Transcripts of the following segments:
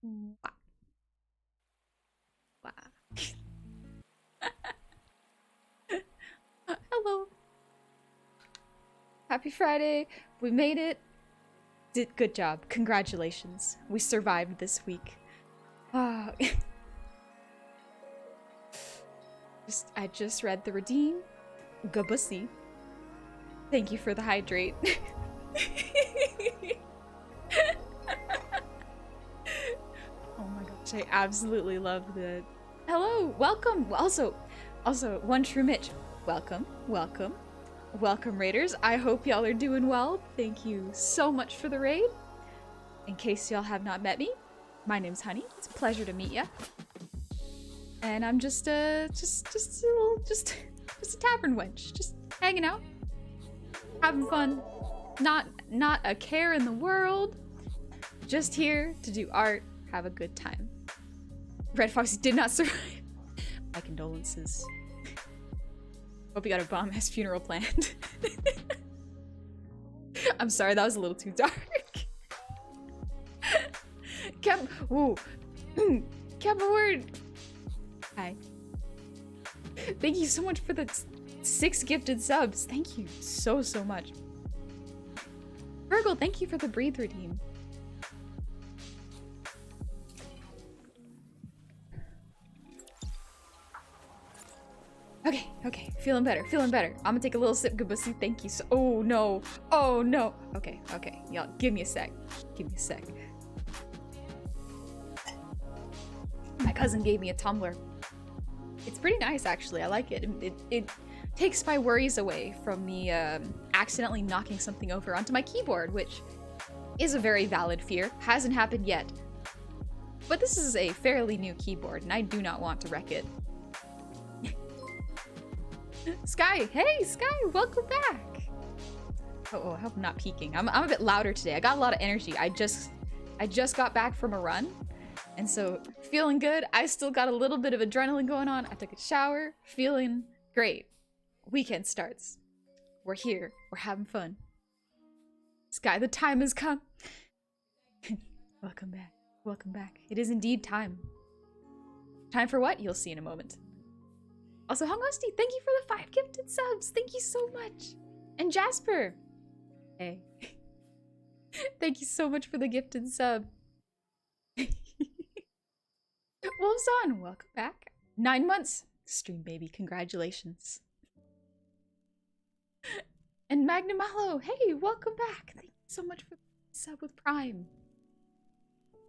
Wow. Wow. Hello. Happy Friday. We made it. Did good job. Congratulations. We survived this week. Ah. I just read the redeem. Gabussy. Thank you for the hydrate. Oh my gosh, I absolutely love that. Hello, welcome. Also, One True Mitch, welcome, welcome, welcome, raiders. I hope y'all are doing well. Thank you so much for the raid. In case y'all have not met me, my name's Honey. It's a pleasure to meet ya. And I'm just a tavern wench, just hanging out, having fun. Not a care in the world. Just here to do art, have a good time. Red Fox did not survive. My condolences. Hope you got a bomb-ass funeral planned. I'm sorry, that was a little too dark. Ooh. Kept my word. Hi. Thank you so much for the 6 gifted subs. Thank you so much. Virgil, thank you for the breathe redeem. Okay, feeling better. I'm gonna take a little sip, Gabussy. Thank you so— oh no. Okay, y'all, give me a sec. My cousin gave me a tumbler. It's pretty nice, actually. I like it. It takes my worries away from me accidentally knocking something over onto my keyboard, which is a very valid fear. Hasn't happened yet. But this is a fairly new keyboard, and I do not want to wreck it. Sky! Hey, Sky! Welcome back! Oh, I hope I'm not peaking. I'm a bit louder today. I got a lot of energy. I just got back from a run, and so feeling good. I still got a little bit of adrenaline going on. I took a shower, feeling great. Weekend starts. We're here. We're having fun. Sky, the time has come. Welcome back. Welcome back. It is indeed time. Time for what? You'll see in a moment. Also, Hungosty, thank you for the 5 gifted subs. Thank you so much. And Jasper. Hey. Thank you so much for the gifted sub. Wolves on, welcome back. 9 months. Stream baby, congratulations. And Magnamalo, hey, welcome back. Thank you so much for the sub with Prime.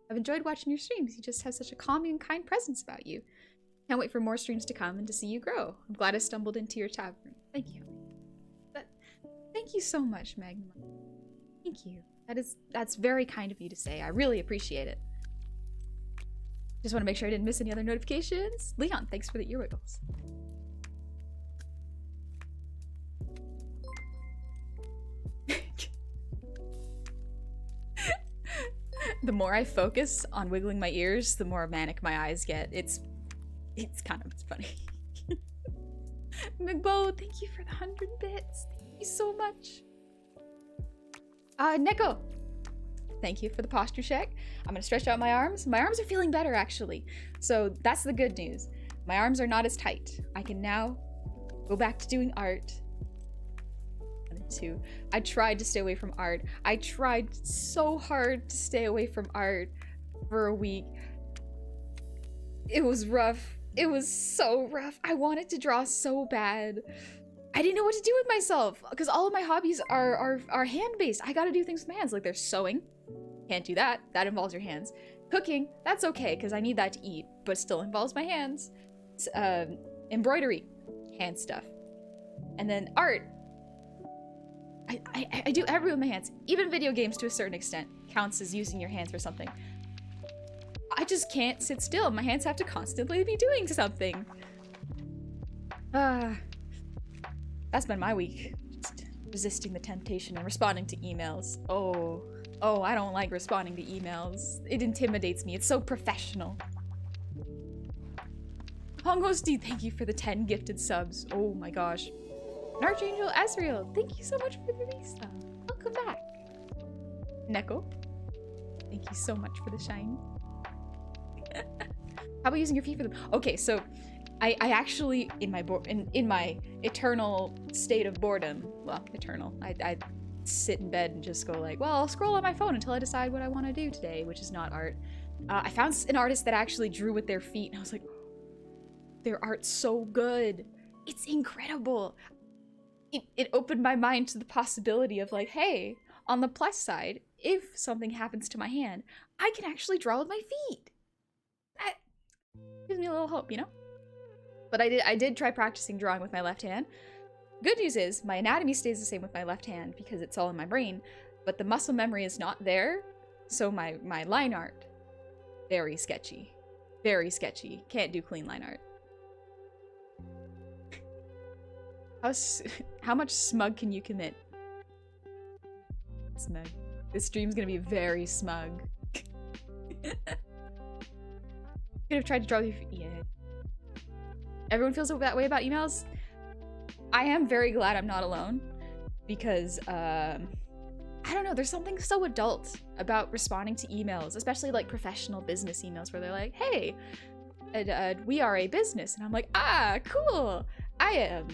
I've enjoyed watching your streams. You just have such a calming and kind presence about you. Can't wait for more streams to come and to see you grow. I'm glad I stumbled into your tavern. Thank you. Thank you so much, Magma. Thank you. That's very kind of you to say. I really appreciate it. Just want to make sure I didn't miss any other notifications. Leon, thanks for the earwiggles. The more I focus on wiggling my ears, the more manic my eyes get. It's funny. McBo, thank you for the 100 bits. Thank you so much. Neko, thank you for the posture check. I'm gonna stretch out my arms. My arms are feeling better, actually. So that's the good news. My arms are not as tight. I can now go back to doing art. I tried to stay away from art. I tried so hard to stay away from art for a week. It was rough. It was so rough. I wanted to draw so bad. I didn't know what to do with myself because all of my hobbies are hand-based. I gotta do things with my hands. Like there's sewing. Can't do that. That involves your hands. Cooking, that's okay because I need that to eat, but still involves my hands. Embroidery, hand stuff. And then art. I do everything with my hands. Even video games to a certain extent counts as using your hands for something. I just can't sit still. My hands have to constantly be doing something. That's been my week. Just resisting the temptation and responding to emails. Oh, I don't like responding to emails. It intimidates me. It's so professional. Hongosty, thank you for the 10 gifted subs. Oh my gosh. Archangel Azrael, thank you so much for the resub. Welcome back. Neko, thank you so much for the shine. How about using your feet for them? Okay, so I actually, in my eternal state of boredom, well, eternal, I sit in bed and just go like, well, I'll scroll on my phone until I decide what I want to do today, which is not art. I found an artist that actually drew with their feet, and I was like, their art's so good. It's incredible. It opened my mind to the possibility of like, hey, on the plus side, if something happens to my hand, I can actually draw with my feet. That gives me a little hope, you know? But I did try practicing drawing with my left hand. Good news is my anatomy stays the same with my left hand because it's all in my brain, but the muscle memory is not there. So my line art, very sketchy. Very sketchy. Can't do clean line art. How much smug can you commit? Smug. This stream's gonna be very smug. Could have tried to draw yeah. Everyone feels that way about emails? I am very glad I'm not alone because, I don't know, there's something so adult about responding to emails, especially like professional business emails where they're like, hey, we are a business. And I'm like, ah, cool. I am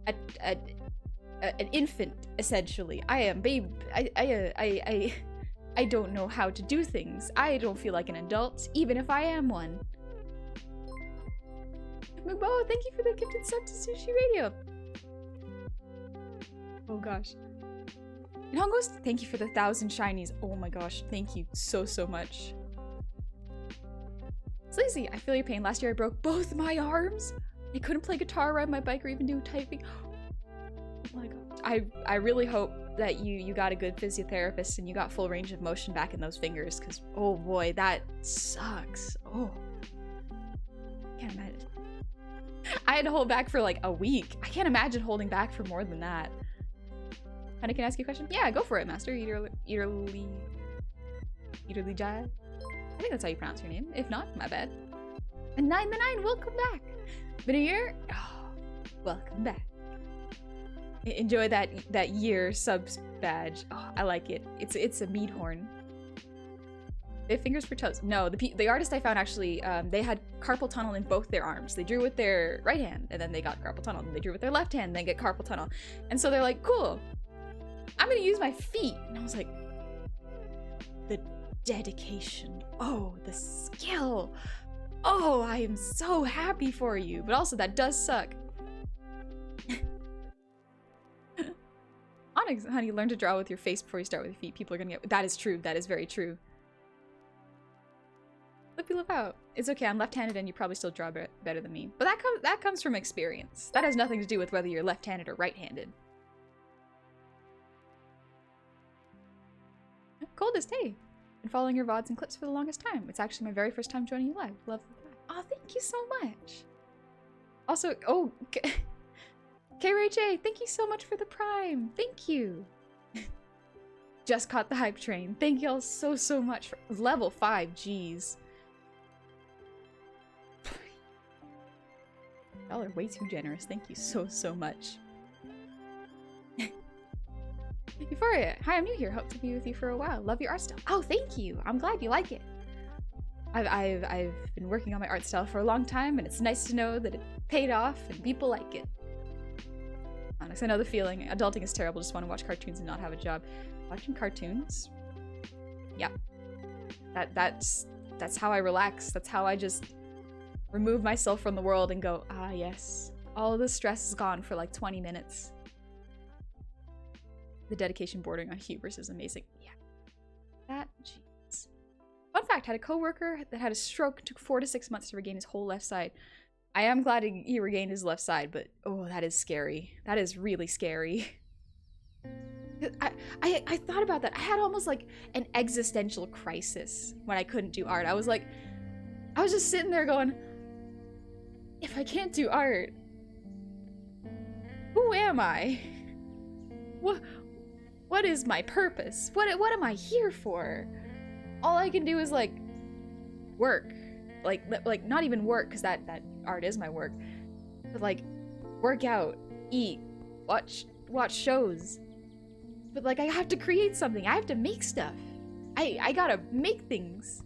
an infant, essentially. I am babe. I don't know how to do things. I don't feel like an adult, even if I am one. Mugbo, thank you for the gifted sub to Sushi Radio. Oh gosh. And Hongos, thank you for the 1,000 shinies. Oh my gosh, thank you so much. Sleazy, I feel your pain. Last year I broke both my arms. I couldn't play guitar, ride my bike, or even do typing. Oh my gosh. I really hope that you got a good physiotherapist and you got full range of motion back in those fingers, because oh boy, that sucks. Oh. Can't imagine. I had to hold back for like a week. I can't imagine holding back for more than that. Honey, can I ask you a question? Yeah, go for it, Master. Eaterly Jai? I think that's how you pronounce your name. If not, my bad. And 9 the 9, welcome back. Been a year? Oh, welcome back. Enjoy that year subs badge. Oh, I like it. It's a meat horn. They have fingers for toes. No, the artist I found actually, they had carpal tunnel in both their arms. They drew with their right hand, and then they got carpal tunnel. And they drew with their left hand, and then get carpal tunnel. And so they're like, cool, I'm gonna use my feet. And I was like, the dedication. Oh, the skill. Oh, I am so happy for you. But also, that does suck. Onyx, honey, learn to draw with your face before you start with your feet. People are gonna get... That is true. That is very true. Lippy lip out. It's okay, I'm left-handed and you probably still draw better than me. But that comes from experience. That has nothing to do with whether you're left-handed or right-handed. Coldest, hey. Been following your VODs and clips for the longest time. It's actually my very first time joining you live. Love the vibe. Oh, thank you so much. Also, oh, KRHA, thank you so much for the prime. Thank you. Just caught the hype train. Thank y'all so much for level 5, jeez. Y'all are way too generous. Thank you so much. Euphoria, hi, I'm new here. Hope to be with you for a while. Love your art style. Oh, thank you. I'm glad you like it. I've been working on my art style for a long time, and it's nice to know that it paid off and people like it. Honestly, I know the feeling. Adulting is terrible. Just want to watch cartoons and not have a job. Watching cartoons? Yeah. That's how I relax. That's how I just remove myself from the world and go, ah, yes. All of the stress is gone for like 20 minutes. The dedication bordering on hubris is amazing. Yeah. That, jeez. Fun fact, had a coworker that had a stroke, took 4 to 6 months to regain his whole left side. I am glad he regained his left side, but oh, that is scary. That is really scary. I thought about that. I had almost like an existential crisis when I couldn't do art. I was just sitting there going, if I can't do art, who am I? What is my purpose? What am I here for? All I can do is like work. Like not even work, because that art is my work. But like work out, eat, watch shows. But like I have to create something. I have to make stuff. I gotta make things.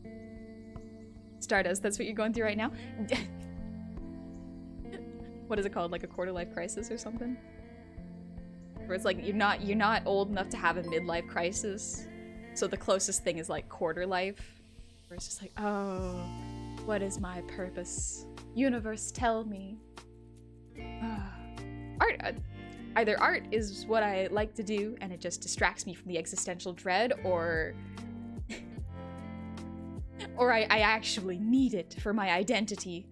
Stardust, that's what you're going through right now? What is it called? Like a quarter life crisis or something? Where it's like you're not old enough to have a midlife crisis. So the closest thing is like quarter life. Where it's just like, oh, what is my purpose? Universe, tell me. Art, either art is what I like to do and it just distracts me from the existential dread, or I actually need it for my identity.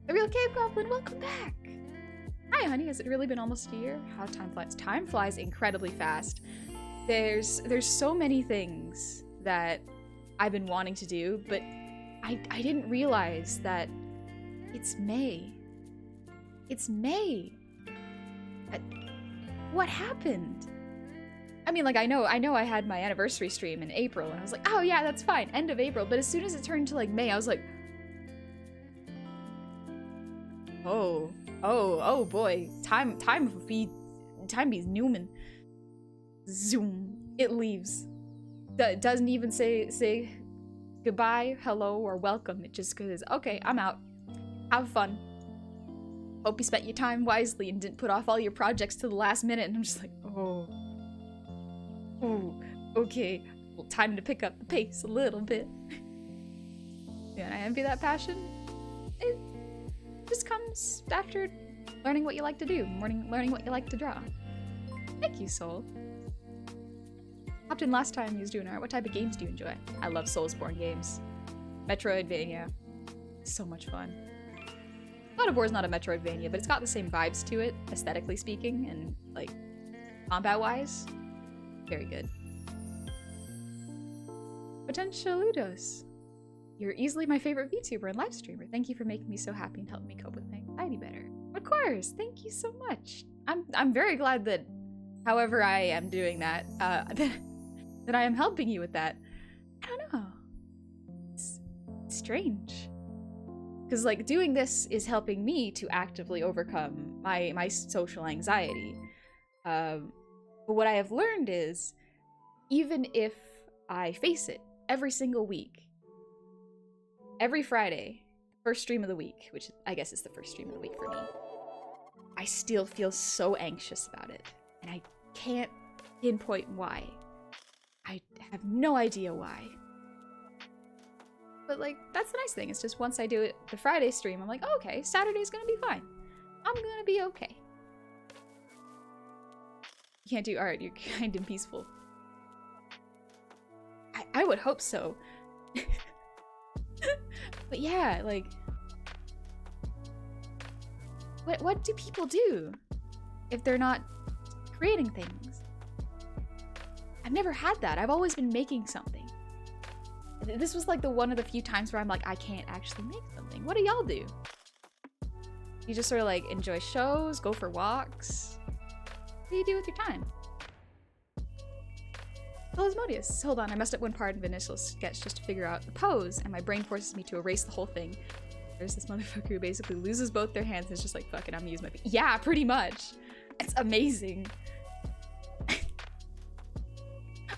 The Real Cave Goblin, welcome back! Hi honey, has it really been almost a year? How time flies. Time flies incredibly fast. There's so many things that I've been wanting to do, but I didn't realize that it's May. It's May. What happened? I mean, like, I know I had my anniversary stream in April, and I was like, oh yeah, that's fine, end of April. But as soon as it turned to like May, I was like, oh boy, time be Newman. Zoom, it leaves. Doesn't even say goodbye, hello, or welcome. It just goes, okay, I'm out. Have fun. Hope you spent your time wisely and didn't put off all your projects to the last minute. And I'm just like, oh, okay. Well, time to pick up the pace a little bit. Yeah, and I envy that passion. It just comes after learning what you like to do, learning what you like to draw. Thank you, Soul. Hopped in last time you was doing art. What type of games do you enjoy? I love Soulsborne games. Metroidvania. So much fun. God of War is not a Metroidvania, but it's got the same vibes to it, aesthetically speaking, and like combat-wise. Very good. Potentialudos. You're easily my favorite VTuber and live streamer. Thank you for making me so happy and helping me cope with anxiety better. Of course, thank you so much. I'm very glad that, however I am doing that, that I am helping you with that. I don't know. It's strange. Because, like, doing this is helping me to actively overcome my social anxiety. But what I have learned is, even if I face it every single week, every Friday, first stream of the week, which I guess is the first stream of the week for me, I still feel so anxious about it. And I can't pinpoint why. I have no idea why. But, like, that's the nice thing. It's just once I do it the Friday stream, I'm like, oh, okay, Saturday's gonna be fine. I'm gonna be okay. You can't do art. You're kind and peaceful. I would hope so. But yeah, like, what do people do if they're not creating things? I've never had that. I've always been making something. This was like one of the few times where I'm like, I can't actually make something. What do y'all do? You just sort of like enjoy shows, go for walks. What do you do with your time? Asmodeus. Hold on, I messed up one part in the initial sketch just to figure out the pose, and my brain forces me to erase the whole thing. There's this motherfucker who basically loses both their hands and is just like, fuck it, I'm gonna use my feet. Yeah, pretty much. It's amazing.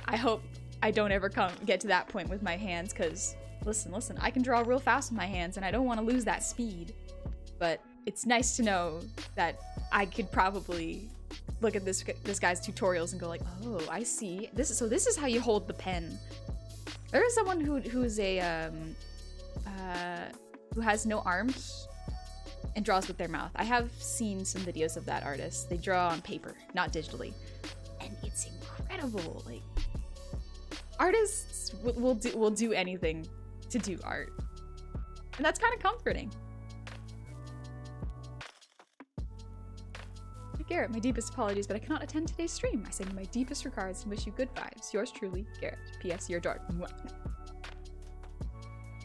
I hope I don't ever get to that point with my hands, because listen, I can draw real fast with my hands and I don't want to lose that speed. But it's nice to know that I could probably look at this guy's tutorials and go like, oh, I see. This is how you hold the pen. There is someone who's a who has no arms and draws with their mouth. I have seen some videos of that artist. They draw on paper, not digitally, and it's incredible. Like, artists will do anything to do art, and that's kind of comforting. Garrett, my deepest apologies, but I cannot attend today's stream. I send you my deepest regards and wish you good vibes. Yours truly, Garrett. P.S. You're dark.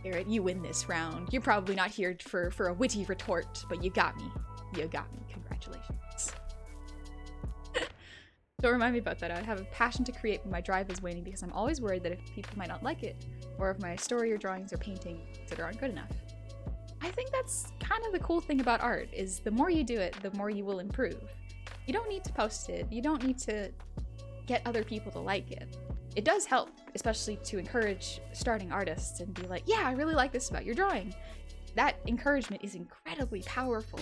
Garrett, you win this round. You're probably not here for a witty retort, but you got me. You got me. Congratulations. Don't remind me about that. I have a passion to create, but my drive is waning because I'm always worried that if people might not like it, or if my story or drawings or paintings that aren't good enough. I think that's kind of the cool thing about art, is the more you do it, the more you will improve. You don't need to post it. You don't need to get other people to like it. it does help, especially to encourage starting artists and be like, yeah, I really like this about your drawing. That encouragement is incredibly powerful.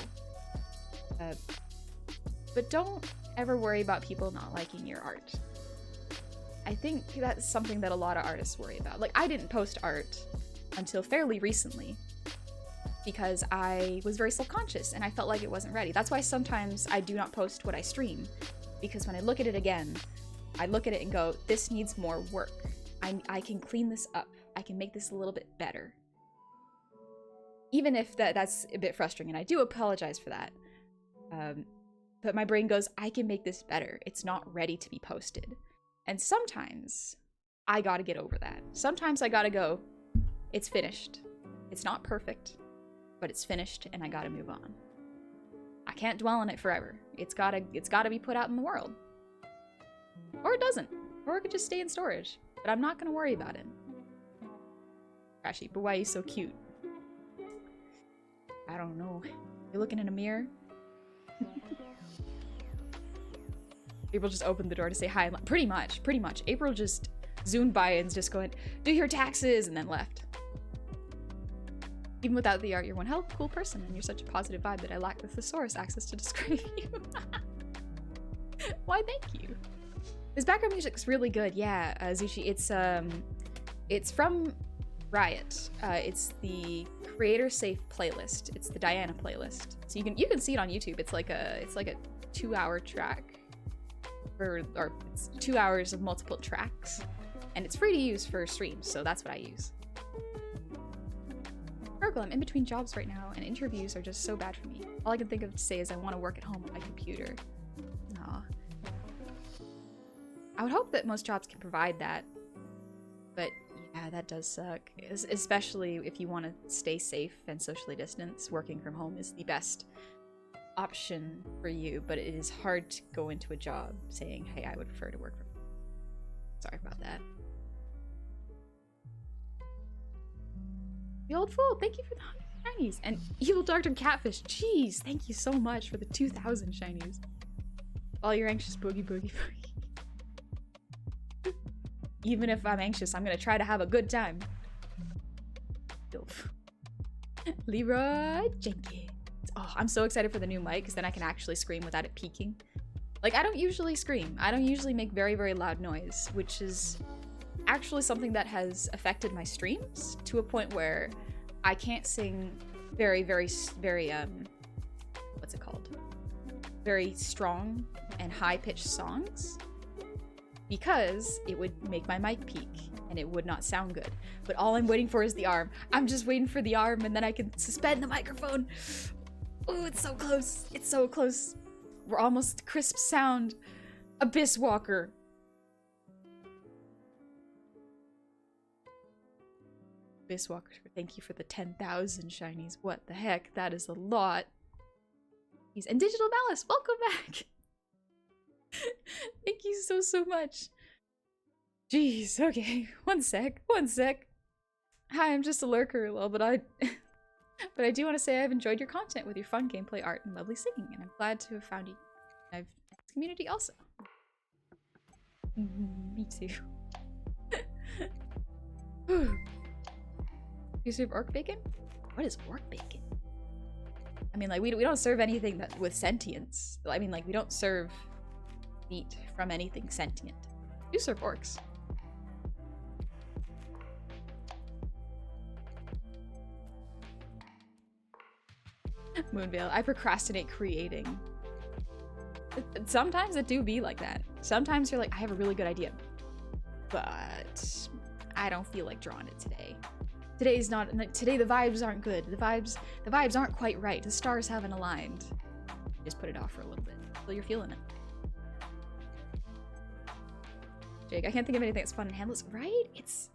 But don't ever worry about people not liking your art. I think that's something that a lot of artists worry about. Like, I didn't post art until fairly recently because I was very self-conscious and I felt like it wasn't ready. That's why sometimes I do not post what I stream, because when I look at it again, I look at it and go, this needs more work. I can clean this up. I can make this a little bit better. Even if that's a bit frustrating, and I do apologize for that. But my brain goes, I can make this better. It's not ready to be posted. And sometimes I gotta get over that. Sometimes I gotta go, it's finished. It's not perfect, but it's finished and I gotta move on. I can't dwell on it forever. It's gotta be put out in the world. Or it doesn't. Or it could just stay in storage. But I'm not gonna worry about it. Trashy, but why are you so cute? I don't know. You're looking in a mirror? April just opened the door to say hi. Pretty much. April just zoomed by and just going, do your taxes, and then left. Even without the art, you're one hell of a cool person, and you're such a positive vibe that I lack the thesaurus access to describe you. Why, thank you. This background music's really good. Yeah, Zushi, it's from Riot. It's the creator safe playlist. It's the Diana playlist. So you can see it on YouTube. It's like a 2-hour track. Or it's 2 hours of multiple tracks, and it's free to use for streams, so that's what I use. Virgil, I'm in between jobs right now, and interviews are just so bad for me. All I can think of to say is I want to work at home on my computer. Aw. I would hope that most jobs can provide that, but yeah, that does suck. Especially if you want to stay safe and socially distanced, working from home is the best option for you, but it is hard to go into a job saying, hey, I would prefer to work from home. Sorry about that. The old fool, thank you for the 100 shinies. And evil Dr. Catfish, jeez, thank you so much for the 2,000 shinies. All you're anxious, boogie, boogie, boogie. Even if I'm anxious, I'm gonna try to have a good time. Leroy Jenkins. Oh, I'm so excited for the new mic because then I can actually scream without it peaking. Like, I don't usually scream. I don't usually make very, very loud noise, which is actually something that has affected my streams to a point where I can't sing very, very, what's it called? Very strong and high-pitched songs because it would make my mic peak and it would not sound good. But all I'm waiting for is the arm. I'm just waiting for the arm and then I can suspend the microphone. Oh, it's so close. It's so close. We're almost crisp sound. Abyss Walker. Abyss Walker, thank you for the 10,000 shinies. What the heck? That is a lot. And Digital Malice, welcome back. Thank you so much. Jeez, okay. One sec. Hi, I'm just a lurker, lol, but I do want to say I've enjoyed your content with your fun gameplay art and lovely singing, and I'm glad to have found you in this community also. Me too. You serve orc bacon? What is orc bacon? I mean, like, we don't serve anything that with sentience. I mean, like, we don't serve meat from anything sentient. We do serve orcs. Moonveil, I procrastinate creating. Sometimes it do be like that. Sometimes you're like, I have a really good idea, but I don't feel like drawing it today. Today the vibes aren't good. The vibes aren't quite right. The stars haven't aligned. Just put it off for a little bit until you're feeling it. Jake, I can't think of anything that's fun and handless, right? It's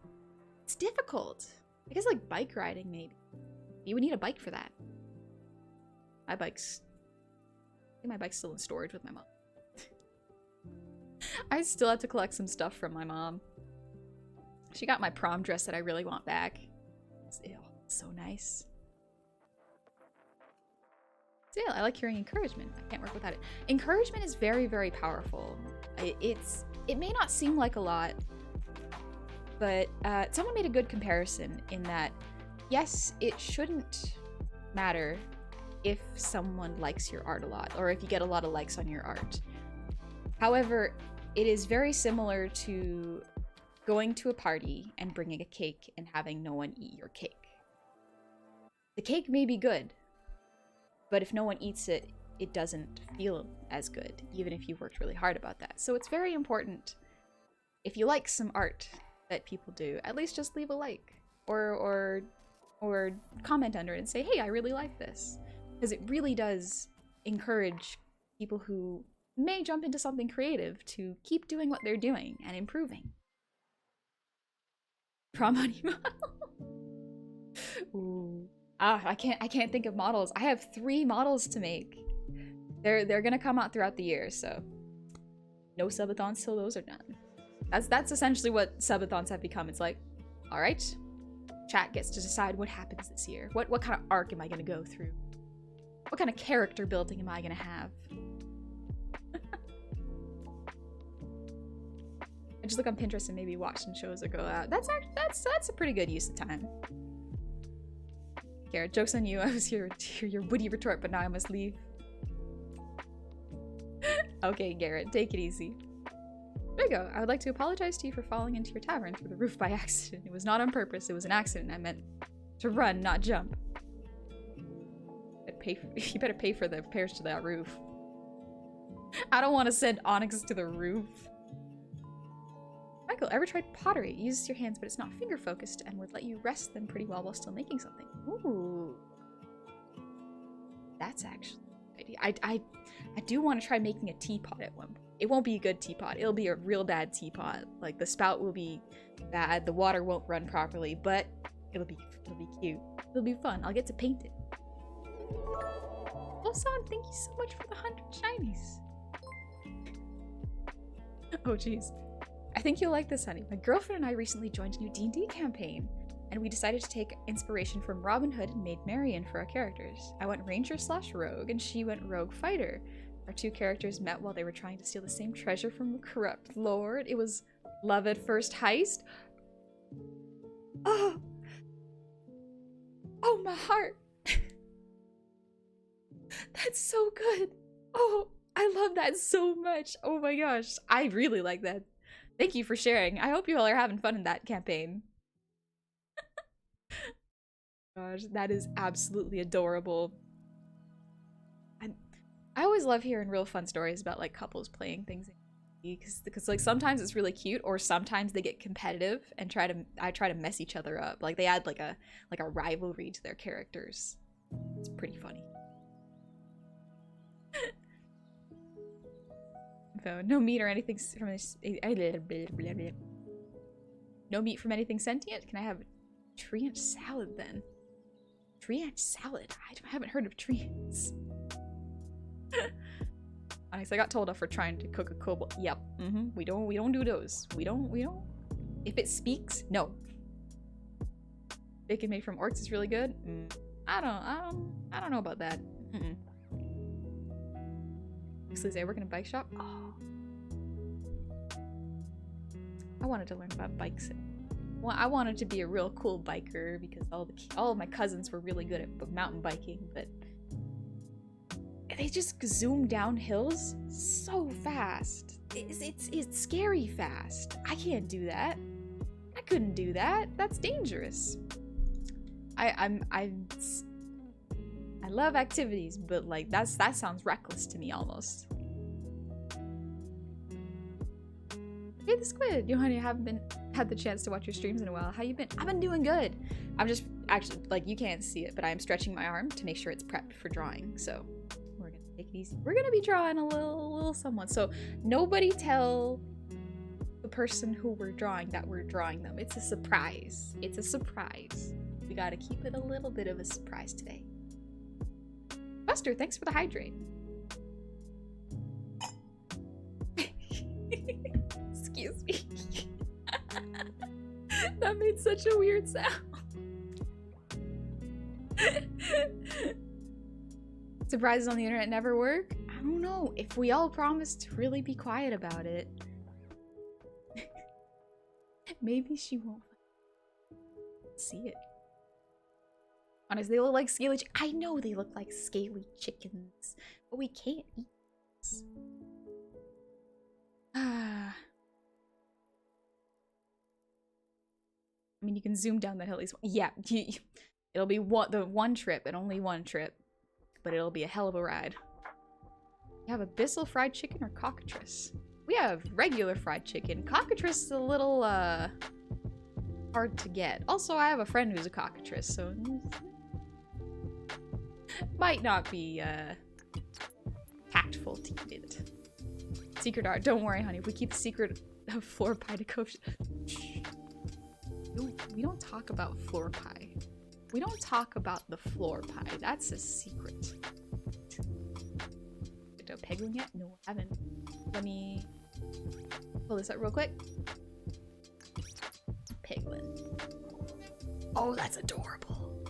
difficult. I guess like bike riding maybe. You would need a bike for that. I think my bike's still in storage with my mom. I still have to collect some stuff from my mom. She got my prom dress that I really want back. Ew, so nice. So yeah, I like hearing encouragement. I can't work without it. Encouragement is very, very powerful. It may not seem like a lot, But someone made a good comparison in that, yes, it shouldn't matter if someone likes your art a lot, or if you get a lot of likes on your art. However, it is very similar to going to a party and bringing a cake and having no one eat your cake. The cake may be good, but if no one eats it, it doesn't feel as good, even if you worked really hard about that. So it's very important, if you like some art that people do, at least just leave a like or comment under it and say, hey, I really like this. Because it really does encourage people who may jump into something creative to keep doing what they're doing and improving. Prom honey model. Ooh. I can't think of models. I have 3 models to make. They're gonna come out throughout the year, so no subathons till those are done. That's essentially what subathons have become. It's like, all right, chat gets to decide what happens this year. What kind of arc am I gonna go through? What kind of character building am I gonna have? I just look on Pinterest and maybe watch some shows that go out. That's a pretty good use of time. Garrett, joke's on you. I was here to hear your witty retort, but now I must leave. Okay, Garrett, take it easy. There you go. I would like to apologize to you for falling into your tavern through the roof by accident. It was not on purpose. It was an accident. I meant to run, not jump. You better pay for the repairs to that roof. I don't want to send Onyx to the roof. Michael, ever tried pottery? It uses your hands, but it's not finger focused and would let you rest them pretty well while still making something. Ooh. That's actually a good idea. I do want to try making a teapot at one point. It won't be a good teapot. It'll be a real bad teapot. Like, the spout will be bad, the water won't run properly, but it'll be cute. It'll be fun. I'll get to paint it. Son, thank you so much for the 100 shinies. Oh jeez. I think you'll like this, honey. My girlfriend and I recently joined a new D&D campaign, and we decided to take inspiration from Robin Hood and made Marion for our characters. I went Ranger/Rogue, and she went Rogue Fighter. Our 2 characters met while they were trying to steal the same treasure from a corrupt lord. It was love at first heist. Oh, my heart. That's so good. Oh, I love that so much. Oh my gosh. I really like that. Thank you for sharing. I hope you all are having fun in that campaign. Gosh, that is absolutely adorable. I always love hearing real fun stories about like couples playing things because like sometimes it's really cute, or sometimes they get competitive and I try to mess each other up. Like they add like a rivalry to their characters. It's pretty funny. No meat or anything from this. No meat from anything sentient? Can I have tree ant salad then? Tree ant salad? I haven't heard of tree ants. Honestly, I got told off for trying to cook a kobold. Yep. We don't do those. We don't. If it speaks, no. Bacon made from orcs is really good. I don't know about that. Excuse me, I work in a bike shop. Oh. I wanted to learn about bikes. Well, I wanted to be a real cool biker because all of my cousins were really good at mountain biking, but they just zoom down hills so fast. It's scary fast. I can't do that. I couldn't do that. That's dangerous. I love activities, but like that sounds reckless to me almost. Hey, the squid. Johanny, I haven't had the chance to watch your streams in a while. How you been? I've been doing good. I'm just actually, like, you can't see it, but I'm stretching my arm to make sure it's prepped for drawing. So we're gonna take it easy. We're gonna be drawing a little somewhat. So nobody tell the person who we're drawing that we're drawing them. It's a surprise. It's a surprise. We gotta keep it a little bit of a surprise today. Buster, thanks for the hydrate. Excuse me. That made such a weird sound. Surprises on the internet never work? I don't know. If we all promise to really be quiet about it. Maybe she won't see it. Honestly, they look like scaly I know they look like scaly chickens, but we can't eat this. I mean, you can zoom down that hill. Yeah, it'll be the one trip and only one trip, but it'll be a hell of a ride. You have abyssal fried chicken or cockatrice? We have regular fried chicken. Cockatrice is a little hard to get. Also, I have a friend who's a cockatrice, so might not be tactful to eat it. Secret art. Don't worry, honey. If we keep the secret of floor pie to coach. We don't talk about floor pie. We don't talk about the floor pie. That's a secret. Picked up Peglin yet? No, I haven't. Let me pull this up real quick. Peglin. Oh, that's adorable.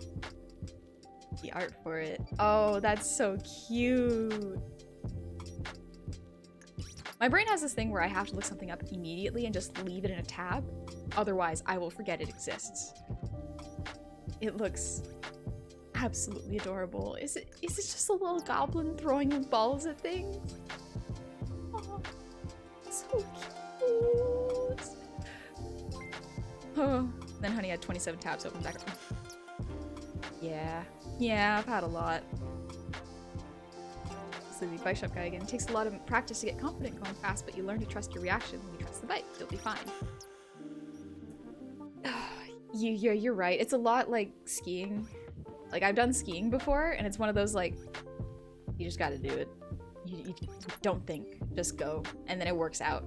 The art for it. Oh, that's so cute. My brain has this thing where I have to look something up immediately and just leave it in a tab. Otherwise, I will forget it exists. It looks absolutely adorable. Is it just a little goblin throwing balls at things? Oh, so cute. Oh, then honey had 27 tabs open back up. Yeah, I've had a lot. The bike shop guy again. It takes a lot of practice to get confident going fast, but you learn to trust your reaction when you trust the bike. You'll be fine. You're right. It's a lot like skiing. Like, I've done skiing before, and it's one of those, like, you just gotta do it. You don't think. Just go. And then it works out.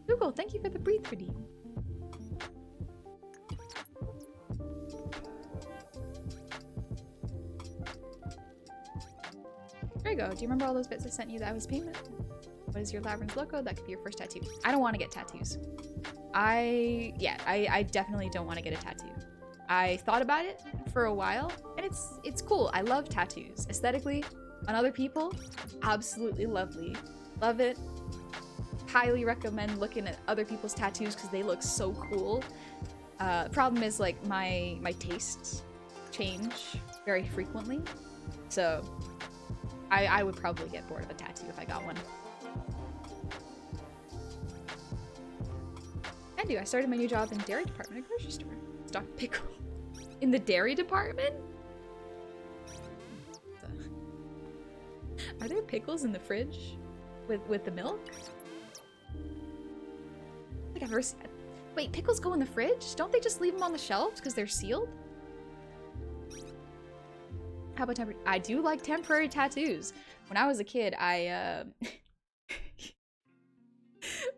Google, thank you for the breathe redeem. There you go. Do you remember all those bits I sent you that was payment? What is your Labyrinth logo? That could be your first tattoo. I don't want to get tattoos. I definitely don't want to get a tattoo. I thought about it for a while, and it's cool. I love tattoos. Aesthetically, on other people, absolutely lovely. Love it. Highly recommend looking at other people's tattoos because they look so cool. Problem is, like, my tastes change very frequently, so I would probably get bored of a tattoo if I got one. I started my new job in dairy department at a grocery store. Stock pickle. In the dairy department? Are there pickles in the fridge with the milk? I think I've ever seen. Wait, pickles go in the fridge? Don't they just leave them on the shelves because they're sealed? How about temporary? I do like temporary tattoos. When I was a kid,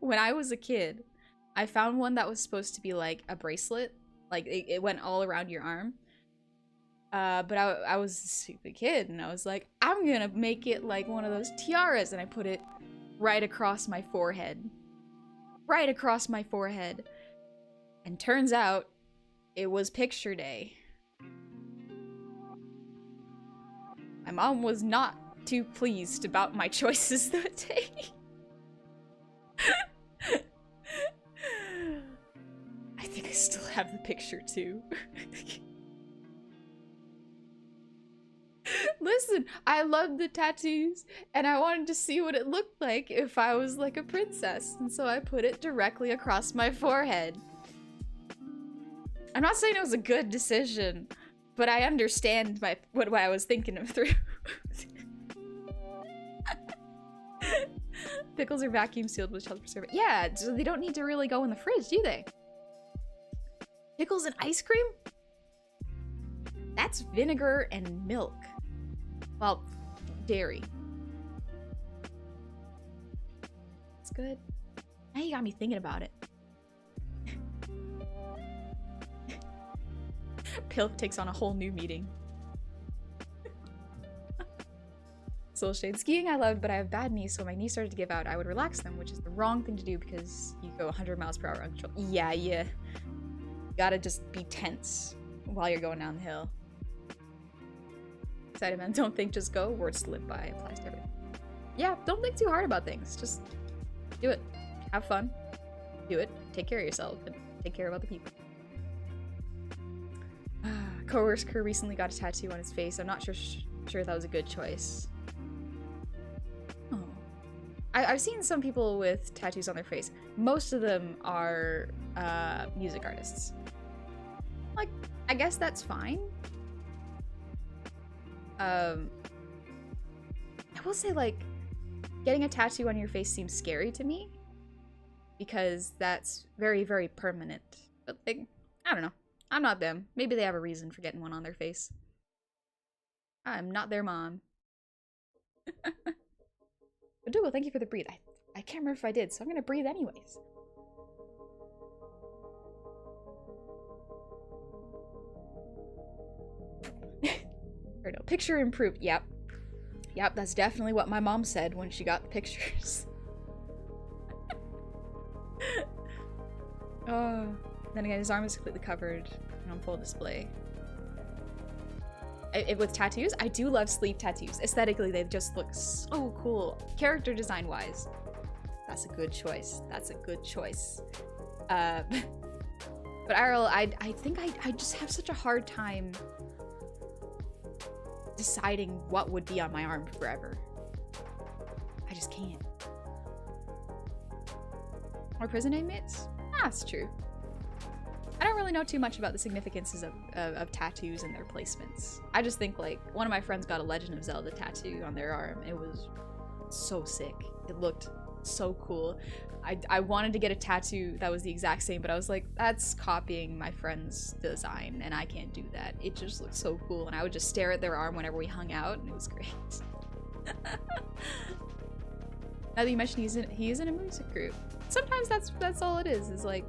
when I was a kid, I found one that was supposed to be like a bracelet. Like, it went all around your arm. But I was a stupid kid, and I was like, I'm gonna make it like one of those tiaras, and I put it right across my forehead. Right across my forehead. And turns out, it was picture day. My mom was not too pleased about my choices that day. I think I still have the picture too. Listen, I loved the tattoos, and I wanted to see what it looked like if I was like a princess, and so I put it directly across my forehead. I'm not saying it was a good decision, but I understand what I was thinking of through. Pickles are vacuum sealed with shelter preservative. Yeah, so they don't need to really go in the fridge, do they? Pickles and ice cream? That's vinegar and milk. Well, dairy. It's good. Now you got me thinking about it. Pilf takes on a whole new meaning. Soul Shade. Skiing I loved, but I have bad knees, so when my knees started to give out, I would relax them, which is the wrong thing to do because you go 100 miles per hour uncontrolled. Yeah. You gotta just be tense while you're going down the hill. Excited man, don't think, just go. Words to live by applies to everything. Yeah, don't think too hard about things. Just Do it. Have fun. Do it. Take care of yourself and take care of other people. Coworker recently got a tattoo on his face. I'm not sure that was a good choice. Oh. I've seen some people with tattoos on their face. Most of them are music artists. Like, I guess that's fine. I will say, like, getting a tattoo on your face seems scary to me because that's very, very permanent. But, like, I don't know. I'm not them. Maybe they have a reason for getting one on their face. I'm not their mom. But Dougal, thank you for the breathe. I can't remember if I did, so I'm gonna breathe anyways. Or no, picture improved. Yep. Yep, that's definitely what my mom said when she got the pictures. Oh. Then again, his arm is completely covered and on full display. With tattoos, I do love sleeve tattoos. Aesthetically, they just look so cool. Character design-wise, that's a good choice. That's a good choice. But IRL, I think I just have such a hard time deciding what would be on my arm forever. I just can't. Or prison inmates? That's true. I don't really know too much about the significances of tattoos and their placements. I just think, like, one of my friends got a Legend of Zelda tattoo on their arm. It was so sick. It looked so cool. I wanted to get a tattoo that was the exact same, but I was like, that's copying my friend's design, and I can't do that. It just looked so cool, and I would just stare at their arm whenever we hung out, and it was great. Now that you mentioned he is in a music group. Sometimes that's all it is like,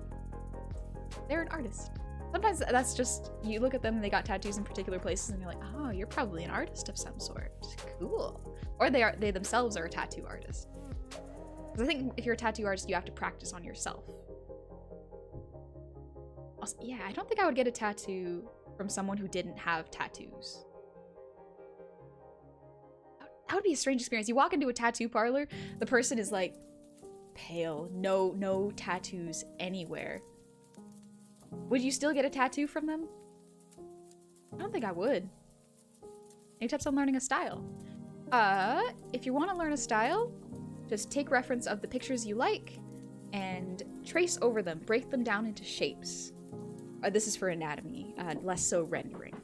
they're an artist. Sometimes that's just, you look at them and they got tattoos in particular places and you're like, oh, you're probably an artist of some sort. Cool. Or they themselves are a tattoo artist. Because I think if you're a tattoo artist, you have to practice on yourself. Also, yeah, I don't think I would get a tattoo from someone who didn't have tattoos. That would be a strange experience. You walk into a tattoo parlor, the person is like pale, no tattoos anywhere. Would you still get a tattoo from them? I don't think I would. Any tips on learning a style? If you want to learn a style, just take reference of the pictures you like and trace over them, break them down into shapes. This is for anatomy, less so rendering.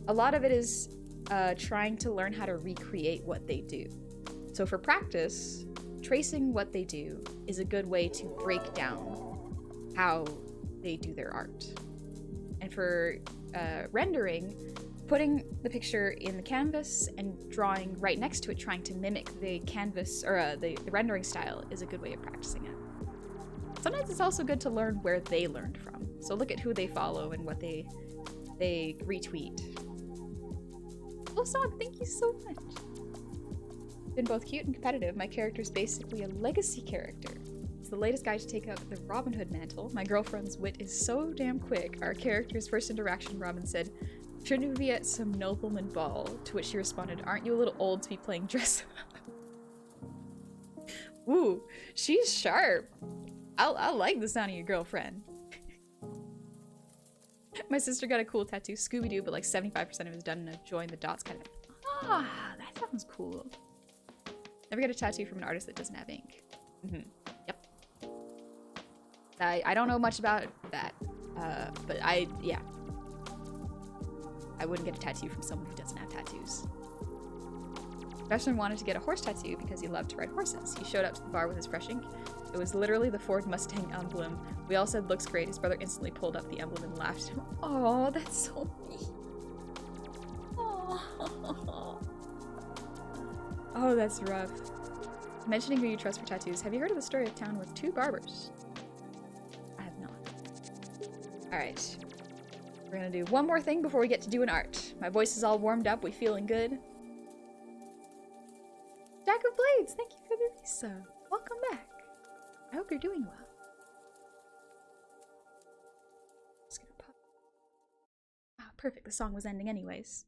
A lot of it is trying to learn how to recreate what they do. So for practice, tracing what they do is a good way to break down how they do their art. And for rendering, putting the picture in the canvas and drawing right next to it, trying to mimic the canvas or the rendering style is a good way of practicing it. Sometimes it's also good to learn where they learned from. So look at who they follow and what they retweet. Oh, Son, thank you so much. Been both cute and competitive. My character's basically a legacy character. It's the latest guy to take up the Robin Hood mantle. My girlfriend's wit is so damn quick. Our character's first interaction, Robin said, "Shouldn't we be at some nobleman ball?" To which she responded, "Aren't you a little old to be playing dress up?" Ooh, she's sharp. I like the sound of your girlfriend. My sister got a cool tattoo, Scooby-Doo, but like 75% of it is done in a join the dots kind of. Ah, that sounds cool. Never get a tattoo from an artist that doesn't have ink. Yep. I don't know much about that, but yeah. I wouldn't get a tattoo from someone who doesn't have tattoos. Freshman wanted to get a horse tattoo because he loved to ride horses. He showed up to the bar with his fresh ink. It was literally the Ford Mustang emblem. We all said looks great. His brother instantly pulled up the emblem and laughed. Oh, that's so mean. Oh, that's rough. Mentioning who you trust for tattoos, have you heard of the story of a town with 2 barbers? I have not. Alright. We're gonna do one more thing before we get to doing art. My voice is all warmed up. We feeling good? Jack of Blades, thank you for the resub. Welcome back. I hope you're doing well. Just gonna pop. Ah, perfect. The song was ending anyways.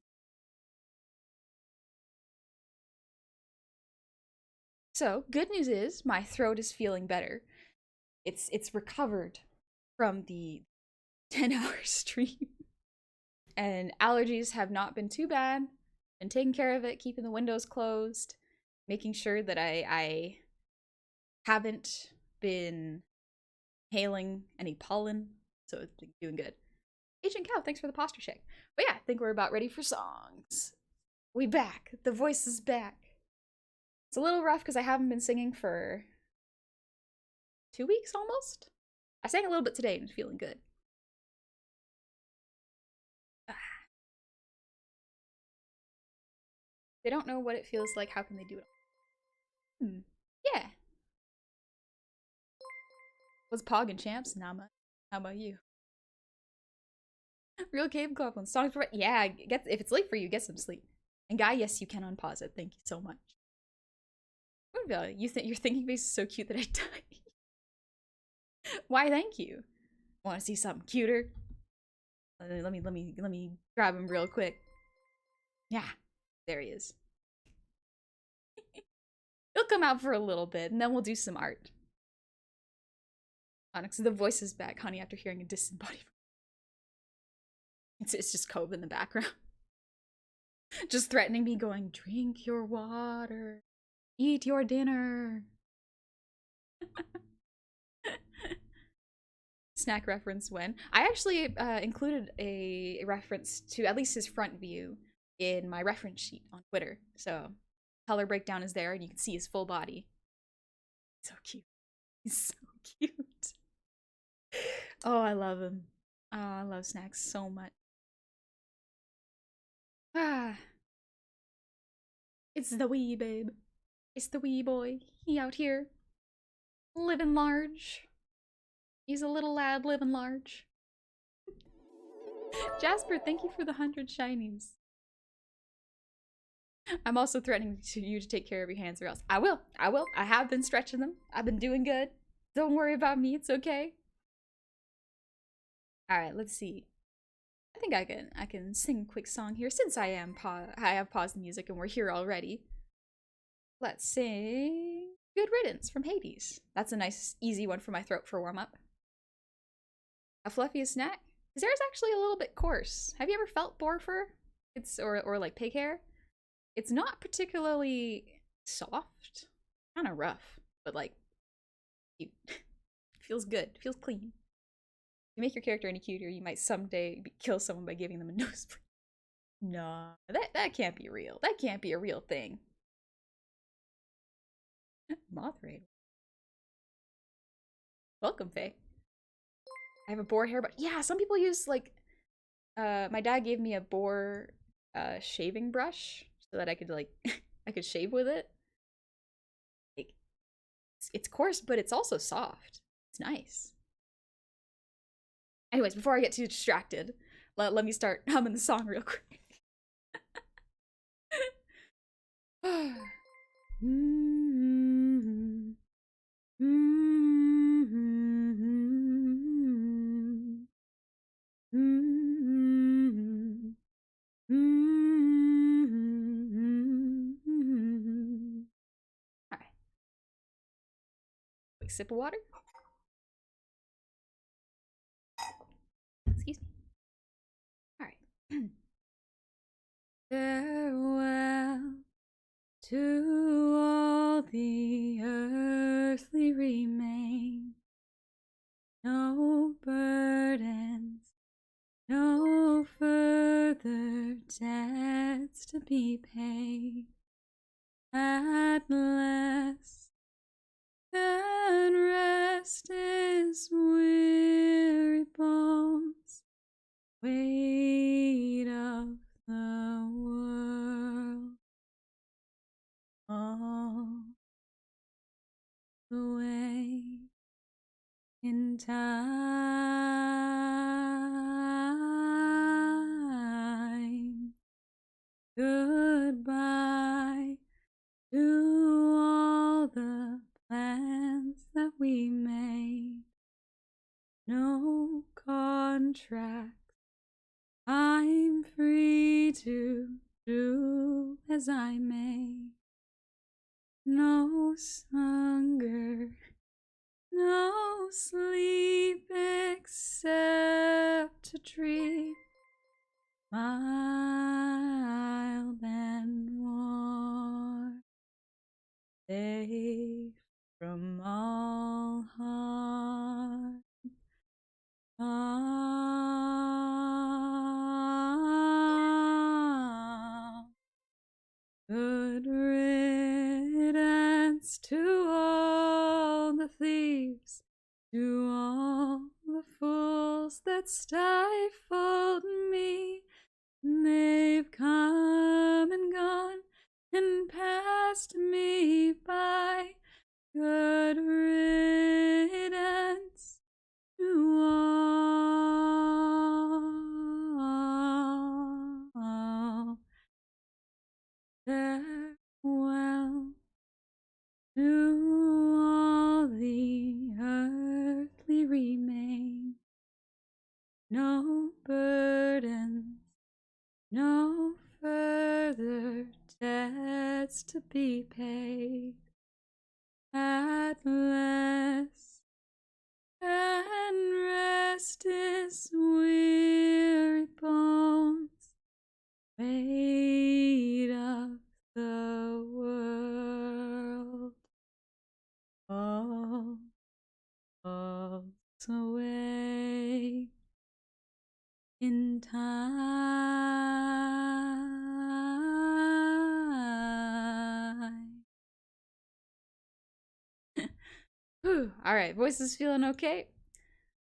So, good news is my throat is feeling better. It's recovered from the 10-hour stream. And allergies have not been too bad. Been taking care of it, keeping the windows closed, making sure that I haven't been hailing any pollen, so it's been doing good. Agent Cow, thanks for the posture check. But yeah, I think we're about ready for songs. We back. The voice is back. It's a little rough because I haven't been singing for 2 weeks almost. I sang a little bit today and I'm feeling good. They don't know what it feels like. How can they do it? Yeah. Was Pog and Champs? Nah, much. How about you? Real Cave Goblin. Songs for yeah, if it's late for you, get some sleep. And Guy, yes, you can unpause it. Thank you so much. You think your thinking face is so cute that I die. Why? Thank you. Want to see something cuter? Let me grab him real quick. Yeah, there he is. He'll come out for a little bit, and then we'll do some art. Onyx, the voice is back, honey, after hearing a distant body. It's just Cove in the background. Just threatening me, going, drink your water, eat your dinner. Snack reference when? I actually included a reference to at least his front view in my reference sheet on Twitter. So color breakdown is there and you can see his full body. So cute. He's so cute. Oh, I love him. Oh, I love Snacks so much. Ah. It's the wee babe. It's the wee boy. He out here. Living large. He's a little lad living large. Jasper, thank you for the 100 shinies. I'm also threatening you to take care of your hands or else. I will. I have been stretching them. I've been doing good. Don't worry about me. It's okay. Alright, let's see. I think I can sing a quick song here since I have paused the music and we're here already. Let's sing Good Riddance from Hades. That's a nice, easy one for my throat for warm-up. A fluffiest snack? His hair is actually a little bit coarse. Have you ever felt boar fur? Or like pig hair? It's not particularly soft. Kind of rough, but like, cute. Feels good. Feels clean. If you make your character any cuter, you might someday kill someone by giving them a nosebleed. No, that can't be real. That can't be a real thing. Moth raid. Welcome, Faye. I have a boar hair, but yeah, some people use like, my dad gave me a boar shaving brush so that I could like, I could shave with it. Like, it's coarse, but it's also soft. It's nice. Anyways, before I get too distracted, let me start humming the song real quick. Alright. Quick sip of water. Excuse me. Alright. Farewell to all the earthly remains. No burdens, no further debts to be paid. At last, and rest is weary bones. Weight of the world, all the way in time. Goodbye to all the plans that we made. No contract. I'm free to do as I may. No no hunger, no sleep except to dream, mild and warm, safe from all harm. Good riddance to all the thieves, to all the fools that stifled me. They've come and gone and passed me by. Good riddance to all. Farewell to all the earthly remains. No burdens, no further debts to be paid. At last, and rest is weary bones, weight of the world falls away in time. Whew. All right, voice is feeling okay.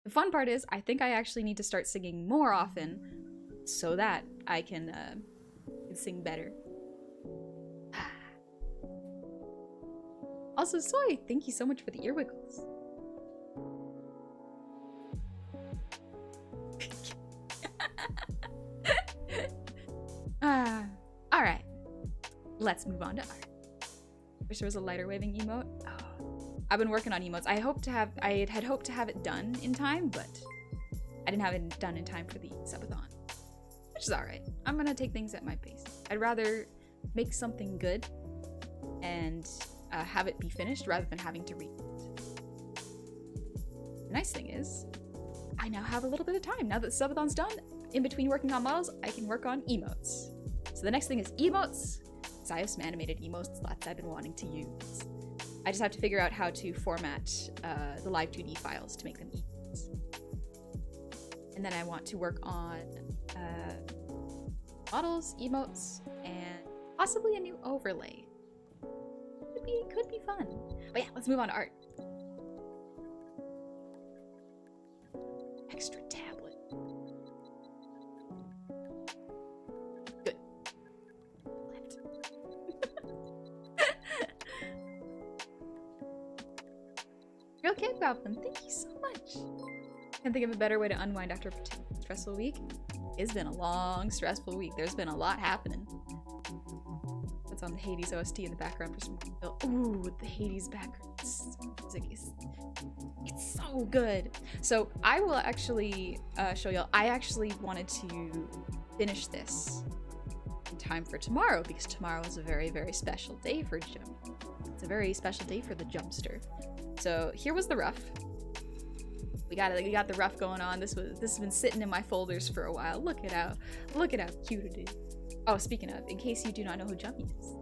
The fun part is, I think I actually need to start singing more often so that I can sing better. Also, Soy, thank you so much for the ear wiggles. All right, let's move on to art. Wish there was a lighter waving emote. Oh, I've been working on emotes. I had hoped to have it done in time, but I didn't have it done in time for the subathon, which is all right. I'm gonna take things at my pace. I'd rather make something good and have it be finished rather than having to read it. The nice thing is, I now have a little bit of time. Now that subathon's done, in between working on models, I can work on emotes. So the next thing is emotes. So I have some animated emotes that I've been wanting to use. I just have to figure out how to format the live 2D files to make them emotes. And then I want to work on models, emotes, and possibly a new overlay. Could be fun. But yeah, let's move on to art. Extra tablet. Good. Left. Real Kid Goblin, thank you so much. Can't think of a better way to unwind after a stressful week. It's been a long, stressful week. There's been a lot happening. What's on the Hades OST in the background for some real. Ooh, the Hades background music is it's so good. So I will actually show y'all. I actually wanted to finish this in time for tomorrow because tomorrow is a very, very special day for Jummy. It's a very special day for the Jumpster. So here was the rough. We got the rough going on. This has been sitting in my folders for a while. Look at how cute it is. Oh, speaking of, in case you do not know who Jummy is,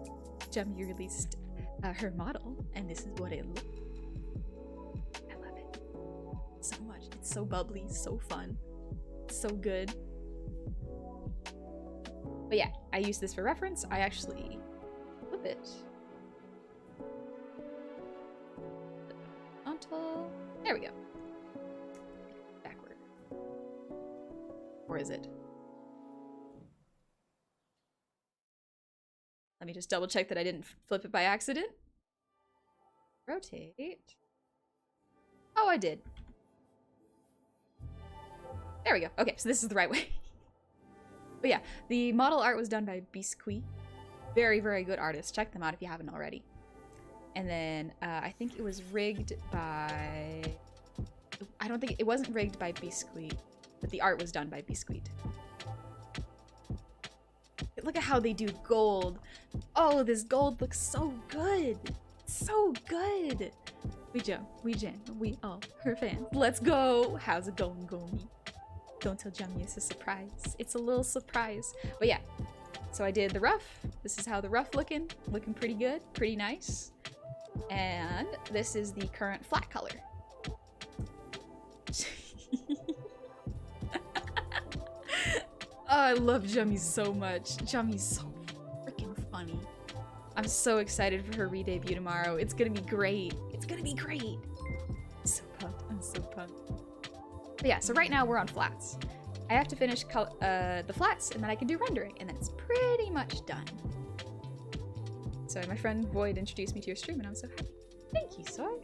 Jummy released her model, and this is what it looked like. I love it so much. It's so bubbly, so fun, so good. But yeah, I use this for reference. I actually flip it. Horizontal. There we go. Backward. Or is it? Let me just double check that I didn't flip it by accident. Rotate. Oh, I did. There we go. Okay, so this is the right way. But yeah, the model art was done by Biscuit. Very, very good artist. Check them out if you haven't already. And then I think it was rigged by... I don't think... It wasn't rigged by Biscuit, but the art was done by Biscuit. Look at how they do gold. Oh, this gold looks so good. It's so good. We jam, we all her fans. Let's go. How's it going, Gomi? Don't tell Jummy it's a surprise. It's a little surprise. But yeah, so I did the rough. This is how the rough looking pretty good, pretty nice. And this is the current flat color. Oh, I love Jummy so much. Jummy's so freaking funny. I'm so excited for her re-debut tomorrow. It's gonna be great. It's gonna be great. I'm so pumped. I'm so pumped. But yeah, so right now we're on flats. I have to finish the flats and then I can do rendering and then it's pretty much done. So my friend Void introduced me to your stream and I'm so happy. Thank you, Soy.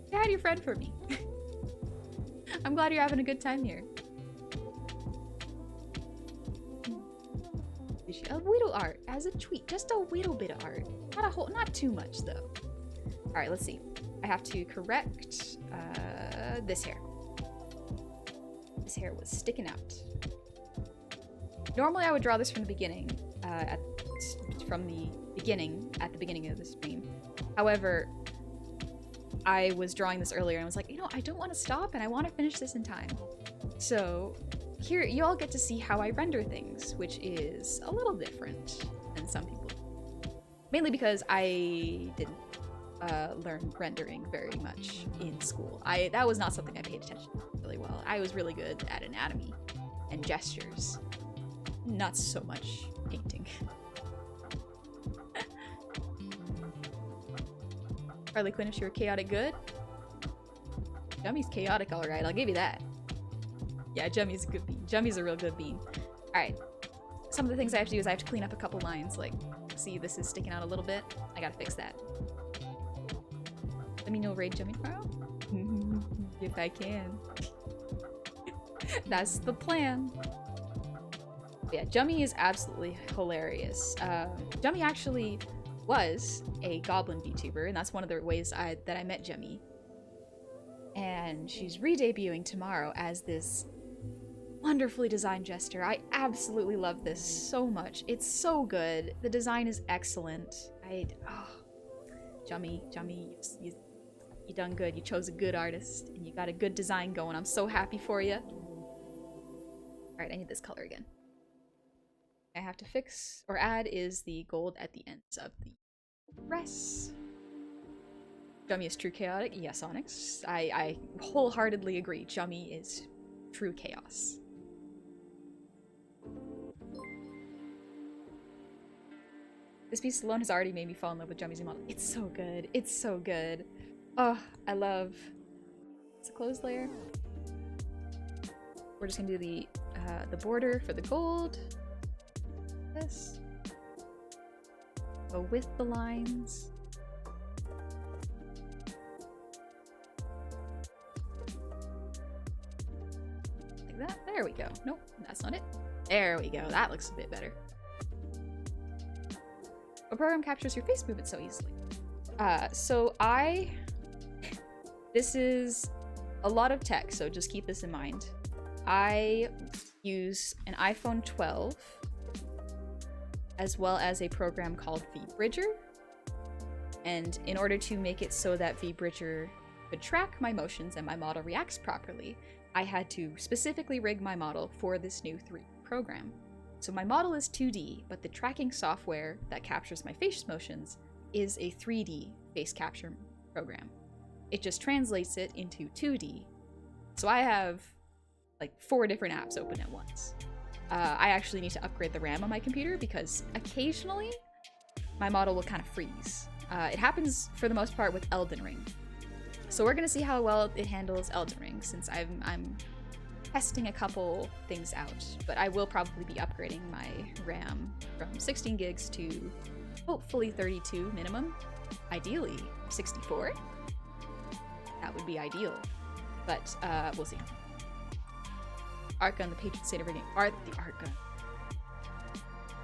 Say hi to your friend for me. I'm glad you're having a good time here. A little art as a tweet, just a little bit of art. Not a whole, not too much though. All right, let's see. I have to correct this hair. This hair was sticking out. Normally I would draw this from the beginning, at the beginning of the stream. However, I was drawing this earlier and I was like, you know, I don't want to stop and I want to finish this in time. So here, you all get to see how I render things, which is a little different than some people. Mainly because I didn't learn rendering very much in school. That was not something I paid attention to really well. I was really good at anatomy and gestures, not so much painting. Harley Quinn, if you were chaotic good. Jummy's chaotic, alright, I'll give you that. Yeah, Jummy's a good bean. Jummy's a real good bean. Alright. Some of the things I have to do is I have to clean up a couple lines. Like, see, this is sticking out a little bit. I gotta fix that. Let me know raid Jummy tomorrow. If I can. That's the plan. But yeah, Jummy is absolutely hilarious. Jummy actually was a Goblin VTuber, and that's one of the ways that I met Jummy. And she's re-debuting tomorrow as this wonderfully designed jester. I absolutely love this so much. It's so good. The design is excellent. Jummy, you done good. You chose a good artist, and you got a good design going. I'm so happy for you. Alright, I need this color again. I have to fix or add is the gold at the ends of the dress. Jummy is true chaotic. Yes, Onyx. I wholeheartedly agree. Jummy is true chaos. This piece alone has already made me fall in love with Jummy's model. It's so good. It's so good. Oh, I love... It's a closed layer. We're just gonna do the border for the gold. This. Go with the lines. Like that. There we go. Nope, that's not it. There we go. That looks a bit better. A program captures your face movement so easily. This is a lot of tech, so just keep this in mind. I use an iPhone 12 as well as a program called vBridger. And in order to make it so that vBridger could track my motions and my model reacts properly, I had to specifically rig my model for this new 3D program. So my model is 2D, but the tracking software that captures my face motions is a 3D face capture program. It just translates it into 2D. So I have like 4 different apps open at once. I actually need to upgrade the RAM on my computer because occasionally my model will kind of freeze. It happens for the most part with Elden Ring. So we're gonna see how well it handles Elden Ring since I'm testing a couple things out, but I will probably be upgrading my RAM from 16 gigs to hopefully 32 minimum, ideally 64. That would be ideal, but we'll see. Art gun, the patron saint of rigging. The art gun.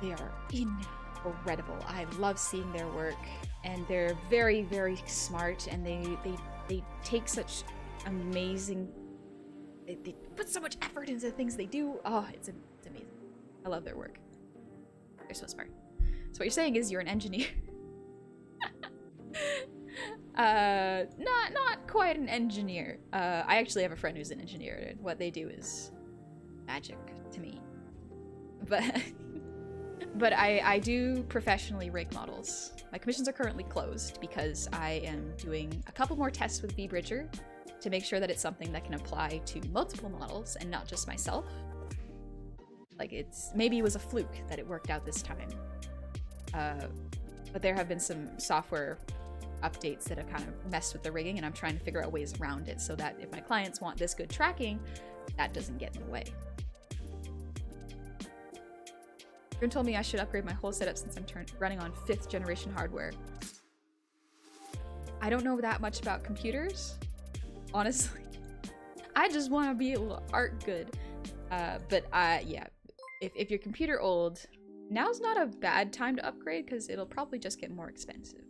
They are incredible. I love seeing their work, and they're very, very smart, and they take such amazing. They put so much effort into the things they do. Oh, it's amazing. I love their work. They're so smart. So what you're saying is you're an engineer. Not quite an engineer. I actually have a friend who's an engineer, and what they do is magic to me. But but I do professionally rig models. My commissions are currently closed because I am doing a couple more tests with vBridger to make sure that it's something that can apply to multiple models and not just myself. Like maybe it was a fluke that it worked out this time. But there have been some software updates that have kind of messed with the rigging, and I'm trying to figure out ways around it so that if my clients want this good tracking, that doesn't get in the way. Grim told me I should upgrade my whole setup since I'm running on 5th generation hardware. I don't know that much about computers, honestly. I just want to be able to art good. But yeah, if your computer old, now's not a bad time to upgrade because it'll probably just get more expensive.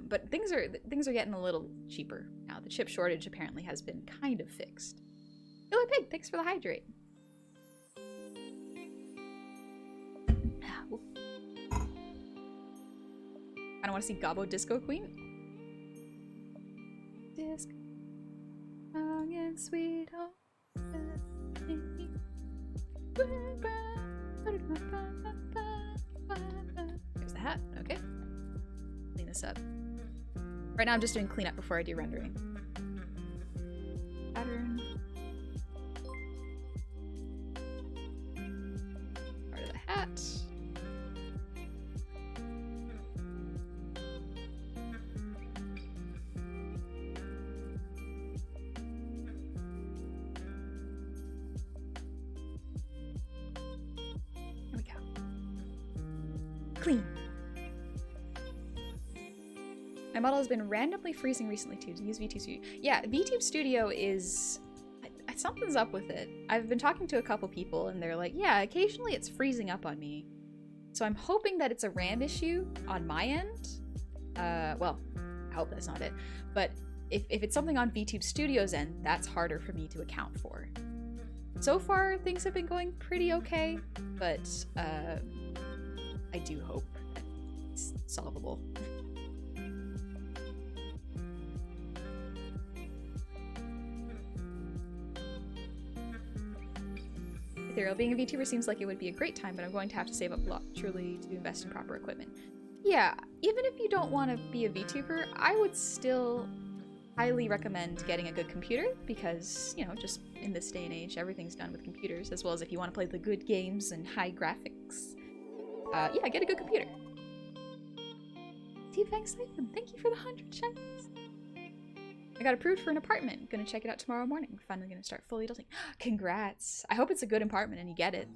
But things are getting a little cheaper now. The chip shortage apparently has been kind of fixed. Killer Pig, thanks for the hydrate. I don't want to see Gobbo Disco Queen. Disco, young and sweet. There's the hat. Okay. Clean this up. Right now I'm just doing cleanup before I do rendering. Pattern. Part of the hat. There we go. Clean. My model has been randomly freezing recently too. To use VTube Studio. Yeah, VTube Studio is... something's up with it. I've been talking to a couple people and they're like, yeah, occasionally it's freezing up on me. So I'm hoping that it's a RAM issue on my end. Well, I hope that's not it. But if it's something on VTube Studio's end, that's harder for me to account for. So far, things have been going pretty okay, but I do hope that it's solvable. Ethereal, being a VTuber seems like it would be a great time, but I'm going to have to save up a lot truly to invest in proper equipment. Yeah, even if you don't want to be a VTuber, I would still highly recommend getting a good computer because, you know, just in this day and age, everything's done with computers, as well as if you want to play the good games and high graphics. Yeah, get a good computer. T-Fang Siphon, thank you for the 100 shinies. I got approved for an apartment. Gonna check it out tomorrow morning. Finally gonna start fully adulting. Congrats. I hope it's a good apartment and you get it.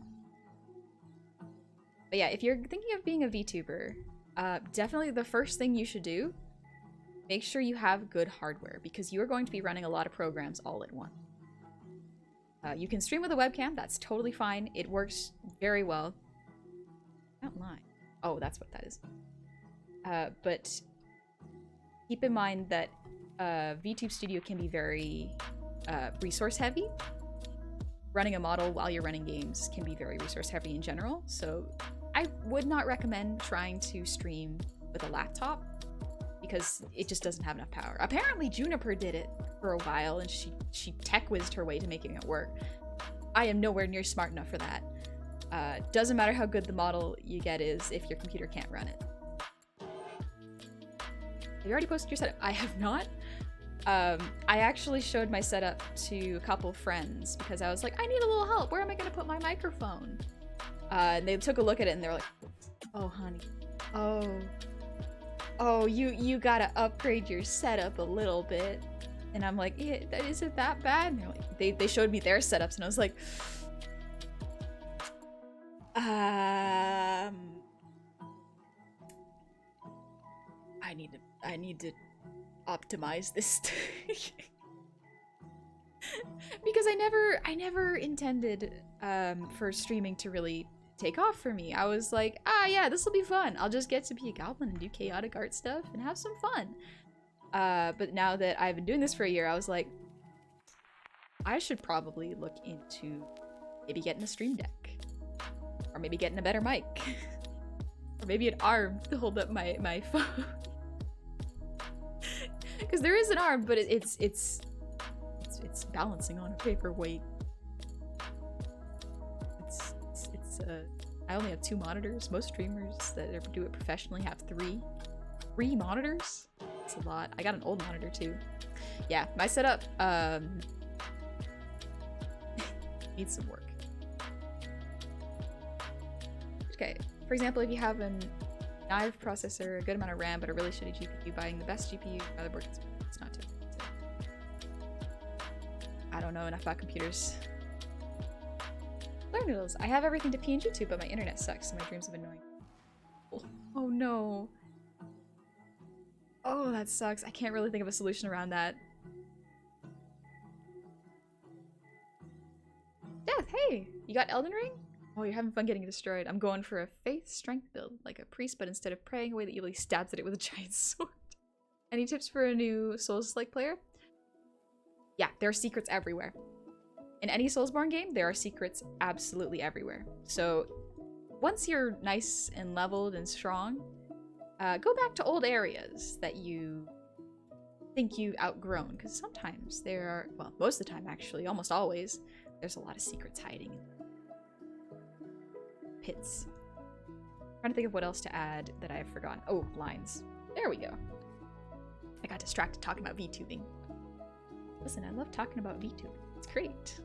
But yeah, if you're thinking of being a VTuber, definitely the first thing you should do, make sure you have good hardware because you are going to be running a lot of programs all at once. You can stream with a webcam. That's totally fine. It works very well. Don't lie. Oh, that's what that is. But keep in mind that VTube Studio can be very resource heavy. Running a model while you're running games can be very resource heavy in general, so I would not recommend trying to stream with a laptop because it just doesn't have enough power. Apparently Juniper did it for a while and she tech whizzed her way to making it work. I am nowhere near smart enough for that. Doesn't matter how good the model you get is if your computer can't run it. Have you already posted your setup? I have not. I actually showed my setup to a couple friends because I was like, I need a little help. Where am I going to put my microphone? And they took a look at it and they were like, oh, honey. Oh, you gotta upgrade your setup a little bit. And I'm like, yeah, is it that bad? And they're like, they showed me their setups and I was like, I need to optimize this because I never intended for streaming to really take off for me. I was like, yeah, this will be fun. I'll just get to be a goblin and do chaotic art stuff and have some fun. But now that I've been doing this for a year, I was like, I should probably look into maybe getting a stream deck or maybe getting a better mic or maybe an arm to hold up my phone. Because there is an arm, but it's balancing on a paperweight. I only have 2 monitors. Most streamers that ever do it professionally have 3 monitors. That's a lot. I got an old monitor too. Yeah, my setup needs some work. Okay, for example, if you have an i5 processor, a good amount of RAM, but a really shitty GPU, buying the best GPU motherboard, it's not too expensive. I don't know enough about computers. Learn noodles. I have everything to PNG too, but my internet sucks, so my dreams have been annoying. Oh no. Oh, that sucks. I can't really think of a solution around that. Death, hey! You got Elden Ring? Oh, you're having fun getting destroyed. I'm going for a faith strength build, like a priest, but instead of praying away the evil, he stabs at it with a giant sword. Any tips for a new Souls-like player? Yeah, there are secrets everywhere. In any Soulsborne game, there are secrets absolutely everywhere. So once you're nice and leveled and strong, go back to old areas that you think you've outgrown, because sometimes there are, well, most of the time actually, almost always, there's a lot of secrets hiding in pits. I'm trying to think of what else to add that I have forgotten. Oh, lines. There we go. I got distracted talking about VTubing. Listen, I love talking about VTubing. It's great.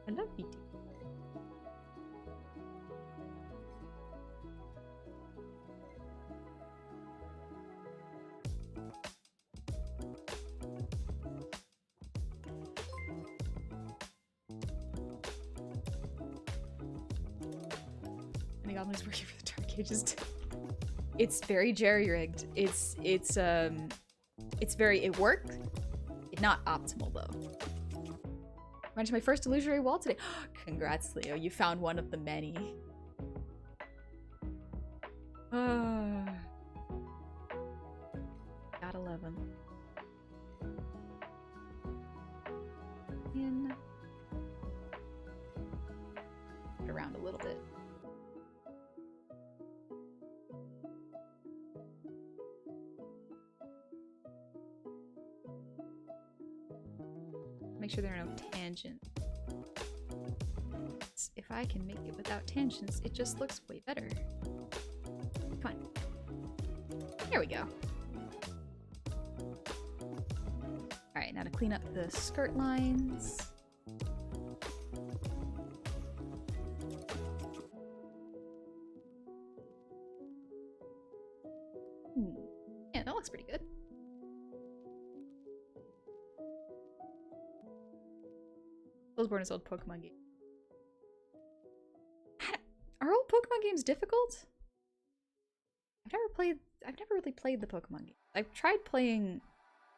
I love VTubing. And the Goblin is working for the Dark Ages. It's very jerry-rigged. It worked. It's not optimal though. Went to my first illusory wall today. Congrats, Leo. You found one of the many. Got 11. And around a little bit. Make sure there are no tangents. If I can make it without tangents, it just looks way better. Come on. There we go. Alright, now to clean up the skirt lines. Yeah, that looks pretty good. Soulsborne is old Pokemon game. Are old Pokemon games difficult? I've never really played the Pokemon game. I've tried playing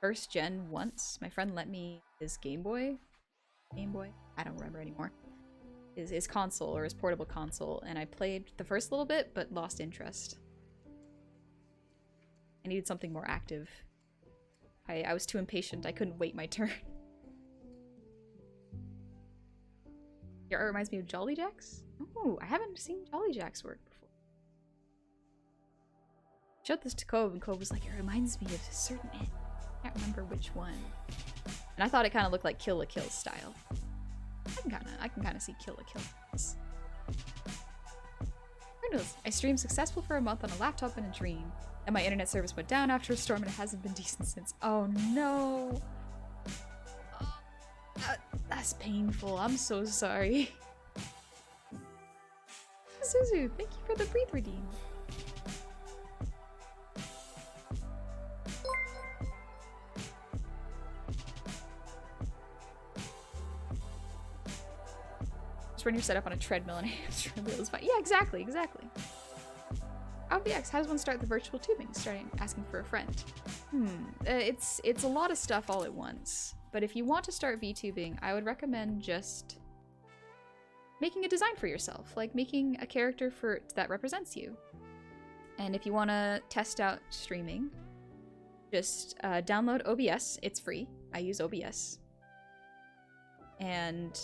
first gen once. My friend lent me his Game Boy, I don't remember anymore. His console, or his portable console, and I played the first little bit, but lost interest. I needed something more active. I was too impatient. I couldn't wait my turn. Your art reminds me of Jolly Jacks? Oh, I haven't seen Jolly Jacks work before. I showed this to Cove, and Cove was like, it reminds me of a certain end. I can't remember which one. And I thought it kind of looked like Kill la Kill style. I can kind of see Kill la Kill. I streamed successful for a month on a laptop and a dream, and my internet service went down after a storm, and it hasn't been decent since. Oh no! That's painful. I'm so sorry. Suzu, thank you for the breathe redeem. Just run your setup on a treadmill and a hamster wheel is fine. Yeah, exactly. OBX, how does one start the virtual tubing? Starting asking for a friend. It's a lot of stuff all at once. But if you want to start VTubing, I would recommend just making a design for yourself, like making a character that represents you. And if you want to test out streaming, just download OBS. It's free. I use OBS. And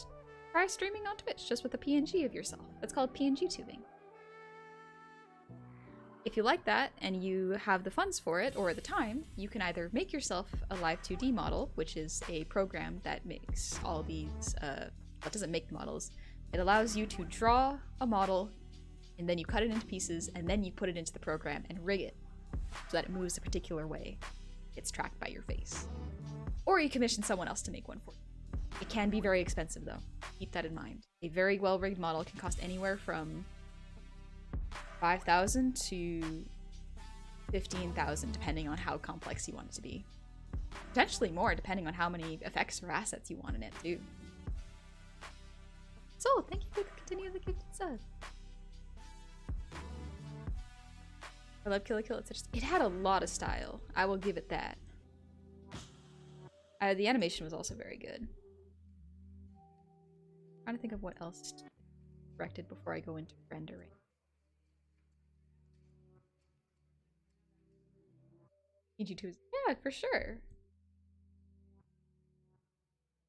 try streaming on Twitch just with a PNG of yourself. It's called PNG tubing. If you like that and you have the funds for it or the time, you can either make yourself a live 2D model, which is a program that makes all these, that doesn't make the models. It allows you to draw a model and then you cut it into pieces and then you put it into the program and rig it so that it moves a particular way. It's tracked by your face. Or you commission someone else to make one for you. It can be very expensive though. Keep that in mind. A very well-rigged model can cost anywhere from 5,000 to 15,000 depending on how complex you want it to be. Potentially more depending on how many effects or assets you want in it too. So, thank you for continuing the gifted sub. I love Kill la Kill. It had a lot of style. I will give it that. The animation was also very good. I'm trying to think of what else directed before I go into rendering. VTubing, yeah, for sure.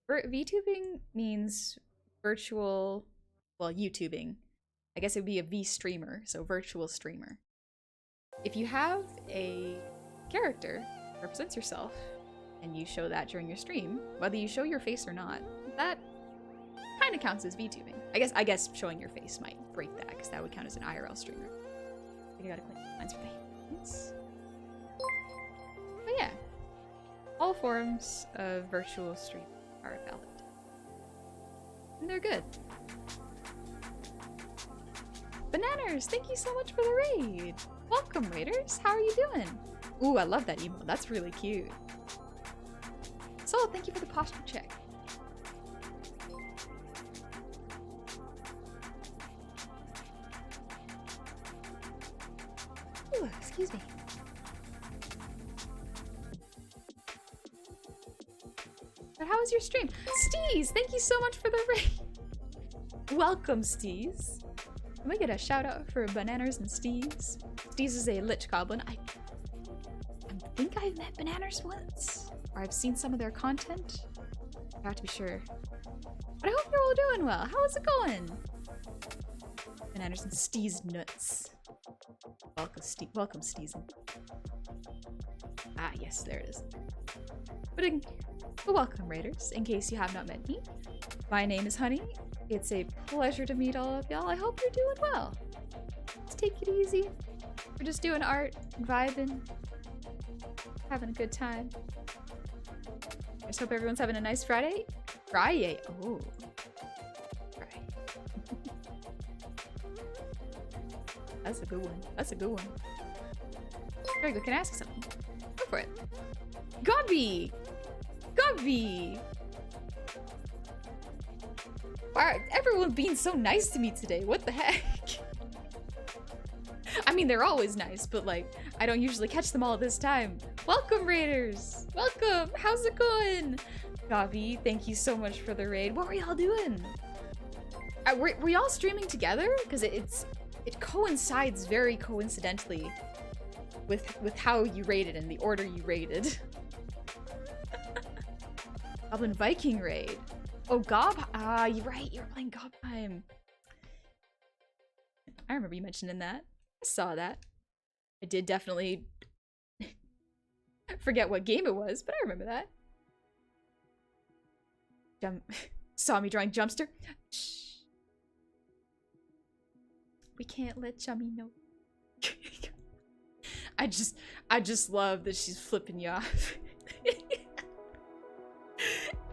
VTubing means virtual, well, YouTubing. I guess it would be a V streamer, so virtual streamer. If you have a character that represents yourself and you show that during your stream, whether you show your face or not, that kind of counts as VTubing. I guess showing your face might break that because that would count as an IRL streamer. I think I gotta click lines for the hands. But yeah, all forms of virtual streaming are valid. And they're good. Bananas, thank you so much for the raid. Welcome, raiders. How are you doing? Ooh, I love that emote. That's really cute. So, thank you for the posture check. Ooh, excuse me. But how was your stream? Steez, thank you so much for the raid. Welcome, Steez. Let me get a shout out for Bananas and Steez. Steez is a lich goblin. I think I've met Bananas once, or I've seen some of their content. I have to be sure. But I hope you're all doing well. How is it going? Bananas and Steez nuts. Welcome, Steez. Ah, yes, there it is. But welcome, raiders. In case you have not met me, my name is Honey. It's a pleasure to meet all of y'all. I hope you're doing well. Let's take it easy. We're just doing art, vibing, having a good time. I just hope everyone's having a nice Friday. Friday. Oh. Friday. That's a good one. That's a good one. Very good. Can I ask you something? Go for it. Gobby! Gobby! Wow, everyone's being so nice to me today. What the heck? I mean, they're always nice, but like, I don't usually catch them all at this time. Welcome, raiders! Welcome! How's it going? Gavi, thank you so much for the raid. What were y'all doing? Were y'all streaming together? Because it coincides very coincidentally with how you raided and the order you raided. Goblin Viking raid. Oh, you're right, you were playing Gob Time. I remember you mentioning that. I saw that. I did definitely forget what game it was, but I remember that. Saw me drawing Jumpster. Shh. We can't let Jummy know. I just love that she's flipping you off.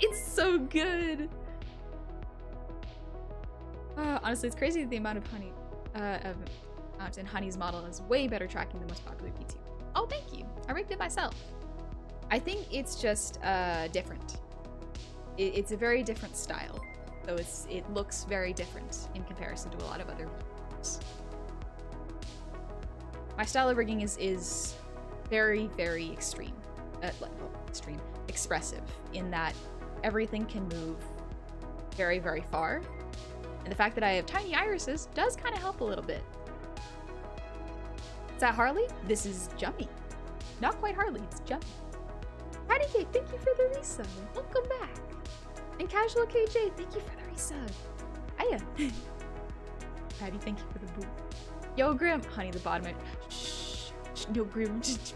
It's so good. Honestly, it's crazy the amount of honey, and Honey's model is way better tracking than most popular VTuber. Oh, thank you. I rigged it myself. I think it's just different. It's a very different style, so it looks very different in comparison to a lot of other VTubers. My style of rigging is very, very extreme. Expressive in that everything can move very, very far. And the fact that I have tiny irises does kind of help a little bit. Is that Harley? This is Jummy. Not quite Harley, it's Jummy. Patty Cake, thank you for the resub. Welcome back. And Casual KJ, thank you for the resub. Hiya. Patty, thank you for the boot. Yo, Grim. Honey, the bottom. Shh. No gremlin.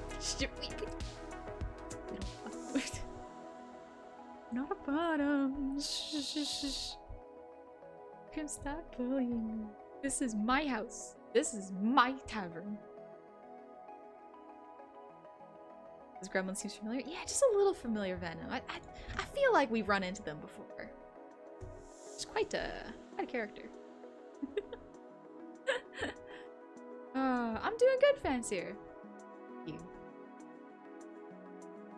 Not a bottom. Can't stop bullying. This is my house. This is my tavern. This gremlin seems familiar. Yeah, just a little familiar venom. I feel like we've run into them before. It's quite a character. I'm doing good, Fancier. You.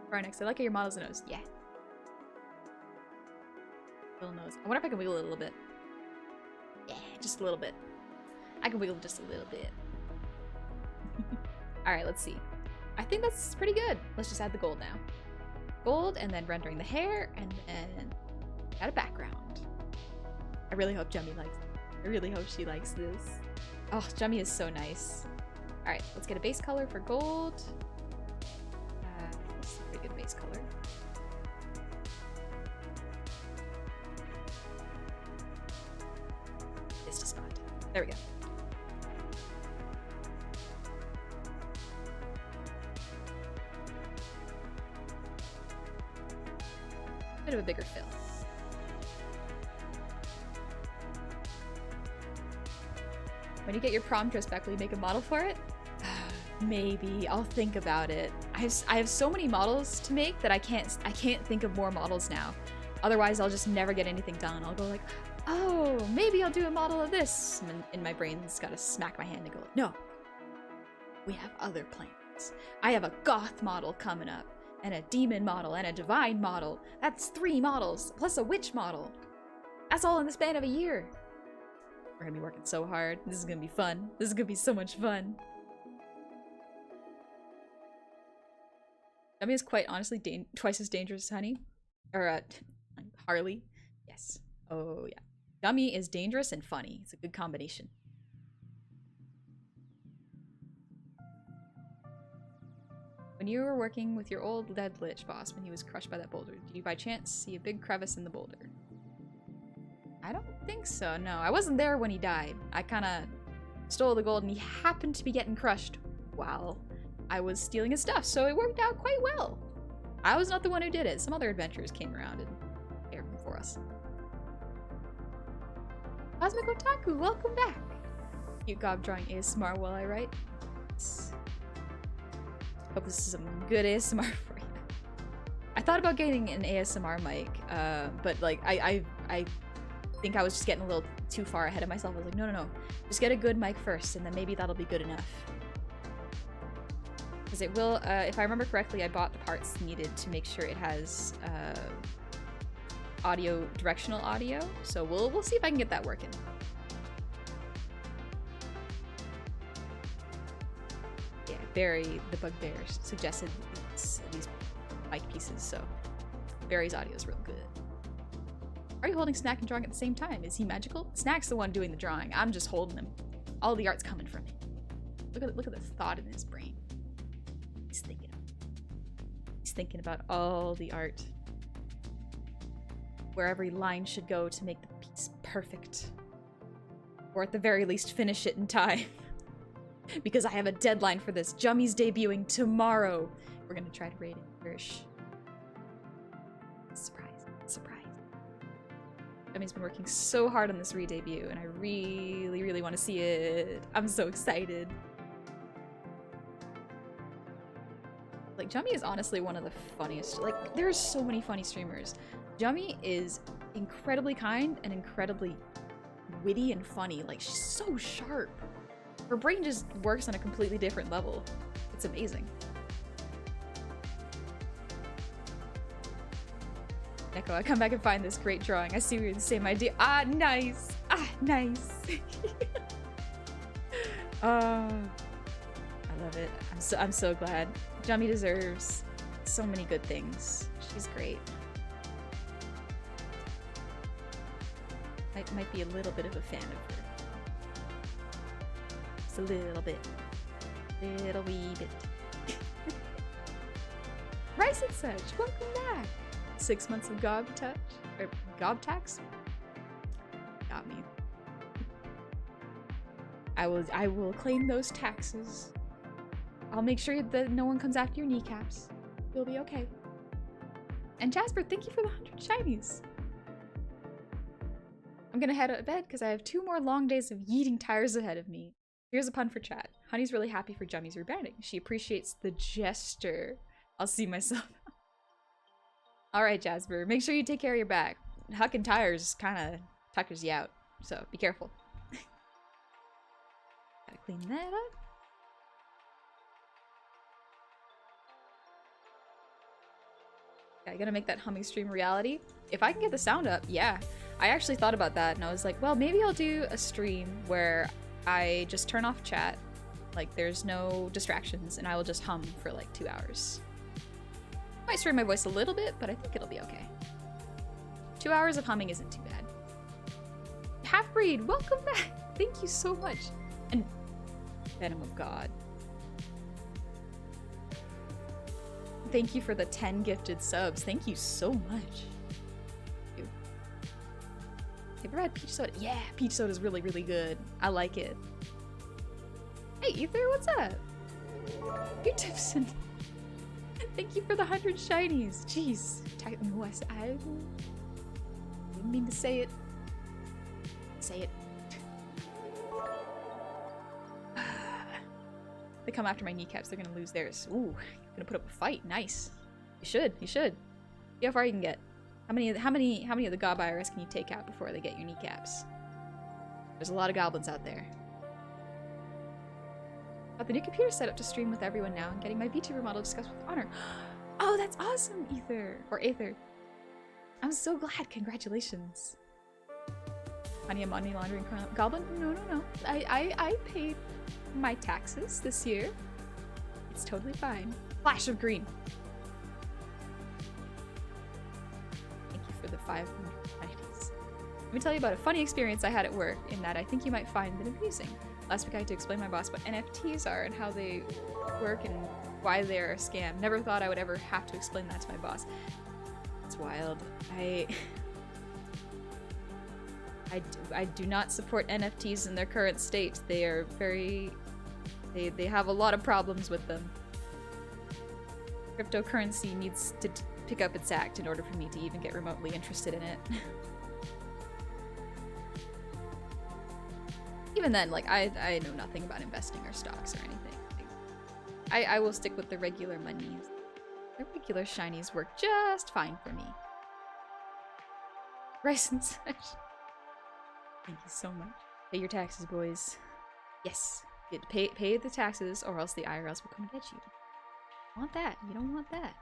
Right next. I like how your model's nose. Yeah. Little nose. I wonder if I can wiggle it a little bit. Yeah, just a little bit. I can wiggle just a little bit. Alright, let's see. I think that's pretty good. Let's just add the gold now. Gold, and then rendering the hair, and then add a background. I really hope Jummy likes it. I really hope she likes this. Oh, Jummy is so nice. Alright, let's get a base color for gold. This is a pretty good base color. Vista spot. There we go. Bit of a bigger fill. When you get your prom dress back, will you make a model for it? Maybe. I'll think about it. I have so many models to make that I can't think of more models now. Otherwise, I'll just never get anything done. I'll go like, oh, maybe I'll do a model of this. And in my brain's gotta smack my hand and go, no. We have other plans. I have a goth model coming up, and a demon model, and a divine model. That's 3 models, plus a witch model. That's all in the span of a year. We're gonna be working so hard. This is gonna be fun. This is gonna be so much fun. Jummy is quite honestly twice as dangerous as Honey. Or, Harley. Yes. Oh, yeah. Jummy is dangerous and funny. It's a good combination. When you were working with your old lead lich boss when he was crushed by that boulder, did you by chance see a big crevice in the boulder? I don't think so, no. I wasn't there when he died. I kinda stole the gold and he happened to be getting crushed while I was stealing his stuff, so it worked out quite well. I was not the one who did it. Some other adventurers came around and cared for us. Cosmic Otaku, welcome back! Cute gob drawing ASMR while I write. Hope this is some good ASMR for you. I thought about getting an ASMR mic, but like I think I was just getting a little too far ahead of myself. I was like, no. Just get a good mic first, and then maybe that'll be good enough. Because it will, if I remember correctly, I bought the parts needed to make sure it has directional audio. So we'll see if I can get that working. Yeah, Barry, the bugbear, suggested these mic pieces, so Barry's audio is real good. Are you holding Snack and drawing at the same time? Is he magical? Snack's the one doing the drawing. I'm just holding him. All the art's coming from him. Look at the thought in his brain. He's thinking about all the art. Where every line should go to make the piece perfect. Or at the very least, finish it in time. Because I have a deadline for this. Jummy's debuting tomorrow. We're gonna try to rate it first. Surprise. Jummy's been working so hard on this re-debut, and I really want to see it. I'm so excited. Like, Jummy is honestly one of the funniest. Like, there's so many funny streamers. Jummy is incredibly kind and incredibly witty and funny. Like, she's so sharp. Her brain just works on a completely different level. It's amazing. Echo, I come back and find this great drawing. I see we're the same idea. Ah, nice. Ah, nice. I love it. I'm so glad. Jummy deserves so many good things. She's great. I might be a little bit of a fan of her. Just a little bit. Little wee bit. Rice and such, welcome back. 6 months of gob tax? Got me. I will claim those taxes. I'll make sure that no one comes after your kneecaps. You'll be okay. And Jasper, thank you for the 100 shinies. I'm gonna head out of bed because I have 2 more long days of yeeting tires ahead of me. Here's a pun for chat. Honey's really happy for Jummy's rebranding. She appreciates the gesture. I'll see myself. Alright, Jasper, make sure you take care of your back. Hucking tires kind of tuckers you out, so be careful. Gotta clean that up. I gotta make that humming stream a reality. If I can get the sound up, yeah. I actually thought about that and I was like, well, maybe I'll do a stream where I just turn off chat, like there's no distractions, and I will just hum for like 2 hours. Might strain my voice a little bit, but I think it'll be okay. 2 hours of humming isn't too bad. Half-breed, welcome back! Thank you so much. And Venom of God. Thank you for the 10 gifted subs. Thank you so much. Have you ever had peach soda? Yeah, peach soda is really, really good. I like it. Hey, Ether, what's up? You Tipson. Thank you for the 100 shinies. Jeez. I didn't mean to say it. Say it. They come after my kneecaps, they're gonna lose theirs. Ooh, gonna put up a fight. Nice. You should. See how far you can get. How many of the gob IRS can you take out before they get your kneecaps? There's a lot of goblins out there. Got the new computer set up to stream with everyone now and getting my VTuber model discussed with honor. Oh, that's awesome, Ether. Or Aether. I'm so glad. Congratulations. Honey, a money laundering goblin? No. I paid my taxes this year. It's totally fine. Flash of green. For the 590s. Let me tell you about a funny experience I had at work in that I think you might find it amusing. Last week I had to explain to my boss what NFTs are and how they work and why they're a scam. Never thought I would ever have to explain that to my boss. It's wild. I do not support NFTs in their current state. They are very... They have a lot of problems with them. Cryptocurrency needs to pick up its act in order for me to even get remotely interested in it. Even then, like, I know nothing about investing or stocks or anything. I will stick with the regular monies. The regular shinies work just fine for me. Rice and such. Thank you so much. Pay your taxes, boys. Yes. Pay the taxes or else the IRS will come get you. You want that. You don't want that.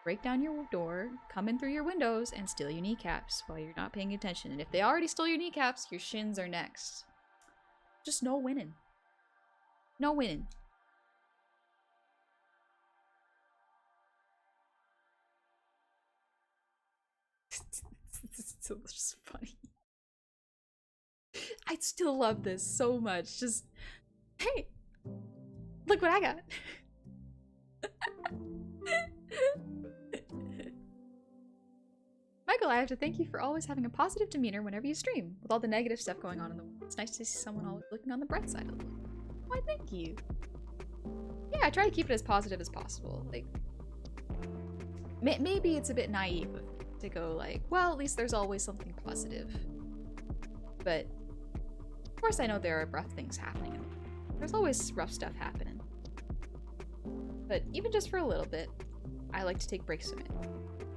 Break down your door, come in through your windows, and steal your kneecaps while you're not paying attention. And if they already stole your kneecaps, your shins are next. Just no winning. No winning. It's so just funny. I still love this so much. Just, hey, look what I got. Michael, I have to thank you for always having a positive demeanor whenever you stream. With all the negative stuff going on in the world, it's nice to see someone always looking on the bright side of the world. Why, thank you. Yeah, I try to keep it as positive as possible. Like, maybe it's a bit naive to go like, well, at least there's always something positive. But, of course I know there are rough things happening. There's always rough stuff happening. But even just for a little bit, I like to take breaks from it.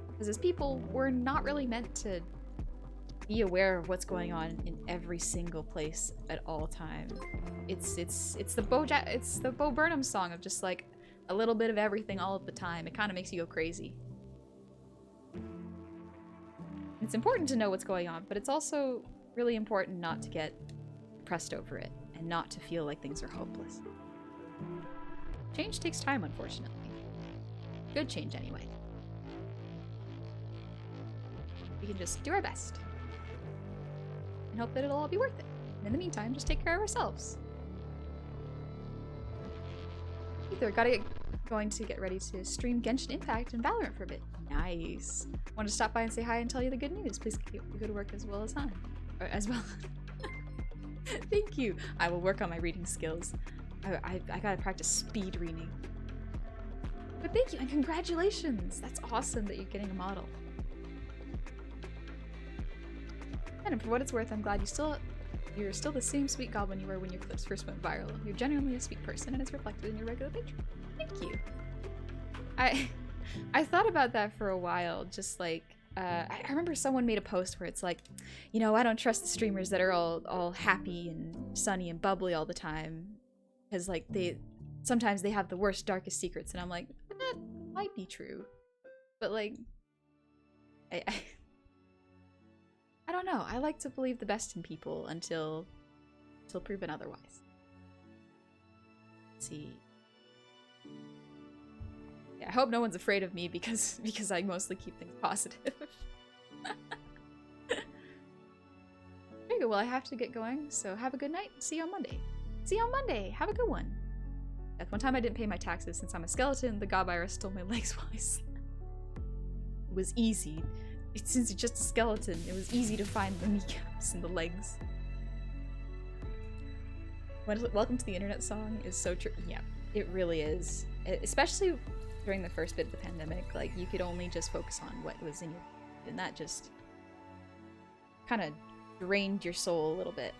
Because as people, we're not really meant to be aware of what's going on in every single place at all time. It's the Bo Burnham song of just like a little bit of everything all of the time. It kind of makes you go crazy. It's important to know what's going on, but it's also really important not to get depressed over it and not to feel like things are hopeless. Change takes time, unfortunately. Good change, anyway. We can just do our best and hope that it'll all be worth it. And in the meantime, just take care of ourselves. Ether, going to get ready to stream Genshin Impact and Valorant for a bit. Nice. Wanted to stop by and say hi and tell you the good news. Please keep the good work as well as on. Or as well. Thank you. I will work on my reading skills. I gotta practice speed reading. But thank you and congratulations! That's awesome that you're getting a model. And for what it's worth, I'm glad you're still the same sweet goblin you were when your clips first went viral. You're genuinely a sweet person and it's reflected in your regular picture. Thank you. I thought about that for a while, just like I remember someone made a post where it's like, you know, I don't trust the streamers that are all happy and sunny and bubbly all the time, because like sometimes they have the worst, darkest secrets, and I'm like, that might be true, but like I don't know. I like to believe the best in people until proven otherwise. Let's see. Yeah, I hope no one's afraid of me because I mostly keep things positive. Very good. Well, I have to get going, so have a good night. See you on Monday. See you on Monday. Have a good one. At one time I didn't pay my taxes since I'm a skeleton. The gob virus stole my legs while I slept. It was easy. Since you're just a skeleton, it was easy to find the kneecaps and the legs. Welcome to the internet song is so true. Yeah, it really is. Especially during the first bit of the pandemic, like you could only just focus on what was in your, and that just kind of drained your soul a little bit.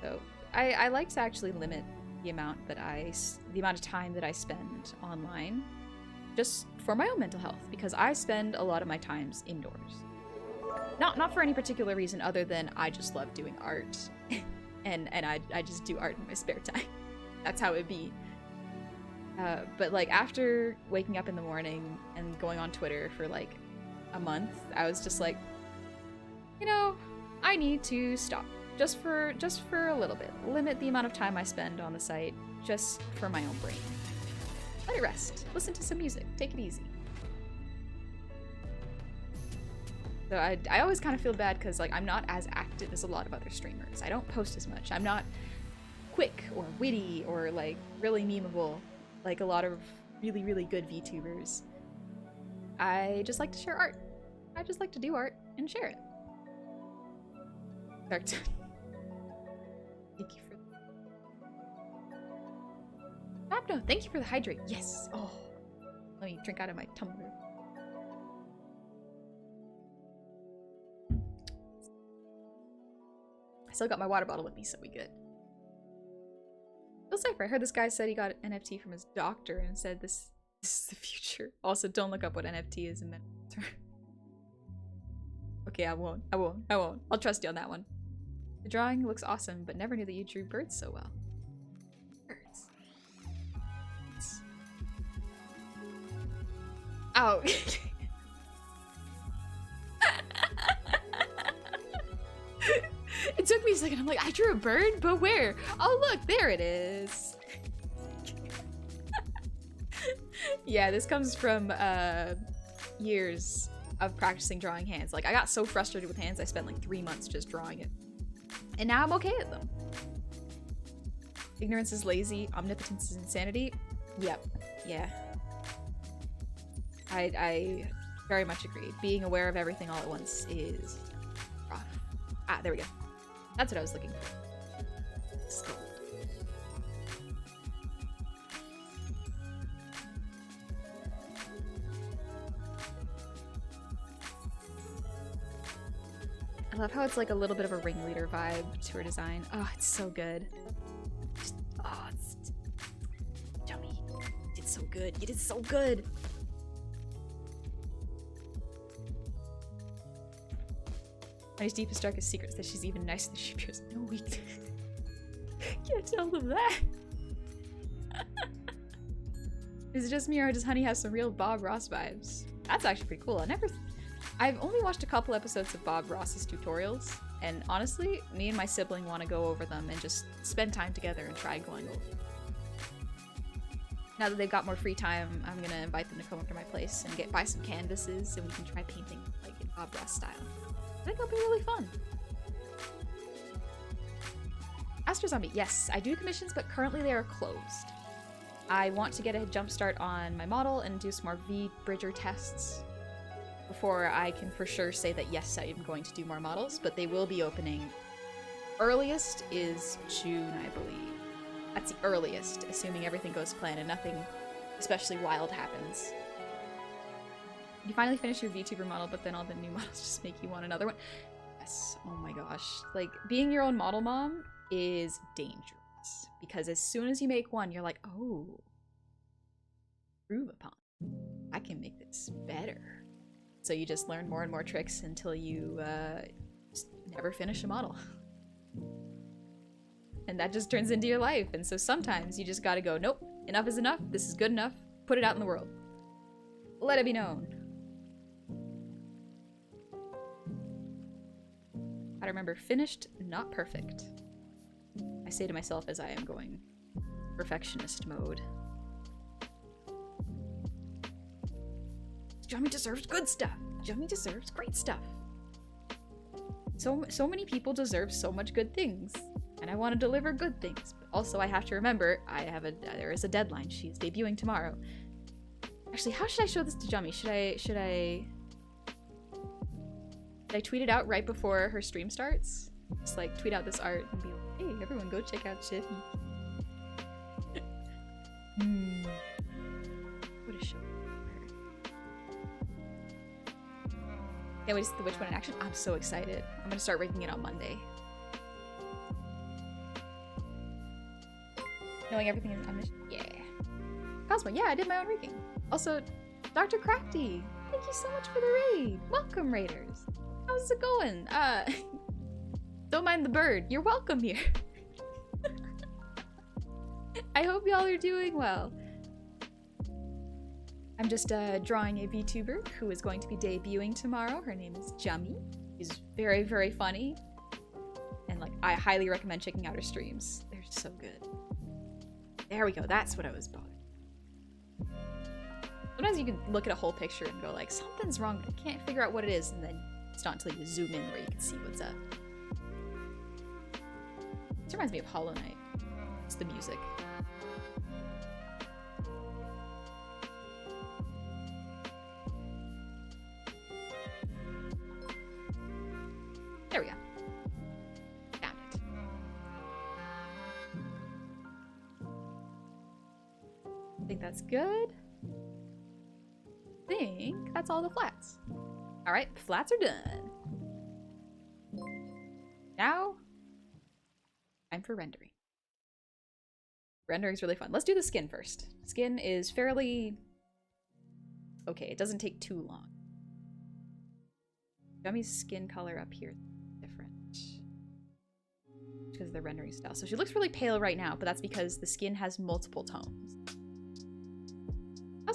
So I like to actually limit the amount of time that I spend online, just for my own mental health, because I spend a lot of my times indoors. Not for any particular reason other than I just love doing art, and I just do art in my spare time. That's how it be. But like after waking up in the morning and going on Twitter for like a month, I was just like, you know, I need to stop. Just for a little bit. Limit the amount of time I spend on the site, just for my own brain. Let it rest. Listen to some music. Take it easy. So I always kind of feel bad because like I'm not as active as a lot of other streamers. I don't post as much. I'm not quick or witty or like really memeable like a lot of really, really good VTubers. I just like to share art. I just like to do art and share it. Thank you for no, thank you for the hydrate. Yes. Oh, let me drink out of my tumbler. I still got my water bottle with me, so we good. Phil Cypher, I heard this guy said he got an NFT from his doctor and said this is the future. Also, don't look up what NFT is in mental terms. Okay, I won't. I'll trust you on that one. The drawing looks awesome, but never knew that you drew birds so well. Birds. Ow. It took me a second. I'm like, I drew a bird, but where? Oh, look, there it is. Yeah, this comes from years of practicing drawing hands. Like, I got so frustrated with hands, I spent like 3 months just drawing it. And now I'm okay at them. Ignorance is lazy, omnipotence is insanity. Yep, yeah. I very much agree. Being aware of everything all at once is rough. Ah, there we go. That's what I was looking for. Skull. I love how it's like a little bit of a ringleader vibe to her design. Oh, it's so good. It's Jummy. You did so good. You did so good. Honey's deepest, darkest secrets that she's even nicer than she appears. No, we can't tell them that. Is it just me or does Honey have some real Bob Ross vibes? That's actually pretty cool. I've only watched a couple episodes of Bob Ross's tutorials, and honestly, me and my sibling want to go over them and just spend time together and try going over them. Now that they've got more free time, I'm gonna invite them to come over to my place and buy some canvases and we can try painting like in Bob Ross style. I think that'll be really fun. Astro Zombie, yes, I do commissions, but currently they are closed. I want to get a jump start on my model and do some more V-Bridger tests before I can for sure say that yes, I am going to do more models, but they will be opening Earliest is June, I believe. That's the earliest, assuming everything goes to plan and nothing especially wild happens. You finally finish your VTuber model, but then all the new models just make you want another one. Yes, oh my gosh. Like, being your own model mom is dangerous, because as soon as you make one, you're like, oh, improve upon. I can make this better. So you just learn more and more tricks until you just never finish a model. And that just turns into your life. And so sometimes you just gotta go, nope, enough is enough. This is good enough. Put it out in the world. Let it be known. I remember finished, not perfect. I say to myself as I am going perfectionist mode. Jummy deserves good stuff. Jummy deserves great stuff. So many people deserve so much good things. And I want to deliver good things. But also I have to remember, there is a deadline. She's debuting tomorrow. Actually, how should I show this to Jummy? Should I tweet it out right before her stream starts? Just like tweet out this art and be like, hey, everyone go check out shit. What a show. Can't wait to see the Witch one in action. I'm so excited. I'm gonna start raking it on Monday. Knowing everything is on this. Yeah. Cosmo, yeah, I did my own raking. Also, Dr. Crafty, thank you so much for the raid. Welcome, raiders. How's it going? Don't mind the bird. You're welcome here. I hope y'all are doing well. I'm just drawing a VTuber who is going to be debuting tomorrow. Her name is Jummy. She's very, very funny. And like, I highly recommend checking out her streams. They're so good. There we go. That's what I was bothering. Sometimes you can look at a whole picture and go like, something's wrong, but I can't figure out what it is. And then it's not until you zoom in where you can see what's up. This reminds me of Hollow Knight. It's the music. There we go. Found it. I think that's good. I think that's all the flats. Alright, the flats are done. Now, time for rendering. Rendering is really fun. Let's do the skin first. Skin is fairly okay. It doesn't take too long. Jummy's skin color up here is different because of the rendering style. So she looks really pale right now, but that's because the skin has multiple tones.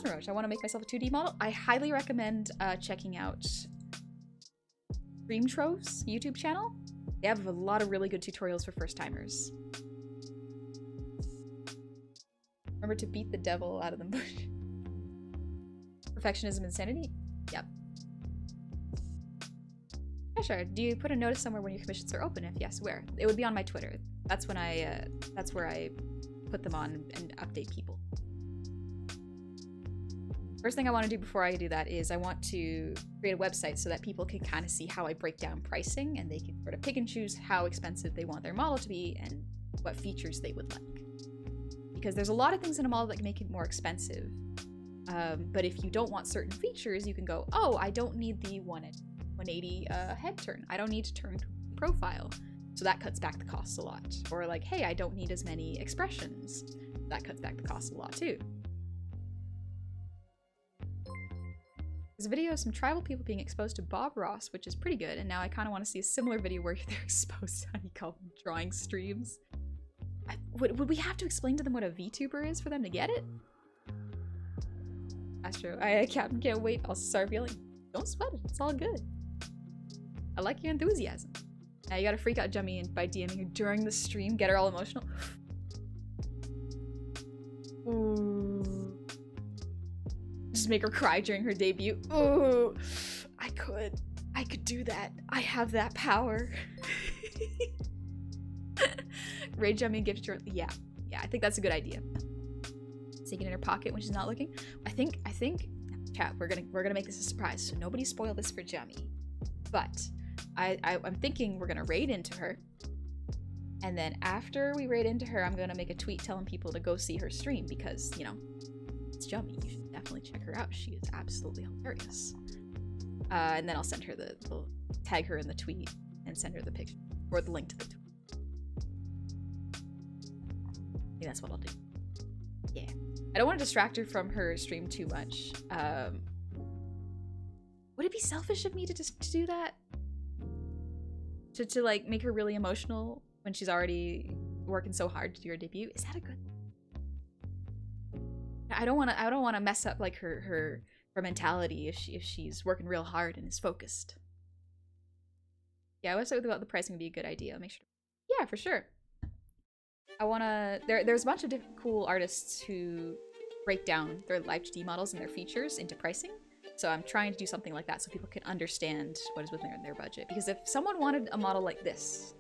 Roach, I want to make myself a 2D model. I highly recommend checking out Dream Trove's YouTube channel. They have a lot of really good tutorials for first timers. Remember to beat the devil out of the bush. Perfectionism insanity? Yep. Yeah, sure. Do you put a notice somewhere when your commissions are open? If yes, where? It would be on my Twitter. That's when that's where I put them on and update people. First thing I want to do before I do that is I want to create a website so that people can kind of see how I break down pricing and they can sort of pick and choose how expensive they want their model to be and what features they would like. Because there's a lot of things in a model that can make it more expensive. But if you don't want certain features, you can go, oh, I don't need the 180 head turn. I don't need to turn profile. So that cuts back the cost a lot. Or like, hey, I don't need as many expressions. That cuts back the cost a lot too. There's a video of some tribal people being exposed to Bob Ross, which is pretty good, and now I kind of want to see a similar video where they're exposed to how you call them drawing streams. Would we have to explain to them what a VTuber is for them to get it? That's true. I can't wait. I'll start feeling. Don't sweat it. It's all good. I like your enthusiasm. Now you gotta freak out Jummy and by DMing her during the stream, get her all emotional. Ooh. Just make her cry during her debut. Ooh, I could do that. I have that power. Raid Jummy and gift her. Yeah, I think that's a good idea. Take it in her pocket when she's not looking. I think, chat, we're gonna make this a surprise, so nobody spoil this for Jummy. But I'm thinking we're gonna raid into her, And then after we raid into her, I'm gonna make a tweet telling people to go see her stream because, you know, it's Jummy. You should definitely check her out. She is absolutely hilarious. And then I'll send her the tag her in the tweet and send her the picture or the link to the tweet. I think that's what I'll do. Yeah. I don't want to distract her from her stream too much. Would it be selfish of me to just do that? To like make her really emotional when she's already working so hard to do her debut? Is that a good? I don't want to mess up like her mentality if she's working real hard and is focused. Yeah, a website about the pricing would be a good idea. I'll make sure. Yeah, for sure. I wanna. There's a bunch of different cool artists who break down their live 2D models and their features into pricing. So I'm trying to do something like that so people can understand what is within their budget. Because if someone wanted a model like this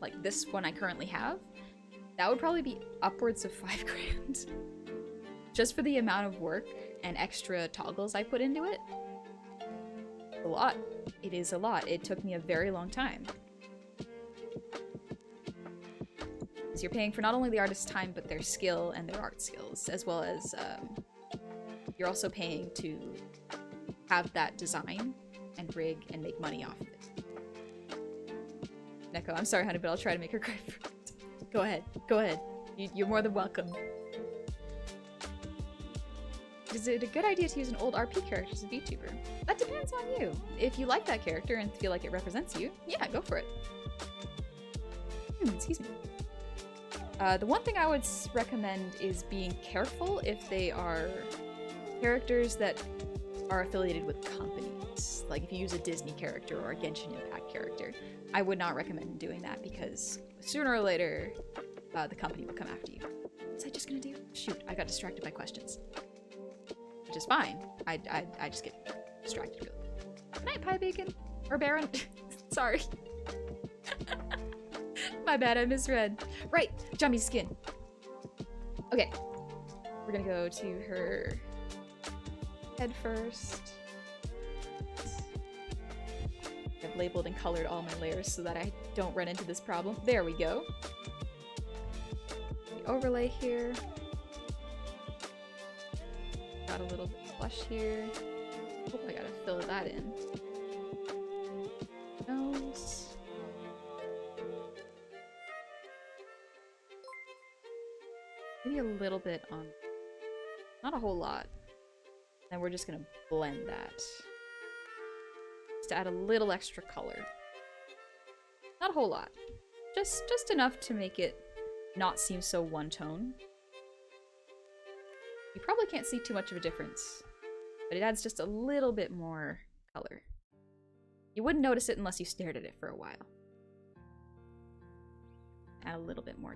one I currently have, that would probably be upwards of $5 grand. Just for the amount of work and extra toggles I put into it. A lot. It is a lot. It took me a very long time. So you're paying for not only the artist's time, but their skill and their art skills, as well as you're also paying to have that design and rig and make money off of it. Neko, I'm sorry, honey, but I'll try to make her cry first. Go ahead. Go ahead. You're more than welcome. Is it a good idea to use an old RP character as a VTuber? That depends on you. If you like that character and feel like it represents you, yeah, go for it. Excuse me. The one thing I would recommend is being careful if they are characters that are affiliated with companies. Like if you use a Disney character or a Genshin Impact character, I would not recommend doing that because sooner or later, the company will come after you. What was I just gonna do? Shoot, I got distracted by questions. Which is fine. I just get distracted really. Good night, Pie Bacon. Or Baron. Sorry. My bad, I misread. Right, Jummy's skin. Okay. We're gonna go to her head first. I've labeled and colored all my layers so that I don't run into this problem. There we go. The overlay here. Got a little bit of blush here. Oh, I gotta fill that in. Nose. Maybe a little bit on, not a whole lot. And we're just gonna blend that. Just to add a little extra color. Not a whole lot. Just enough to make it not seem so one-tone. You probably can't see too much of a difference, but it adds just a little bit more color. You wouldn't notice it unless you stared at it for a while. Add a little bit more.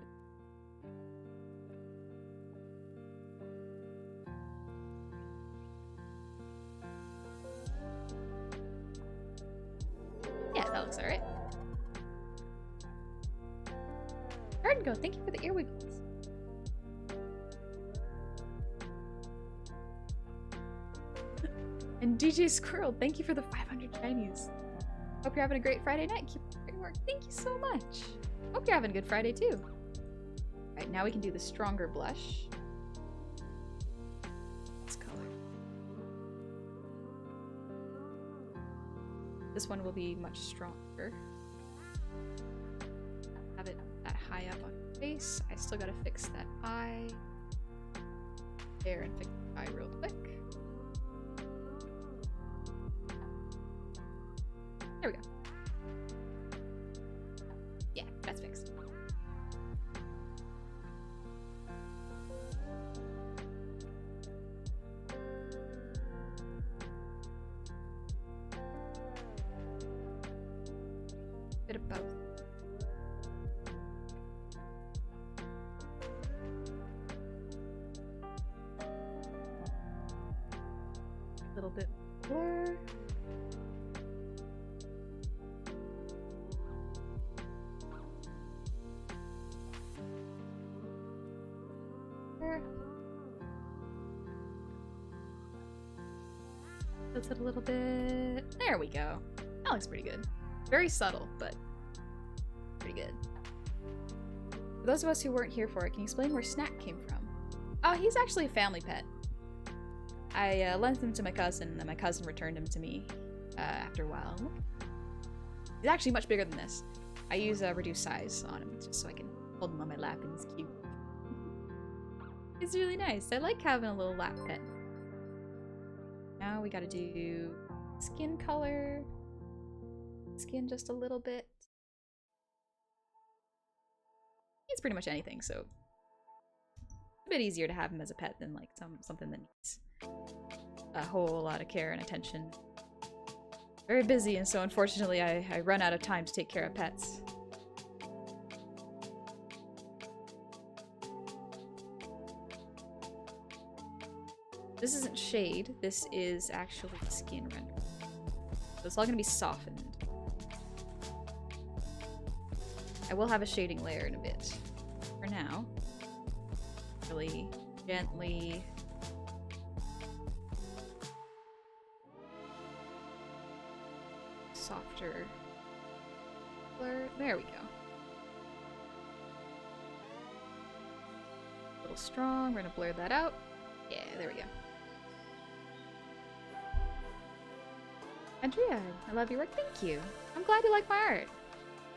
Yeah, that looks alright. Garden Go, thank you for the earwiggles. And DJ Squirrel, thank you for the 500 Chinese. Hope you're having a great Friday night. Keep up the great work. Thank you so much. Hope you're having a good Friday too. Alright, now we can do the stronger blush. This color. This one will be much stronger. Have it that high up on your face. I still gotta fix that eye. There, and fix the eye real quick. There we go. Yeah, that's fixed. Bit of both. A little bit blur. Tilts it a little bit. There we go. That looks pretty good. Very subtle, but pretty good. For those of us who weren't here for it, can you explain where Snack came from? Oh, he's actually a family pet. I lent him to my cousin, and then my cousin returned him to me after a while. He's actually much bigger than this. I use a reduced size on him just so I can hold him on my lap, and he's cute. It's really nice. I like having a little lap pet. Now we gotta do skin color. Skin just a little bit. It's pretty much anything, so a bit easier to have him as a pet than like something that needs a whole lot of care and attention. Very busy, and so unfortunately I run out of time to take care of pets. This isn't shade, this is actually skin render. So it's all gonna be softened. I will have a shading layer in a bit. For now, really gently softer blur. There we go. A little strong. We're gonna blur that out. Yeah, there we go. Andrea, I love your work. Thank you. I'm glad you like my art.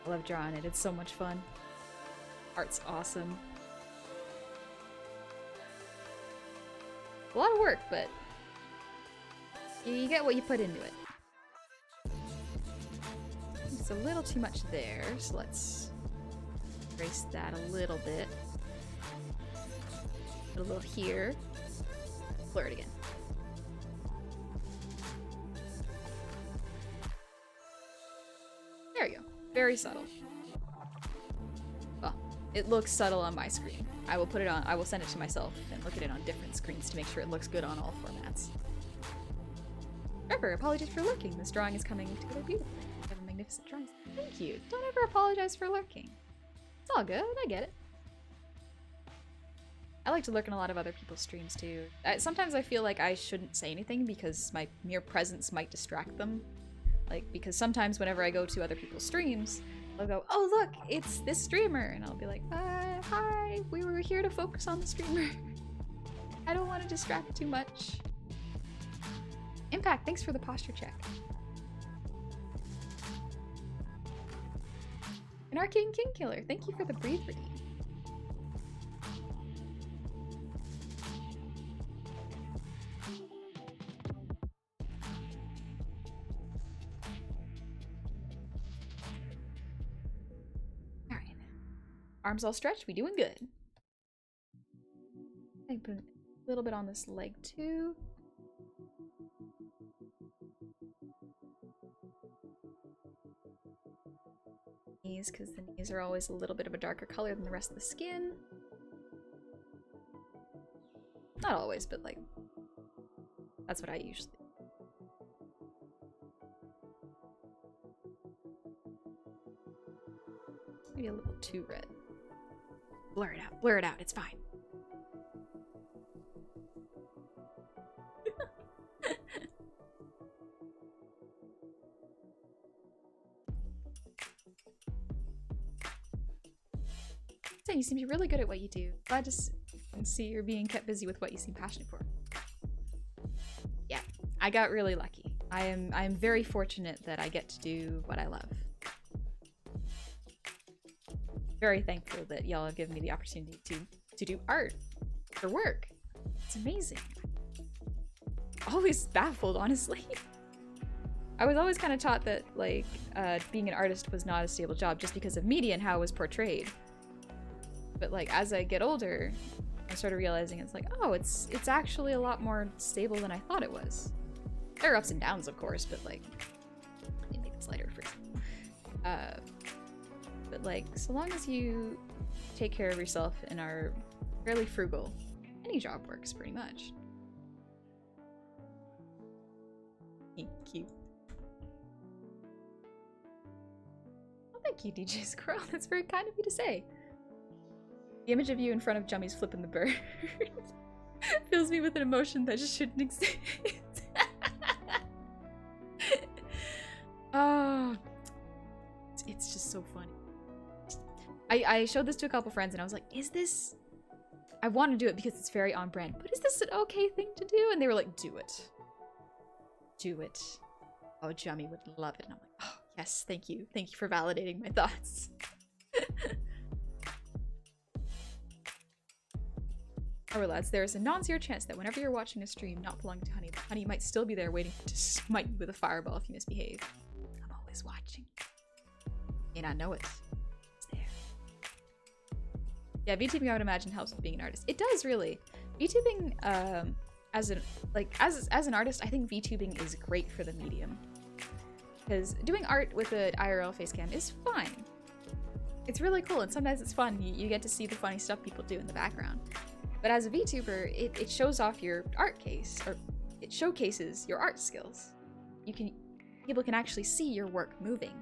I love drawing it. It's so much fun. Art's awesome. A lot of work, but you get what you put into it. It's a little too much there, so let's erase that a little bit. Put a little here. Blur it again. There you go. Very subtle. Well, it looks subtle on my screen. I will put it on, I will send it to myself and look at it on different screens to make sure it looks good on all formats. Trevor, apologies for lurking. This drawing is coming together beautifully. You have a magnificent drawing. Thank you. Don't ever apologize for lurking. It's all good. I get it. I like to lurk in a lot of other people's streams too. Sometimes I feel like I shouldn't say anything because my mere presence might distract them. Like, because sometimes whenever I go to other people's streams, they'll go, oh look, it's this streamer, and I'll be like, hi, we were here to focus on the streamer. I don't want to distract too much. Impact, thanks for the posture check. An Arcane King Killer, thank you for the breathe redeem. Arms all stretched, we doing good. I put a little bit on this leg too. Knees, because the knees are always a little bit of a darker color than the rest of the skin. Not always, but like, that's what I usually do. Maybe a little too red. Blur it out, it's fine. So you seem to be really good at what you do. Glad to see you're being kept busy with what you seem passionate for. Yeah, I got really lucky. I am very fortunate that I get to do what I love. Very thankful that y'all have given me the opportunity to do art for work. It's amazing. Always baffled, honestly. I was always kind of taught that like being an artist was not a stable job just because of media and how it was portrayed. But like as I get older, I started realizing it's like, oh, it's actually a lot more stable than I thought it was. There are ups and downs, of course, but like, let me make this lighter first. But like, so long as you take care of yourself and are fairly frugal, any job works pretty much. Cute. Well, thank you, DJ Squirrel. That's very kind of you to say. The image of you in front of Jummy's flipping the bird fills me with an emotion that just shouldn't exist. Oh, it's just so funny. I showed this to a couple friends and I was like, is this... I want to do it because it's very on brand, but is this an okay thing to do? And they were like, do it. Do it. Oh, Jummy would love it. And I'm like, oh, yes, thank you. Thank you for validating my thoughts. Alright lads, there is a non-zero chance that whenever you're watching a stream not belonging to Honey, the Honey might still be there waiting to smite you with a fireball if you misbehave. I'm always watching. And I know it. It's there. Yeah, VTubing I would imagine helps with being an artist. It does really. VTubing, as an artist, I think VTubing is great for the medium. Because doing art with an IRL face cam is fine. It's really cool, and sometimes it's fun. You get to see the funny stuff people do in the background. But as a VTuber, it shows off your art case, or it showcases your art skills. People can actually see your work moving.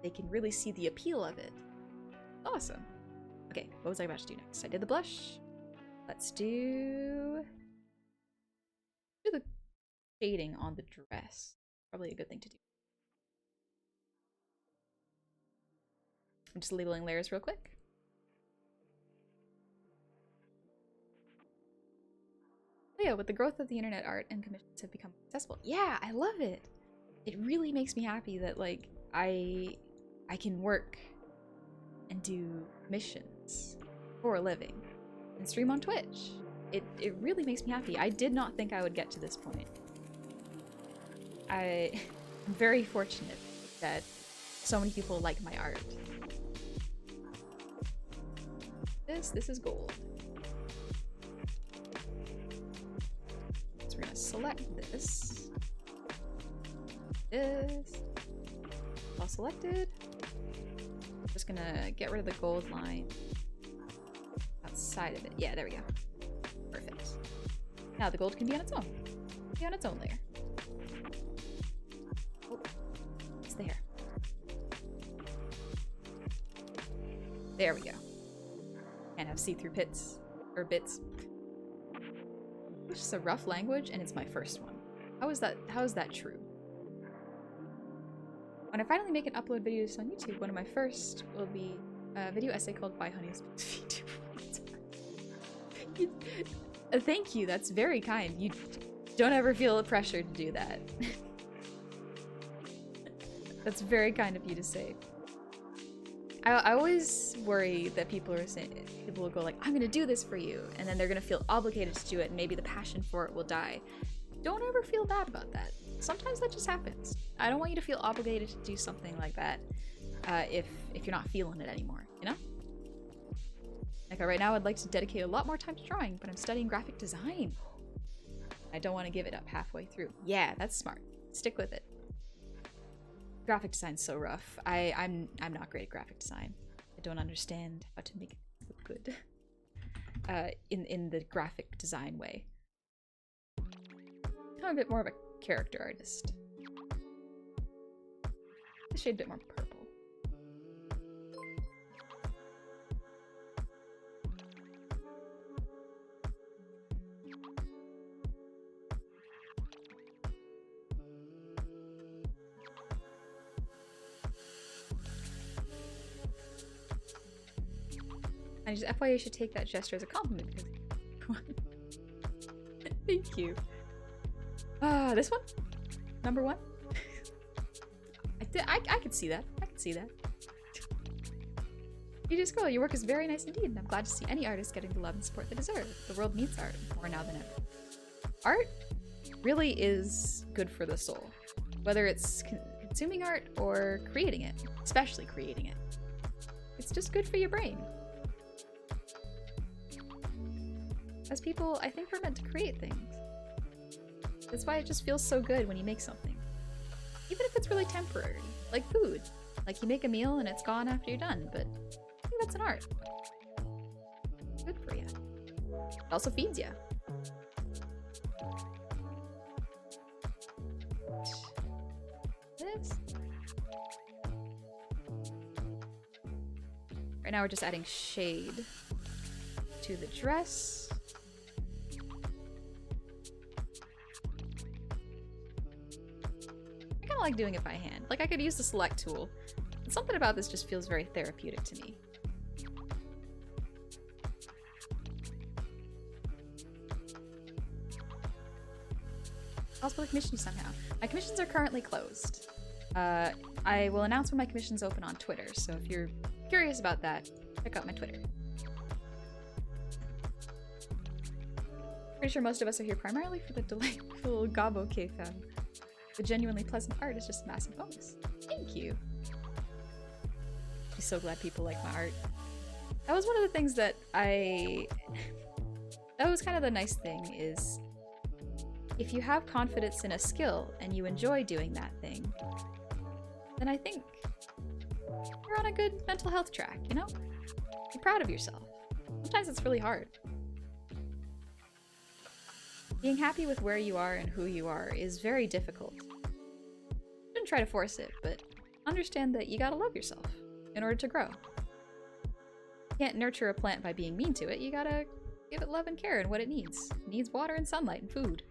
They can really see the appeal of it. Awesome. Okay, what was I about to do next? I did the blush. Let's do the shading on the dress. Probably a good thing to do. I'm just labeling layers real quick. But yeah, with the growth of the internet, art and commissions have become accessible. Yeah, I love it. It really makes me happy that like I can work and do missions for a living and stream on Twitch. It really makes me happy. I did not think I would get to this point. I'm very fortunate that so many people like my art. This is gold. So we're gonna select this. This. All selected. Just gonna get rid of the gold line outside of it. Yeah, there we go. Perfect. Now the gold can be on its own. Be on its own layer. Oh, it's there. There we go. Can't have see-through pits or bits. It's just a rough language, and it's my first one. How is that true? When I finally make and upload videos on YouTube, one of my first will be a video essay called Why Honey's VTuber. Thank you, that's very kind. You don't ever feel the pressure to do that. That's very kind of you to say. I always worry that people will go like, I'm gonna do this for you, and then they're gonna feel obligated to do it, and maybe the passion for it will die. Don't ever feel bad about that. Sometimes that just happens. I don't want you to feel obligated to do something like that if you're not feeling it anymore, you know? Like right now I'd like to dedicate a lot more time to drawing, but I'm studying graphic design. I don't want to give it up halfway through. Yeah, that's smart. Stick with it. Graphic design's so rough. I'm not great at graphic design. I don't understand how to make it look good in the graphic design way. I'm a bit more of a character artist. The shade a bit more purple. I just FYI should take that gesture as a compliment because thank you. This one? Number one? I could see that. I could see that. You just go. Your work is very nice indeed, and I'm glad to see any artist getting the love and support they deserve. The world needs art more now than ever. Art really is good for the soul, whether it's consuming art or creating it, especially creating it. It's just good for your brain. As people, I think we're meant to create things. That's why it just feels so good when you make something. Even if it's really temporary, like food. Like you make a meal and it's gone after you're done, but I think that's an art. Good for you. It also feeds you. This. Right now we're just adding shade to the dress. I like doing it by hand. Like I could use the select tool. But something about this just feels very therapeutic to me. Possibly commission you somehow. My commissions are currently closed. I will announce when my commissions open on Twitter, so if you're curious about that, check out my Twitter. Pretty sure most of us are here primarily for the delightful Gobbo K-Fam. The genuinely pleasant art is just a massive bonus. Thank you. I'm so glad people like my art. That was one of the things that that was kind of the nice thing is if you have confidence in a skill and you enjoy doing that thing, then I think you're on a good mental health track, you know? You're proud of yourself. Sometimes it's really hard. Being happy with where you are and who you are is very difficult. Shouldn't try to force it, but understand that you gotta love yourself in order to grow. You can't nurture a plant by being mean to it, you gotta give it love and care and what it needs. It needs water and sunlight and food.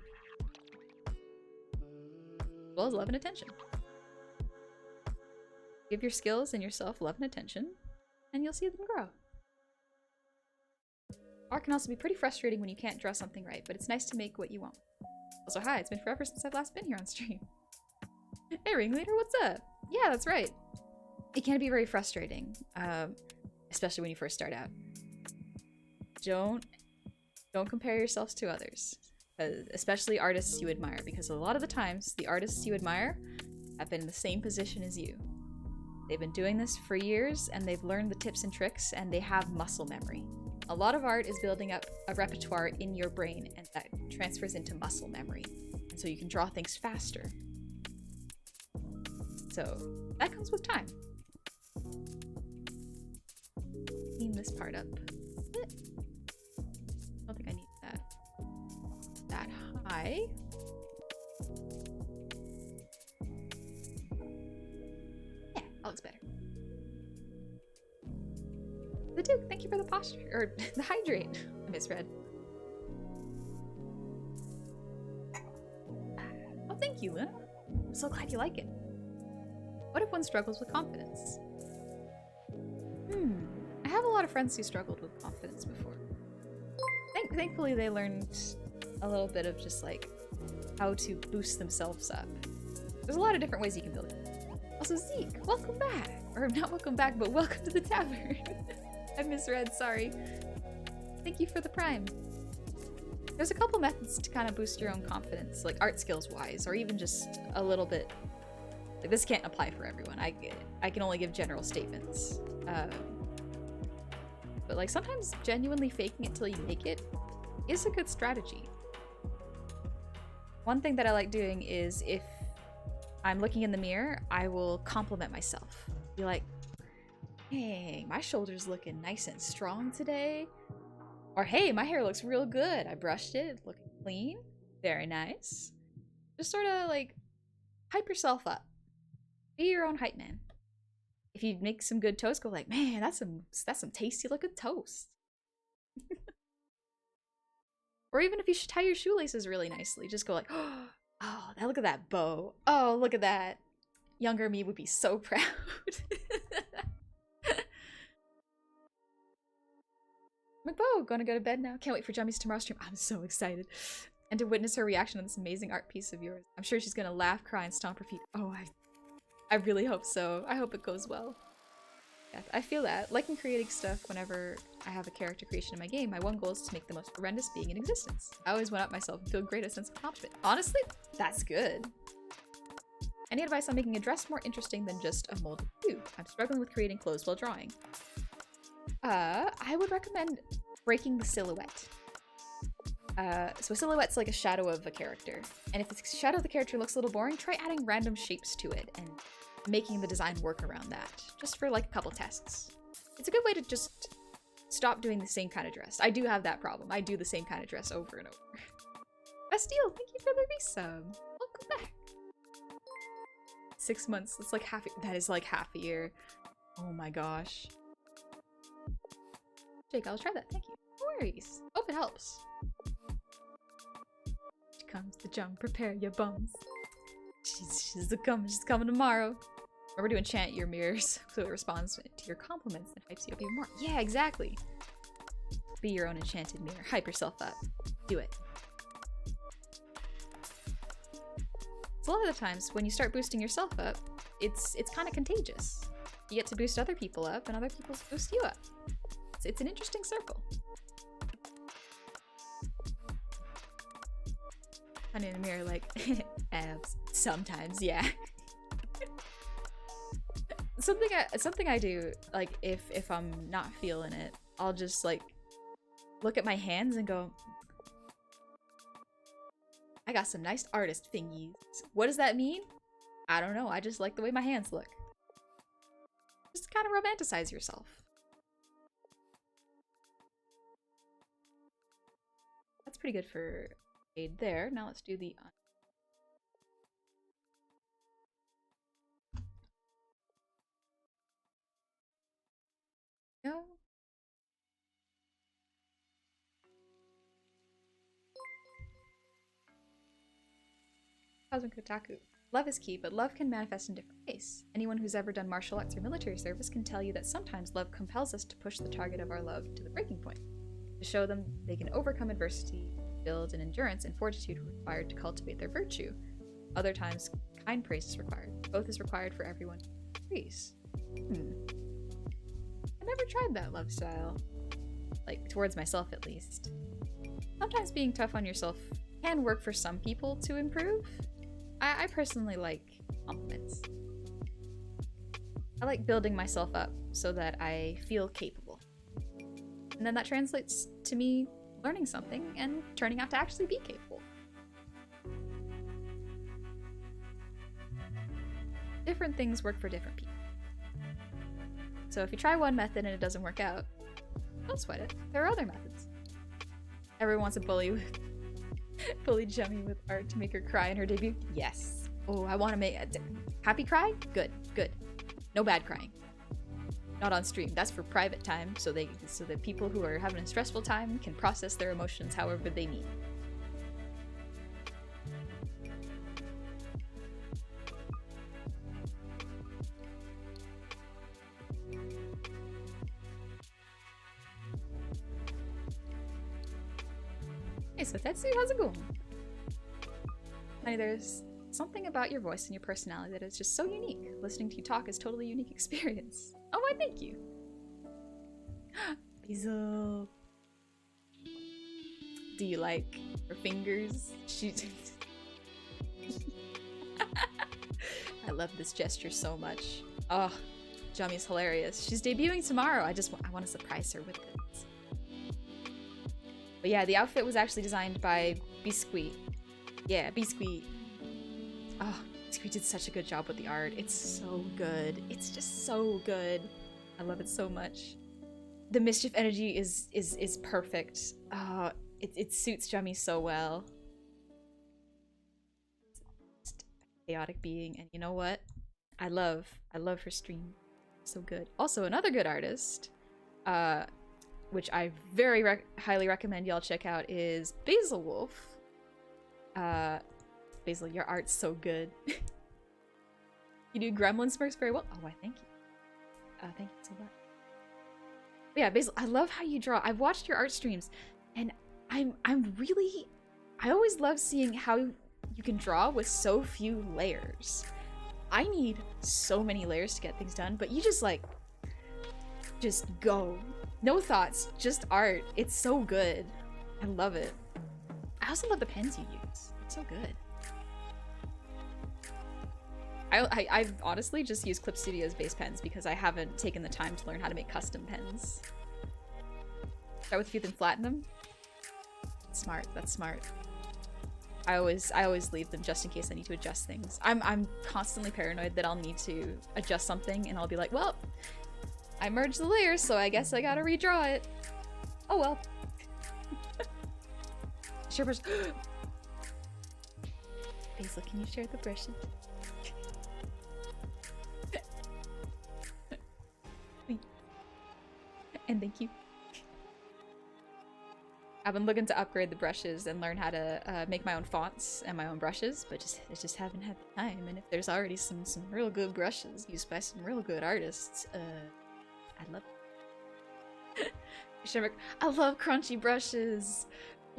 As well as love and attention. Give your skills and yourself love and attention, and you'll see them grow. Art can also be pretty frustrating when you can't draw something right, but it's nice to make what you want. Also, hi, it's been forever since I've last been here on stream. Hey, Ringleader, what's up? Yeah, that's right. It can be very frustrating, especially when you first start out. Don't compare yourselves to others, especially artists you admire, because a lot of the times, the artists you admire have been in the same position as you. They've been doing this for years, and they've learned the tips and tricks, and they have muscle memory. A lot of art is building up a repertoire in your brain, and that transfers into muscle memory. And so you can draw things faster. So that comes with time. Clean this part up. I don't think I need that high. Yeah, that looks better. The Duke, thank you for the posture, or the hydrate. I misread. Oh, thank you, Luna. I'm so glad you like it. What if one struggles with confidence? I have a lot of friends who struggled with confidence before. Thankfully, they learned a little bit of just like how to boost themselves up. There's a lot of different ways you can build it. Also, Zeke, welcome back. Or not welcome back, but welcome to the tavern. I misread, sorry. Thank you for the prime. There's a couple methods to kind of boost your own confidence, like art skills wise, or even just a little bit. Like, this can't apply for everyone. I can only give general statements. But like sometimes genuinely faking it till you make it is a good strategy. One thing that I like doing is if I'm looking in the mirror, I will compliment myself. Be like, hey, my shoulder's looking nice and strong today. Or hey, my hair looks real good. I brushed it, it's looking clean. Very nice. Just sort of like hype yourself up. Be your own hype man. If you make some good toast, go like, man, that's some tasty looking toast. Or even if you tie your shoelaces really nicely, just go like, oh, look at that bow. Oh, look at that. Younger me would be so proud. McBo, gonna go to bed now. Can't wait for Jummy's tomorrow stream. I'm so excited. And to witness her reaction on this amazing art piece of yours. I'm sure she's gonna laugh, cry, and stomp her feet. Oh, I really hope so. I hope it goes well. Yeah, I feel that. Liking creating stuff whenever I have a character creation in my game, my one goal is to make the most horrendous being in existence. I always one up myself and feel great a sense of accomplishment. Honestly, that's good. Any advice on making a dress more interesting than just a molded cube? I'm struggling with creating clothes while drawing. I would recommend breaking the silhouette. So a silhouette's like a shadow of a character. And if the shadow of the character looks a little boring, try adding random shapes to it and making the design work around that. Just for like a couple tests. It's a good way to just stop doing the same kind of dress. I do have that problem. I do the same kind of dress over and over. Bastille, thank you for the resub. Welcome back. 6 months. That's like that is like half a year. Oh my gosh. Jake, I'll try that. Thank you. No worries. Hope it helps. Here comes the jump. Prepare your bums. She's coming tomorrow. Remember to enchant your mirrors so it responds to your compliments and hypes you up even more. Yeah, exactly. Be your own enchanted mirror. Hype yourself up. Do it. a lot of the times when you start boosting yourself up, it's kind of contagious. You get to boost other people up, and other people boost you up. It's an interesting circle. I'm in the mirror like, abs. Sometimes, yeah. Something I do, like, if I'm not feeling it, I'll just, like, look at my hands and go, I got some nice artist thingies. What does that mean? I don't know. I just like the way my hands look. Just kind of romanticize yourself. That's pretty good for shade there. Now let's do the no. Cosmic Kotaku. Love is key, but love can manifest in different ways. Anyone who's ever done martial arts or military service can tell you that sometimes love compels us to push the target of our love to the breaking point, to show them they can overcome adversity, build an endurance and fortitude required to cultivate their virtue. Other times, kind praise is required. Both is required for everyone to praise. I never tried that love style. Like, towards myself at least. Sometimes being tough on yourself can work for some people to improve. I personally like compliments. I like building myself up so that I feel capable. And then that translates to me learning something and turning out to actually be capable. Different things work for different people. So if you try one method and it doesn't work out, don't sweat it. There are other methods. Everyone wants to bully Jummy with art to make her cry in her debut. Yes. Oh, I want to make a happy cry? Good, good. No bad crying. Not on stream. That's for private time, so that people who are having a stressful time can process their emotions however they need. Hey, so Tetsu, how's it going? Honey, there's something about your voice and your personality that is just so unique. Listening to you talk is a totally unique experience. Oh, why, thank you. Basil. Do you like her fingers? I love this gesture so much. Oh, Jummy's hilarious. She's debuting tomorrow. I want to surprise her with it. But yeah, the outfit was actually designed by Biscuit. Yeah, Biscuit. Oh, Biscuit did such a good job with the art. It's so good. It's just so good. I love it so much. The mischief energy is perfect. It suits Jummy so well. Just a chaotic being, and you know what? I love her stream. So good. Also, another good artist, which I very highly recommend y'all check out, is Basil Wolf. Basil, your art's so good. You do gremlin smirks very well. Oh, why, thank you. Thank you so much. But yeah, Basil, I love how you draw. I've watched your art streams, and I always love seeing how you can draw with so few layers. I need so many layers to get things done, but you just go. No thoughts, just art. It's so good. I love it. I also love the pens you use. It's so good. I honestly just use Clip Studio's base pens because I haven't taken the time to learn how to make custom pens. Start with a few, then flatten them. Smart. That's smart. I always leave them just in case I need to adjust things. I'm constantly paranoid that I'll need to adjust something and I'll be like, well, I merged the layers, so I guess I gotta redraw it. Oh well. Share brush. Basil, can you share the brushes? And thank you. I've been looking to upgrade the brushes and learn how to make my own fonts and my own brushes, but I just haven't had the time. And if there's already some real good brushes used by some real good artists, I love it. I love crunchy brushes.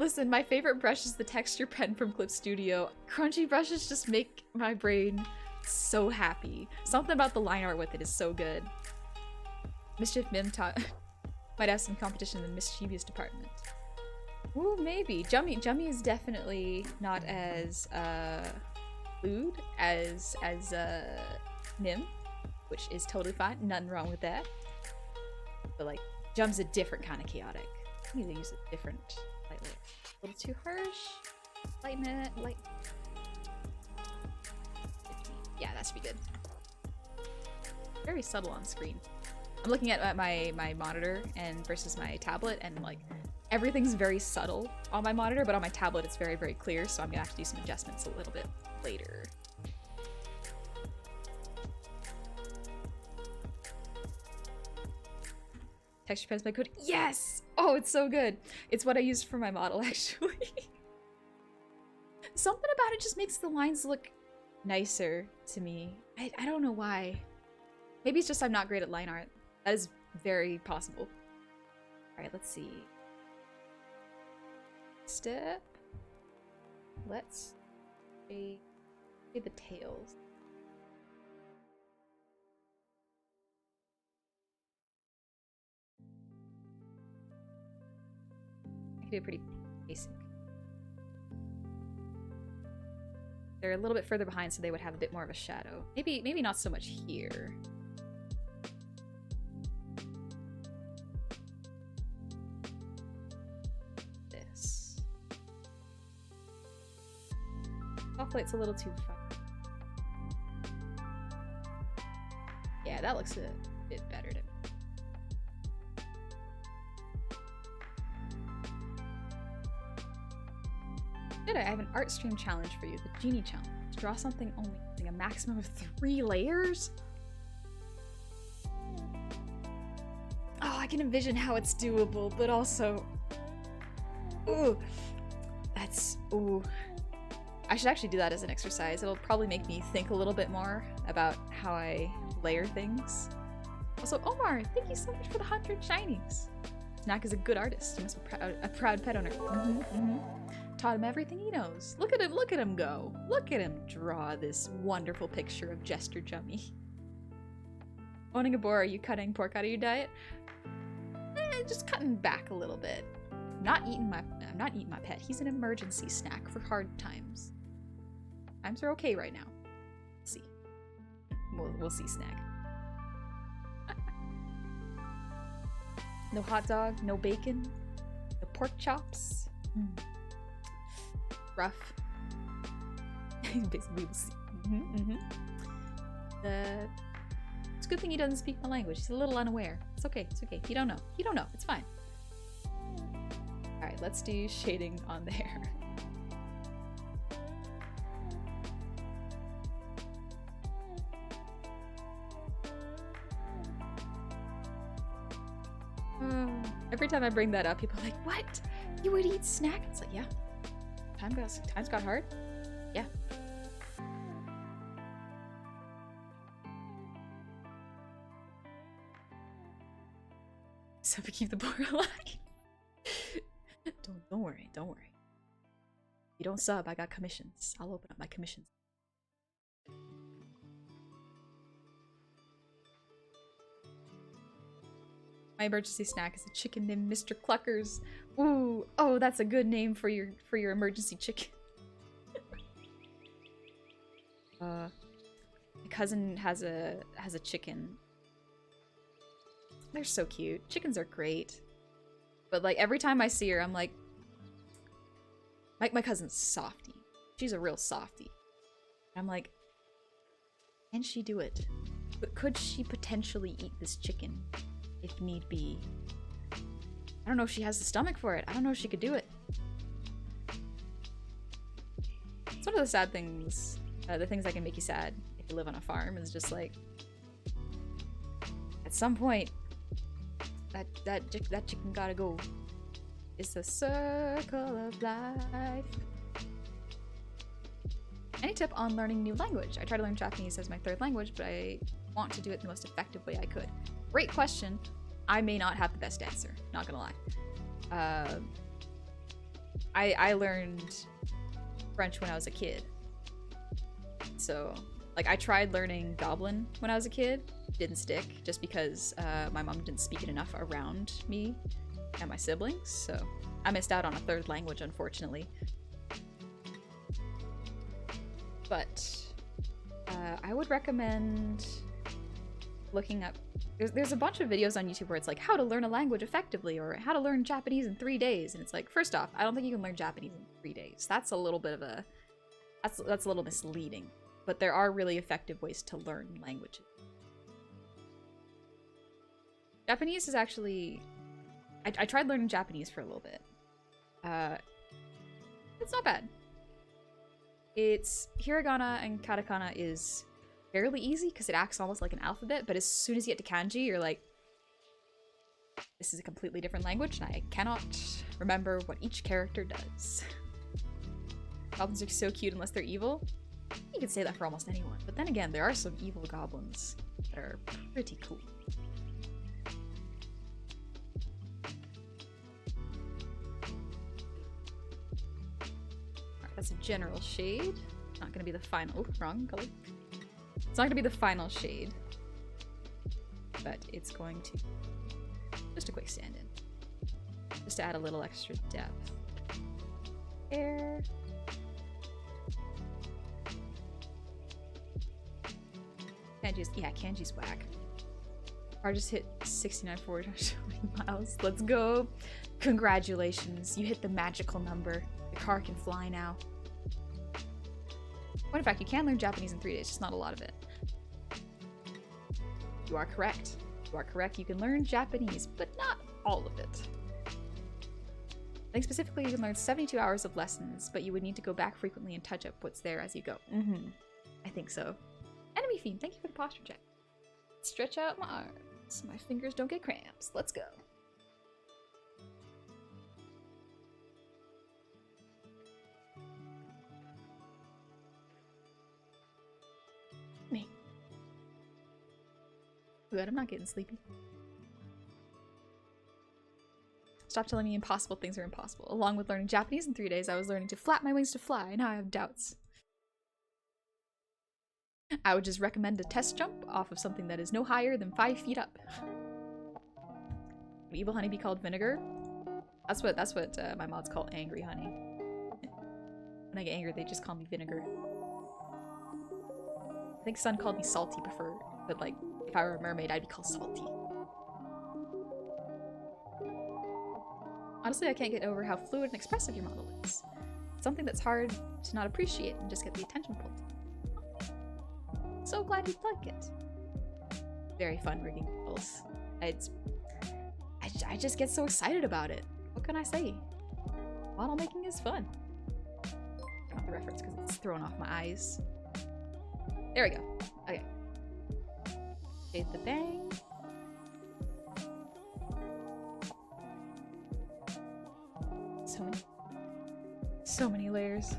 Listen, my favorite brush is the texture pen from Clip Studio. Crunchy brushes just make my brain so happy. Something about the line art with it is so good. Mischief Mim might have some competition in the mischievous department. Ooh, maybe. Jummy is definitely not as lewd as Nim, which is totally fine. Nothing wrong with that. But like, Jum's a different kind of chaotic. I need to use a different light layer. A little too harsh. Lighten it. Light. 15. Yeah, that should be good. Very subtle on screen. I'm looking at my monitor and versus my tablet, and like everything's very subtle on my monitor, but on my tablet it's very, very clear, so I'm gonna have to do some adjustments a little bit later. Texture pens by Code. Yes! Oh, it's so good. It's what I used for my model, actually. Something about it just makes the lines look nicer to me. I don't know why. Maybe it's just I'm not great at line art. That is very possible. Alright, let's see. Step. Let's see the tails. I can do pretty basic. They're a little bit further behind, so they would have a bit more of a shadow. Maybe not so much here. Light's a little too far. Yeah, that looks a bit better to me. Good, I have an art stream challenge for you, the Genie Challenge. Draw something only using a maximum of 3 layers? Oh, I can envision how it's doable, but also... Ooh. That's... Ooh. I should actually do that as an exercise. It'll probably make me think a little bit more about how I layer things. Also, Omar, thank you so much for the 100 shinies. Snack is a good artist. He must be a proud pet owner. Taught him everything he knows. Look at him go. Look at him draw this wonderful picture of Jester Jummy. Owning a boar, are you cutting pork out of your diet? Just cutting back a little bit. I'm not eating my pet. He's an emergency snack for hard times. Times are okay right now. We'll see. We'll see, Snack. No hot dog, no bacon, no pork chops. Rough. Basically, we'll see. It's a good thing he doesn't speak my language. He's a little unaware. It's okay. It's okay. You don't know. You don't know. It's fine. All right, let's do shading on the hair. Every time I bring that up, people are like, what? You would eat snack? It's like, yeah. Times got hard. Yeah. So we keep the boar alive. Don't worry. Don't worry. If you don't sub, I got commissions. I'll open up my commissions. My emergency snack is a chicken named Mr. Cluckers. Ooh, oh, that's a good name for your emergency chicken. My cousin has a chicken. They're so cute. Chickens are great. But like every time I see her, I'm like, my cousin's softy. She's a real softy. I'm like, can she do it? But could she potentially eat this chicken? If need be. I don't know if she has the stomach for it. I don't know if she could do it. It's one of the sad things, the things that can make you sad if you live on a farm is just like, at some point, that chicken gotta go. It's the circle of life. Any tip on learning new language? I try to learn Japanese as my 3rd language, but I want to do it the most effective way I could. Great question. I may not have the best answer, not gonna lie. I learned French when I was a kid. So, like, I tried learning Goblin when I was a kid. Didn't stick, just because my mom didn't speak it enough around me and my siblings. So, I missed out on a third language, unfortunately. But I would recommend looking up. There's a bunch of videos on YouTube where it's like how to learn a language effectively, or how to learn Japanese in 3 days. And it's like, first off, I don't think you can learn Japanese in 3 days. That's a little bit of a that's a little misleading. But there are really effective ways to learn languages. Japanese is actually... I tried learning Japanese for a little bit. It's not bad. It's... Hiragana and katakana is fairly easy because it acts almost like an alphabet, but as soon as you get to kanji, you're like, this is a completely different language, and I cannot remember what each character does. Goblins are so cute unless they're evil. You can say that for almost anyone, but then again, there are some evil goblins that are pretty cool. Alright, that's a general shade. Not gonna be the final. Oh, wrong color. It's not gonna be the final shade, but it's going to just a quick stand-in, just to add a little extra depth. There. Kanji's whack. Car just hit 69 forward 20 miles. Let's go. Congratulations, you hit the magical number. The car can fly now. Well, in fact, you can learn Japanese in 3 days, just not a lot of it. You are correct. You are correct, you can learn Japanese, but not all of it. I think specifically you can learn 72 hours of lessons, but you would need to go back frequently and touch up what's there as you go. I think so. Enemy Fiend, thank you for the posture check. Stretch out my arms. My fingers don't get cramps. Let's go. Me. Good, I'm not getting sleepy. Stop telling me impossible things are impossible. Along with learning Japanese in 3 days, I was learning to flap my wings to fly, and now I have doubts. I would just recommend a test jump off of something that is no higher than 5 feet up. Would evil honey be called vinegar? That's what my mods call angry honey. When I get angry, they just call me vinegar. I think Sun called me salty before, but like, if I were a mermaid, I'd be called salty. Honestly, I can't get over how fluid and expressive your model is. It's something that's hard to not appreciate and just get the attention pulled. So glad you like it. Very fun rigging models. I just get so excited about it. What can I say? Model making is fun. Turn off the reference because it's throwing off my eyes. There we go. Okay. Shade the bang. So many layers.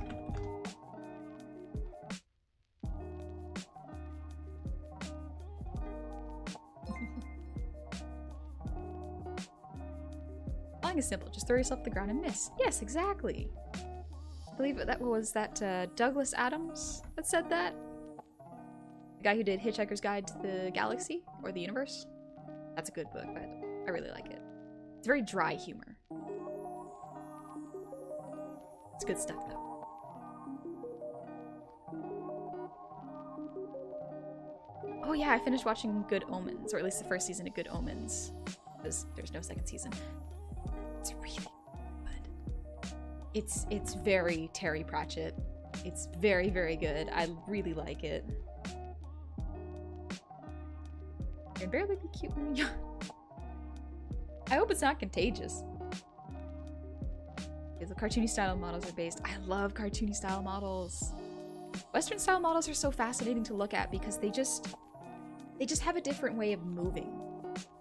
Flying is simple. Just throw yourself to the ground and miss. Yes, exactly. I believe that was Douglas Adams that said that. The guy who did Hitchhiker's Guide to the Galaxy or the Universe. That's a good book, but I really like it. It's very dry humor. It's good stuff, though. Oh yeah, I finished watching Good Omens, or at least the first season of Good Omens, because there's no second season. It's really good. It's very Terry Pratchett. It's very, very good. I really like it. You can barely be cute when you're young. I hope it's not contagious. The cartoony style models are based. I love cartoony style models. Western style models are so fascinating to look at because they just have a different way of moving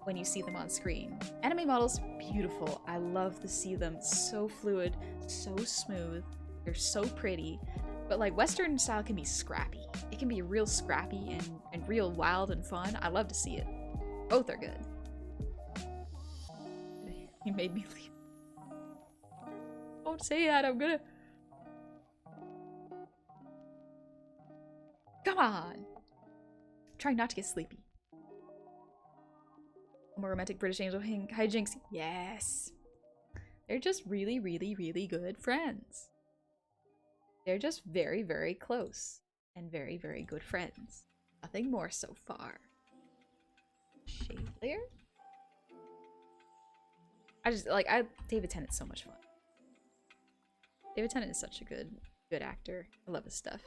when you see them on screen. Anime models, beautiful. I love to see them. So fluid, so smooth. They're so pretty. But like Western style can be scrappy. It can be real scrappy and real wild and fun. I love to see it. Both are good. You made me leave. Don't say that, I'm gonna... Come on! I'm trying not to get sleepy. More romantic British angel hijinks. Yes! They're just really, really, really good friends. They're just very, very close. And very, very good friends. Nothing more so far. Shade layer? David Tennant's so much fun. David Tennant is such a good actor. I love his stuff.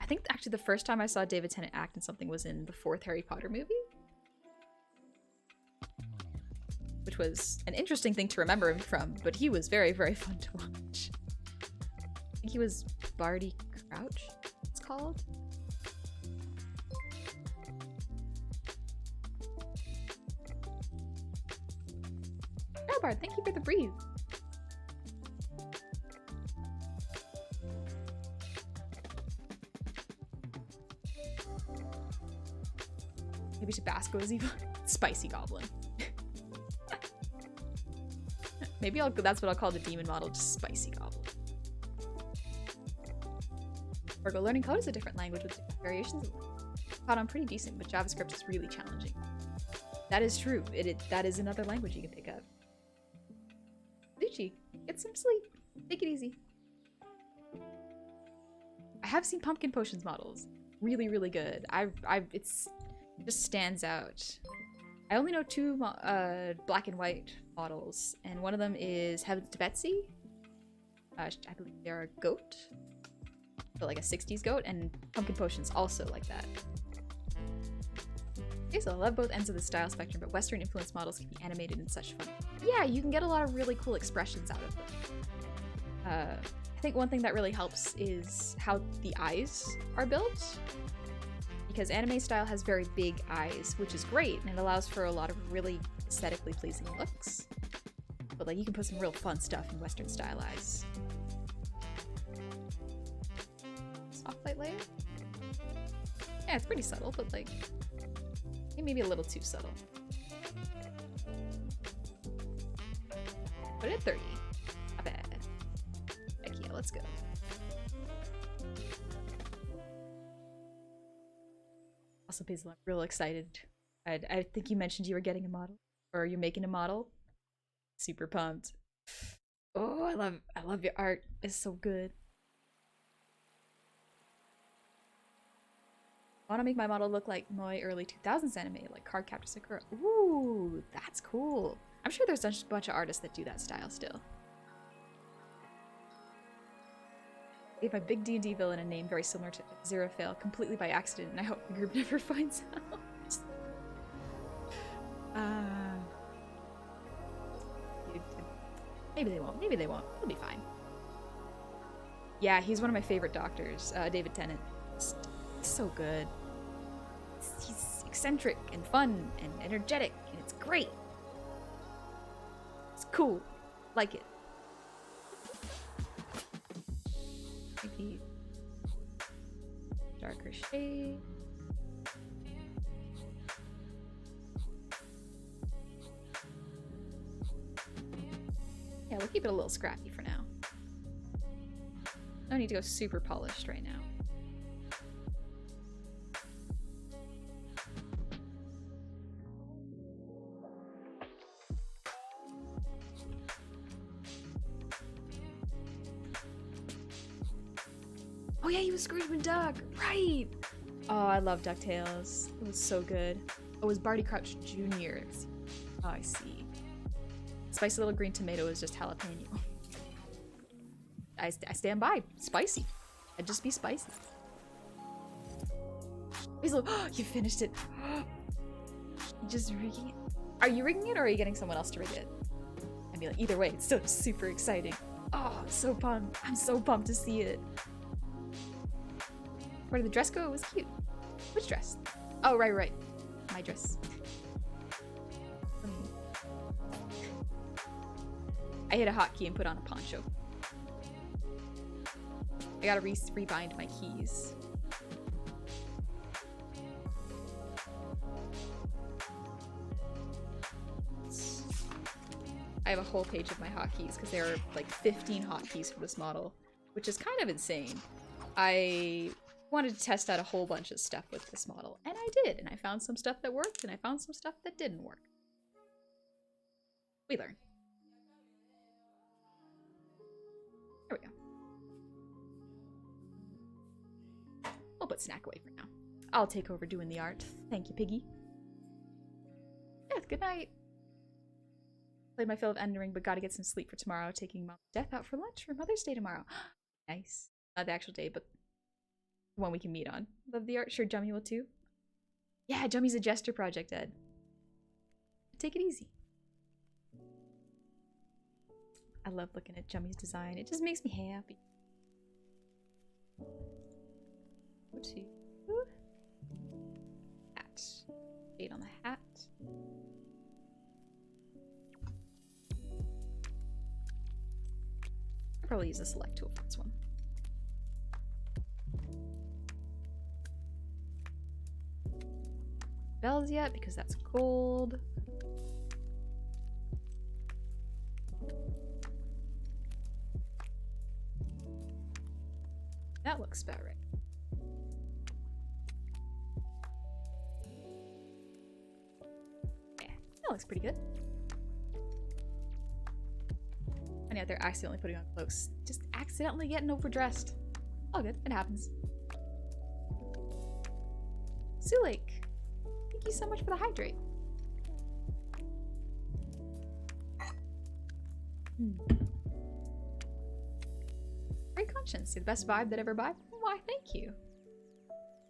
I think actually the first time I saw David Tennant act in something was in the 4th Harry Potter movie. Which was an interesting thing to remember him from, but he was very, very fun to watch. I think he was Barty Crouch, it's called. Oh, Bard, thank you for the breathe. Maybe Tabasco is even spicy goblin. Maybe that's what I'll call the demon model, just spicy goblin. Virgo, learning code is a different language with different variations. Caught on pretty decent, but JavaScript is really challenging. That is true. That is another language you can pick up. Lucci, get some sleep. Take it easy. I have seen pumpkin potions models. Really, really good. It just stands out. I only know 2 black and white models, and one of them is Heaven to Betsy. I believe they're a goat. But like a 60s goat, and Pumpkin Potion's also like that. Okay, so I love both ends of the style spectrum, but Western influence models can be animated in such fun. Yeah, you can get a lot of really cool expressions out of them. I think one thing that really helps is how the eyes are built. Because anime style has very big eyes, which is great, and it allows for a lot of really aesthetically pleasing looks. But like, you can put some real fun stuff in Western style eyes. Soft light layer? Yeah, it's pretty subtle, but like, maybe a little too subtle. Put it at 30. Not bad. Heck yeah, let's go. Also, Basil, I'm real excited. I think you mentioned you were getting a model, or you're making a model. Super pumped. Oh, I love your art. It's so good. I want to make my model look like Moe early 2000s anime, like Cardcaptor Sakura. Ooh, that's cool. I'm sure there's a bunch of artists that do that style still. I gave my big D&D villain a name very similar to Zero Fail, completely by accident, and I hope the group never finds out. Maybe they won't. Maybe they won't. It'll be fine. Yeah, he's one of my favorite doctors, David Tennant. He's so good. He's eccentric and fun and energetic, and it's great. It's cool. Like it. Maybe darker shade. Yeah, we'll keep it a little scrappy for now. No need to go super polished right now. Oh yeah, he was Scrooge McDuck, right? Oh, I love DuckTales. It was so good. Oh, it was Barty Crouch Jr. Oh, I see. Spicy little green tomato is just jalapeno. I stand by. Spicy. I'd just be spicy. He's like, oh, you finished it. You just rigging it. Are you rigging it, or are you getting someone else to rig it? I'd be like, either way, it's still super exciting. Oh, I'm so pumped. I'm so pumped to see it. Where did the dress go? It was cute. Which dress? Oh, right. My dress. I hit a hotkey and put on a poncho. I gotta rebind my keys. I have a whole page of my hotkeys because there are like 15 hotkeys for this model, which is kind of insane. I wanted to test out a whole bunch of stuff with this model, and I did, and I found some stuff that worked, and I found some stuff that didn't work. We learn. There we go. We'll put Snack away for now. I'll take over doing the art. Thank you, Piggy. Death, good night. Played my fill of End Ring, but gotta get some sleep for tomorrow. Taking Mom Death out for lunch for Mother's Day tomorrow. Nice. Not the actual day, but the one we can meet on. Love the art. Sure, Jummy will too. Yeah, Jummy's a jester project, Ed. Take it easy. I love looking at Jummy's design. It just makes me happy. Go to hat. Shade on the hat. I'll probably use the select tool for this one. Bells yet because that's gold. That looks about right. Yeah, that looks pretty good. And out there accidentally putting on clothes. Just accidentally getting overdressed. All good, it happens. Sulake, thank you so much for the hydrate. Great conscience, you're the best vibe that ever vibed. Why, thank you.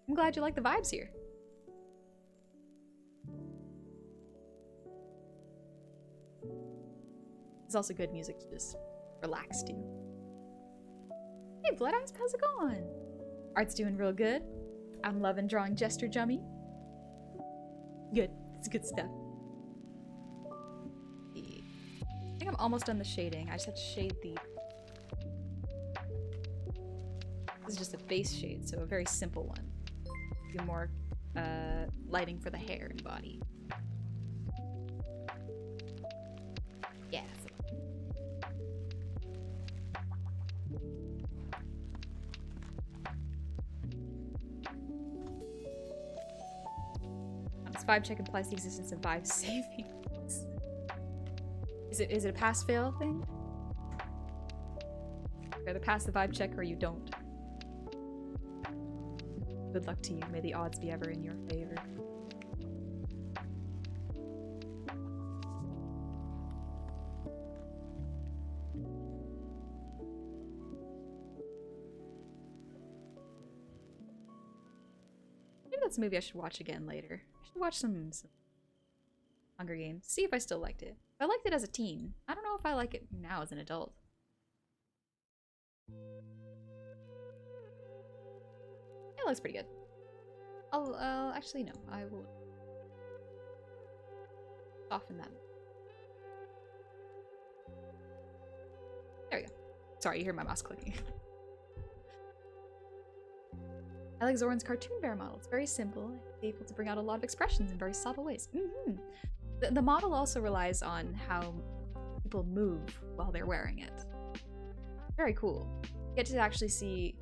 I'm glad you like the vibes here. It's also good music to just relax to. Hey Blood Eyes, how's it going? Art's doing real good. I'm loving drawing Jester Jummy. Good, it's good stuff. I think I'm almost done the shading. I just have to shade the... This is just a base shade, so a very simple one. Do more lighting for the hair and body. Yeah. This vibe check implies the existence of vibe saving. Is it a pass-fail thing? You either pass the vibe check or you don't. Good luck to you. May the odds be ever in your favor. Maybe that's a movie I should watch again later. I should watch some Hunger Games. See if I still liked it. I liked it as a teen. I don't know if I like it now as an adult. It looks pretty good. I'll actually no, I will soften that. There we go. Sorry, you hear my mouse clicking. I like Zoran's cartoon bear model. It's very simple and able to bring out a lot of expressions in very subtle ways. The model also relies on how people move while they're wearing it. Very cool. You get to actually see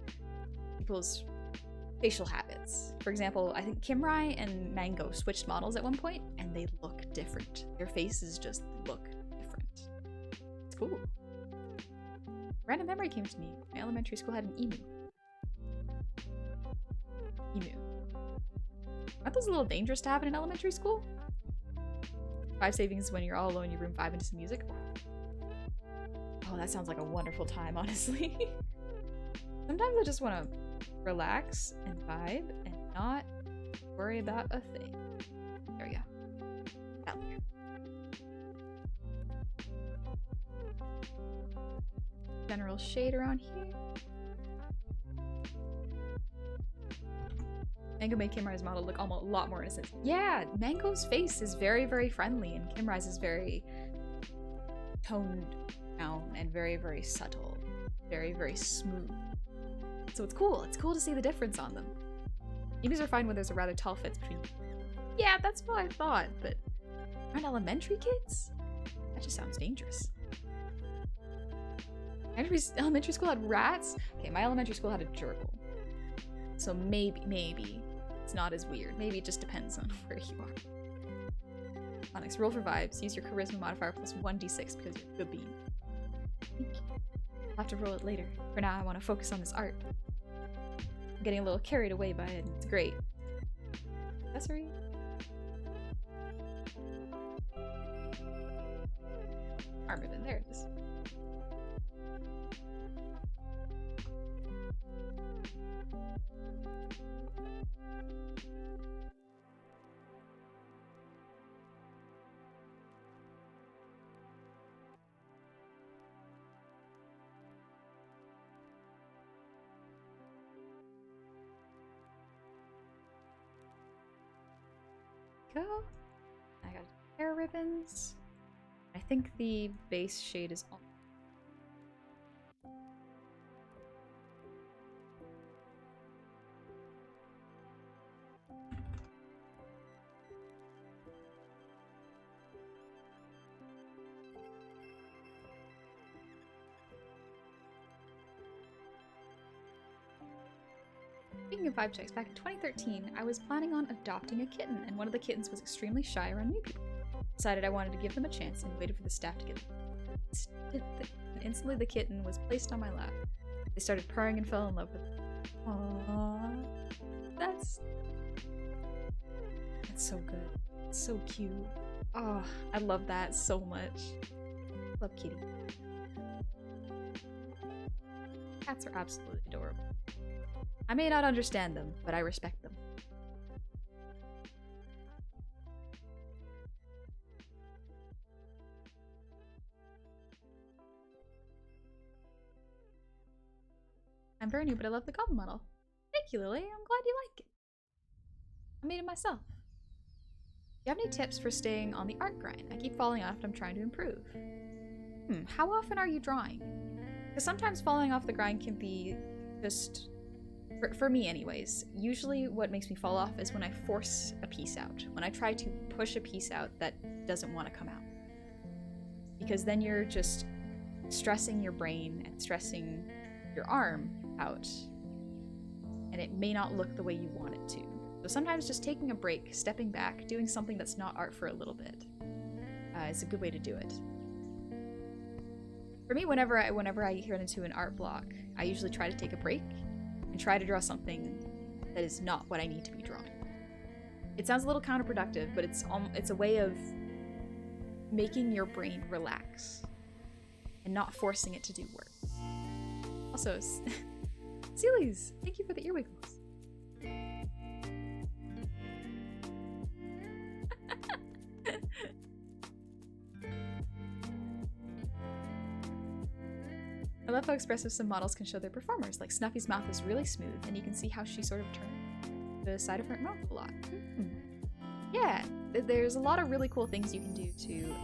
people's facial habits. For example, I think Kimrai and Mango switched models at one point, and they look different. Their faces just look different. It's cool. Random memory came to me. My elementary school had an emu. Aren't those a little dangerous to have in an elementary school? 5 savings when you're all alone in your room, 5 into some music. Oh, that sounds like a wonderful time, honestly. Sometimes I just want to relax and vibe and not worry about a thing. There we go. Out there. General shade around here. Mango made Kimrai's model look almost a lot more innocent. Yeah, Mango's face is very, very friendly, and Kimrai's is very toned down and very, very subtle. Very, very smooth. So it's cool. It's cool to see the difference on them. Emus are fine when there's a rather tall fence between. Yeah, that's what I thought, but aren't elementary kids? That just sounds dangerous. Elementary school had rats? Okay, my elementary school had a gerbil. So maybe it's not as weird. Maybe it just depends on where you are. Onyx, roll for vibes. Use your charisma modifier plus 1d6 because you're a good bean. Thank you. I'll have to roll it later. For now, I want to focus on this art. I'm getting a little carried away by it. It's great. Accessory? Arm ribbon. There it is. Go. I got hair ribbons. I think the base shade is on. Speaking of vibe checks, back in 2013, I was planning on adopting a kitten, and one of the kittens was extremely shy around new people. Decided I wanted to give them a chance and waited for the staff to get them. Instantly, the kitten was placed on my lap. They started purring and fell in love with it. Aww. That's so good. It's so cute. Oh, I love that so much. Love kitty. Cats are absolutely adorable. I may not understand them, but I respect them. I'm very new, but I love the Goblin model. Thank you, Lily. I'm glad you like it. I made it myself. Do you have any tips for staying on the art grind? I keep falling off and I'm trying to improve. How often are you drawing? Because sometimes falling off the grind can be just... For me anyways, usually what makes me fall off is when I force a piece out. When I try to push a piece out that doesn't want to come out. Because then you're just stressing your brain and stressing your arm out. And it may not look the way you want it to. So sometimes just taking a break, stepping back, doing something that's not art for a little bit is a good way to do it. For me, whenever I get into an art block, I usually try to take a break and try to draw something that is not what I need to be drawing. It sounds a little counterproductive, but it's a way of making your brain relax and not forcing it to do work. Also, Sealies, thank you for the earwiggles. I love how expressive some models can show their performers. Like Snuffy's mouth is really smooth, and you can see how she sort of turned the side of her mouth a lot. Yeah, there's a lot of really cool things you can do to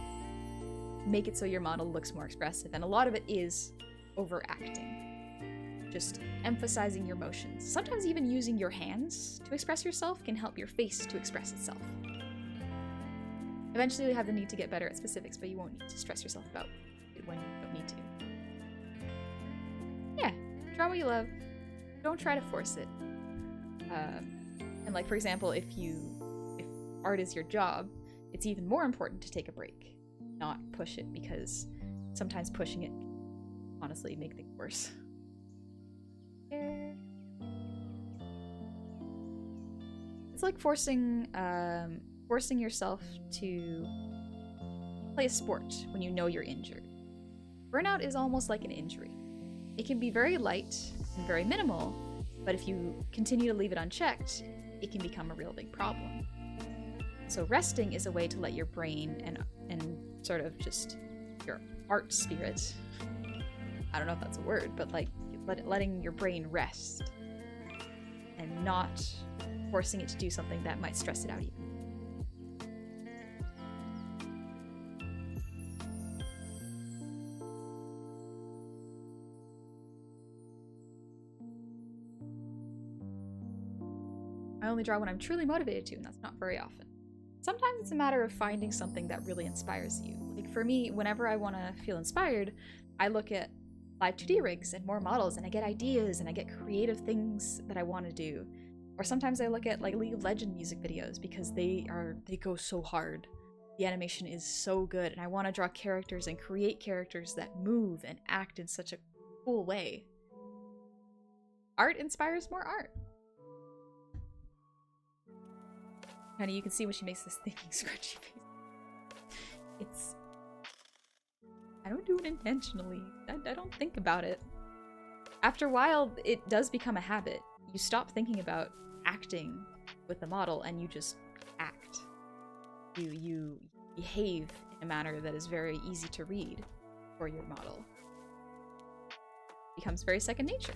make it so your model looks more expressive, and a lot of it is overacting. Just emphasizing your motions. Sometimes even using your hands to express yourself can help your face to express itself. Eventually you'll have the need to get better at specifics, but you won't need to stress yourself about it when you don't need to. Yeah, draw what you love. Don't try to force it. And like, for example, if art is your job, it's even more important to take a break, not push it, because sometimes pushing it honestly make things worse. It's like forcing yourself to play a sport when you know you're injured. Burnout is almost like an injury. It can be very light and very minimal, but if you continue to leave it unchecked, it can become a real big problem. So resting is a way to let your brain and sort of just your art spirit, I don't know if that's a word, but like letting your brain rest and not forcing it to do something that might stress it out even. I only draw when I'm truly motivated to, and that's not very often. Sometimes it's a matter of finding something that really inspires you. Like for me, whenever I want to feel inspired, I look at live 2D rigs and more models, and I get ideas and I get creative things that I want to do. Or sometimes I look at like League of Legends music videos because they go so hard. The animation is so good, and I want to draw characters and create characters that move and act in such a cool way. Art inspires more art. Honey, you can see when she makes this thinking scrunchy face. It's... I don't do it intentionally. I don't think about it. After a while, it does become a habit. You stop thinking about acting with the model and you just act. You behave in a manner that is very easy to read for your model. It becomes very second nature.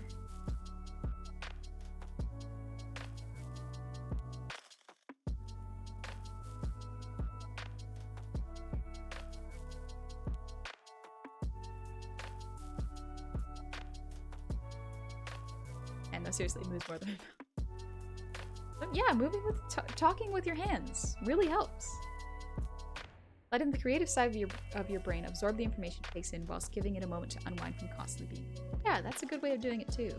And no, seriously, it moves more than but yeah, moving with talking with your hands really helps. Letting the creative side of your brain absorb the information it takes in whilst giving it a moment to unwind from constantly being. Yeah, that's a good way of doing it too.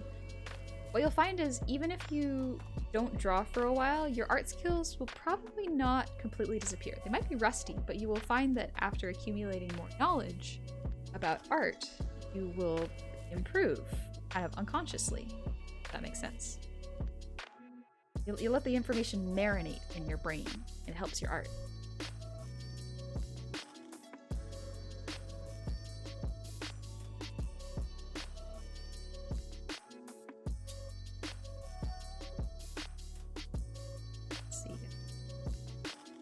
What you'll find is even if you don't draw for a while, your art skills will probably not completely disappear. They might be rusty, but you will find that after accumulating more knowledge about art, you will improve kind of unconsciously. If that makes sense. You let the information marinate in your brain. It helps your art. Let's see.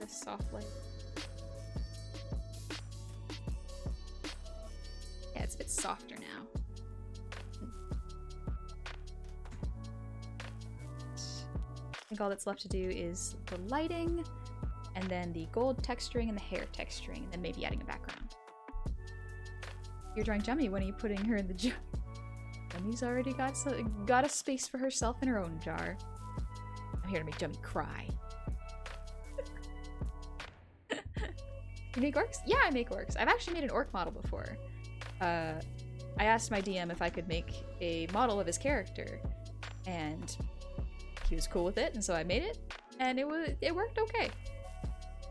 This soft light. Yeah, it's a bit softer now. I think all that's left to do is the lighting, and then the gold texturing and the hair texturing, and then maybe adding a background. You're drawing Jummy. When are you putting her in the jar? Jummy's already got a space for herself in her own jar. I'm here to make Jummy cry. You make orcs? Yeah, I make orcs. I've actually made an orc model before. I asked my DM if I could make a model of his character, and he was cool with it, and so I made it, and it worked okay.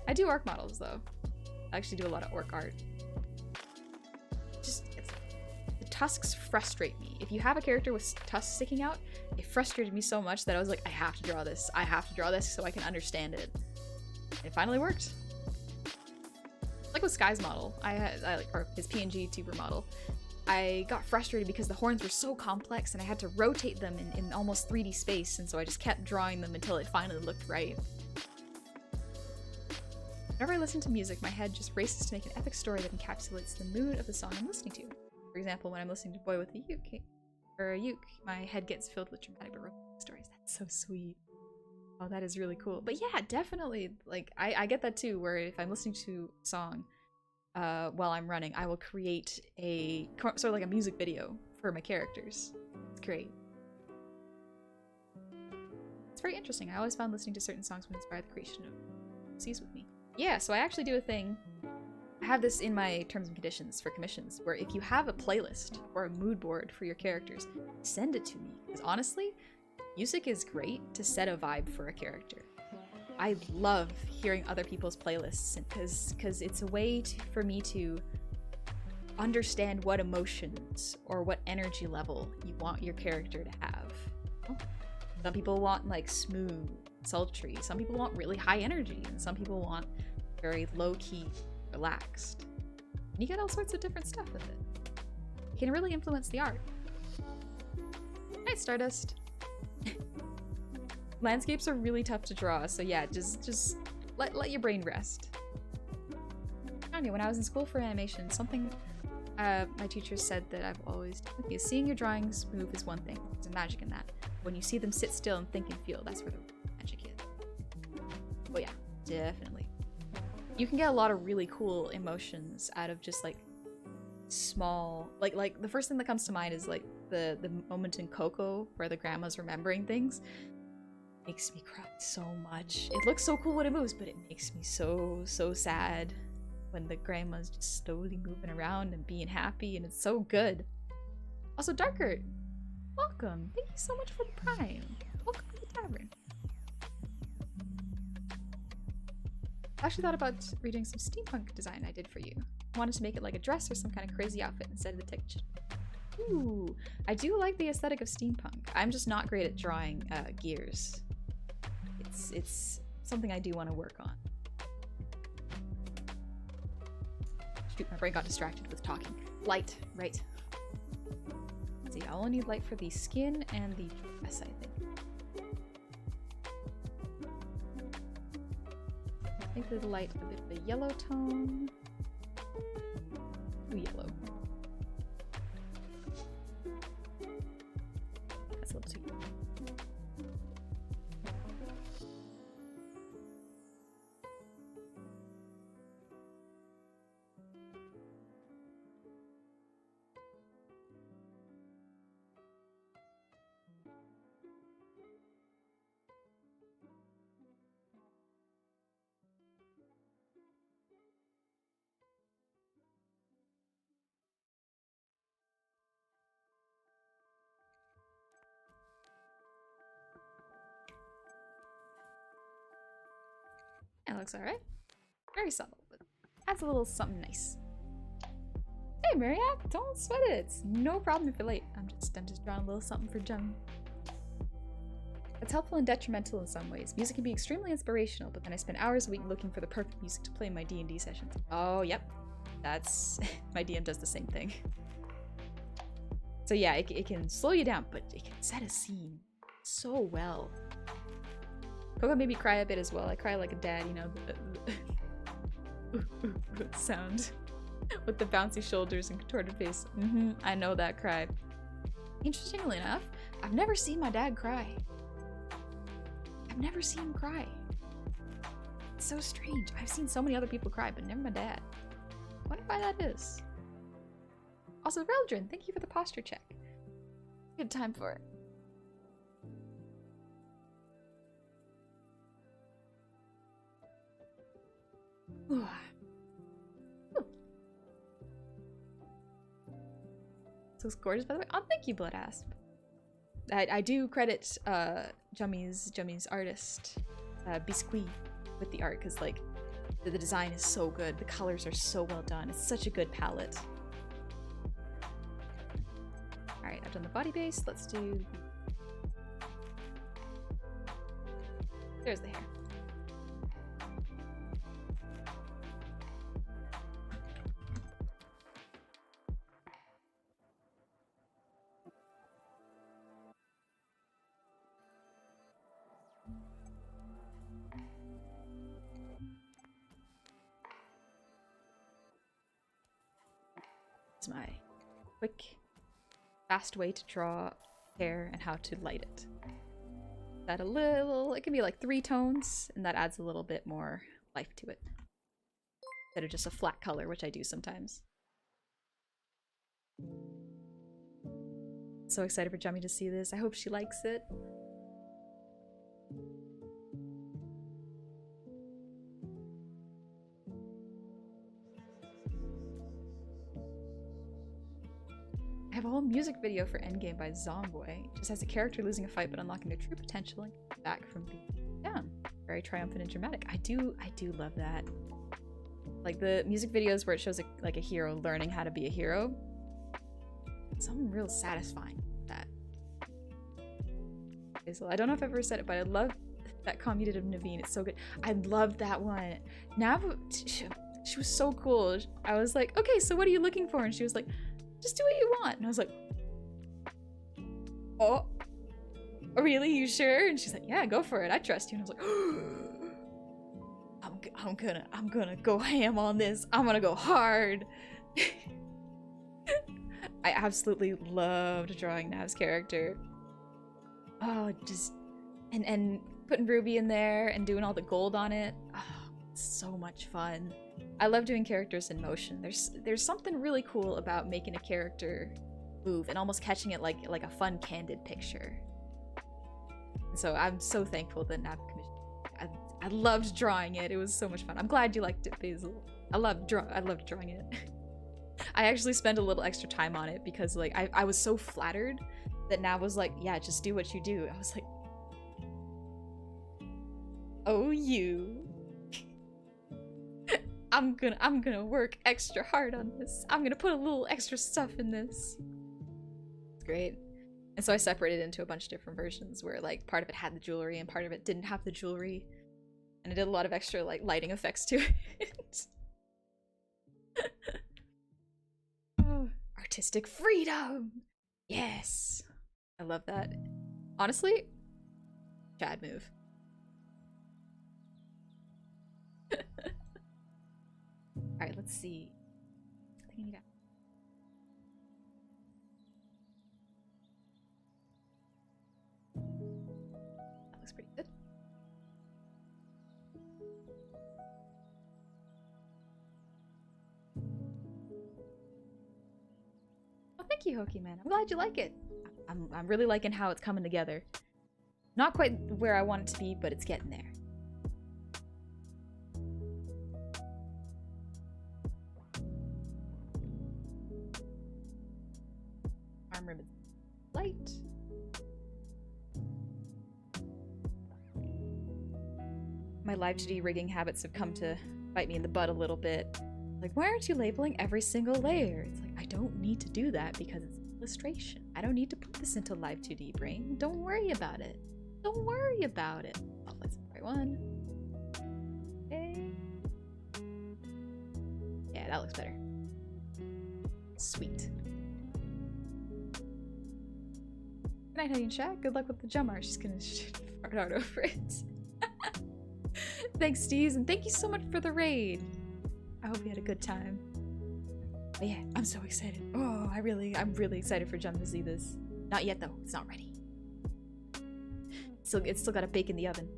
I do orc models though. I actually do a lot of orc art. The tusks frustrate me. If you have a character with tusks sticking out, it frustrated me so much that I was like, I have to draw this. I have to draw this so I can understand it. And it finally worked. Like with Sky's model, or his PNG tuber model, I got frustrated because the horns were so complex and I had to rotate them in almost 3D space, and so I just kept drawing them until it finally looked right. Whenever I listen to music, my head just races to make an epic story that encapsulates the mood of the song I'm listening to. For example, when I'm listening to Boy with a Uke, my head gets filled with dramatic but romantic stories. That's so sweet. Oh, that is really cool. But yeah, definitely, like, I get that too, where if I'm listening to a song while I'm running, I will create a sort of like a music video for my characters. It's great. It's very interesting. I always found listening to certain songs would inspire the creation of scenes with me. Yeah, so I actually do a thing. I have this in my terms and conditions for commissions, where if you have a playlist or a mood board for your characters, send it to me. Because honestly, music is great to set a vibe for a character. I love hearing other people's playlists because it's a way for me to understand what emotions or what energy level you want your character to have. Some people want like smooth, sultry. Some people want really high energy, and some people want very low-key, relaxed. And you get all sorts of different stuff with it. It can really influence the art. Hi, Stardust. Landscapes are really tough to draw, so yeah, just let your brain rest. When I was in school for animation, something my teacher said that I've always done with you. Seeing your drawings move is one thing. There's a magic in that. When you see them sit still and think and feel, that's where the magic is. Oh yeah, definitely. You can get a lot of really cool emotions out of just like small, like the first thing that comes to mind is like the moment in Coco where the grandma's remembering things. Makes me cry so much. It looks so cool when it moves, but it makes me so sad when the grandma's just slowly moving around and being happy, and it's so good. Also, Darker, welcome. Thank you so much for the prime. Welcome to the tavern. I actually thought about redoing some steampunk design I did for you. I wanted to make it like a dress or some kind of crazy outfit instead of the tick. Ooh, I do like the aesthetic of steampunk. I'm just not great at drawing gears. It's something I do want to work on. Shoot, my brain got distracted with talking. Light, right. Let's see, I'll only need light for the skin and the dress, I think. Make the light a bit of a yellow tone. Ooh, yellow. That's a little too. It looks alright. Very subtle, but adds a little something nice. Hey, Mariac, don't sweat it. It's no problem if you're late. I'm just drawing a little something for Jummy. It's helpful and detrimental in some ways. Music can be extremely inspirational, but then I spend hours a week looking for the perfect music to play in my D&D sessions. Oh, yep. That's... my DM does the same thing. So yeah, it can slow you down, but it can set a scene so well. Coco made me cry a bit as well. I cry like a dad, you know, the sound with the bouncy shoulders and contorted face. I know that cry. Interestingly enough, I've never seen my dad cry. I've never seen him cry. It's so strange. I've seen so many other people cry, but never my dad. I wonder why that is. Also, Reldrin, thank you for the posture check. Good time for it. Ooh. So it's gorgeous, by the way. Oh, thank you, Blood Asp. I do credit Jummy's artist, Biscuit, with the art, because like the design is so good. The colors are so well done. It's such a good palette. All right, I've done the body base. Let's do. There's the hair. It's my quick, fast way to draw hair and how to light it. That a little, it can be like 3 tones, and that adds a little bit more life to it. Instead of just a flat color, which I do sometimes. So excited for Jummy to see this. I hope she likes it. I have a whole music video for Endgame by Zomboy. It just has a character losing a fight but unlocking their true potential and back from being down. Very triumphant and dramatic. I do love that. Like the music videos where it shows like a hero learning how to be a hero. Something real satisfying with that. Okay, so I don't know if I've ever said it, but I love that comm you did of Naveen. It's so good. I love that one. Nav, she was so cool. I was like, okay, so what are you looking for? And she was like, just do what you want. And I was like, oh, really? You sure? And she's like, yeah, go for it. I trust you. And I was like, I'm gonna go ham on this. I'm gonna go hard. I absolutely loved drawing Nav's character. Oh, just and putting Ruby in there and doing all the gold on it. Oh, it's so much fun. I love doing characters in motion. There's something really cool about making a character move and almost catching it like a fun candid picture. So I'm so thankful that Nav commissioned. I loved drawing it. It was so much fun. I'm glad you liked it, Basil. I loved drawing it. I actually spent a little extra time on it because like I was so flattered that Nav was like, yeah, just do what you do. I was like, oh, you. I'm gonna work extra hard on this. I'm gonna put a little extra stuff in this. It's great. And so I separated it into a bunch of different versions where like part of it had the jewelry and part of it didn't have the jewelry. And I did a lot of extra like lighting effects to it. Oh, artistic freedom! Yes! I love that. Honestly, Chad move. Alright, let's see. I think I need to... That looks pretty good. Well, thank you, Hoki Man. I'm glad you like it. I'm really liking how it's coming together. Not quite where I want it to be, but it's getting there. Arm ribbon light. My live 2D rigging habits have come to bite me in the butt a little bit. Like, why aren't you labeling every single layer? It's like, I don't need to do that because it's illustration. I don't need to put this into live 2D brain. Don't worry about it. Don't worry about it. Oh, that's the right one. Okay. Yeah, that looks better. Sweet. Good night, honey and chat. Good luck with the Jummy. She's gonna fart out over it. Thanks, Steez, and thank you so much for the raid. I hope you had a good time. But yeah, I'm so excited. Oh, I'm really excited for Jummy to see this. Not yet though, it's not ready. So it's still got to bake in the oven.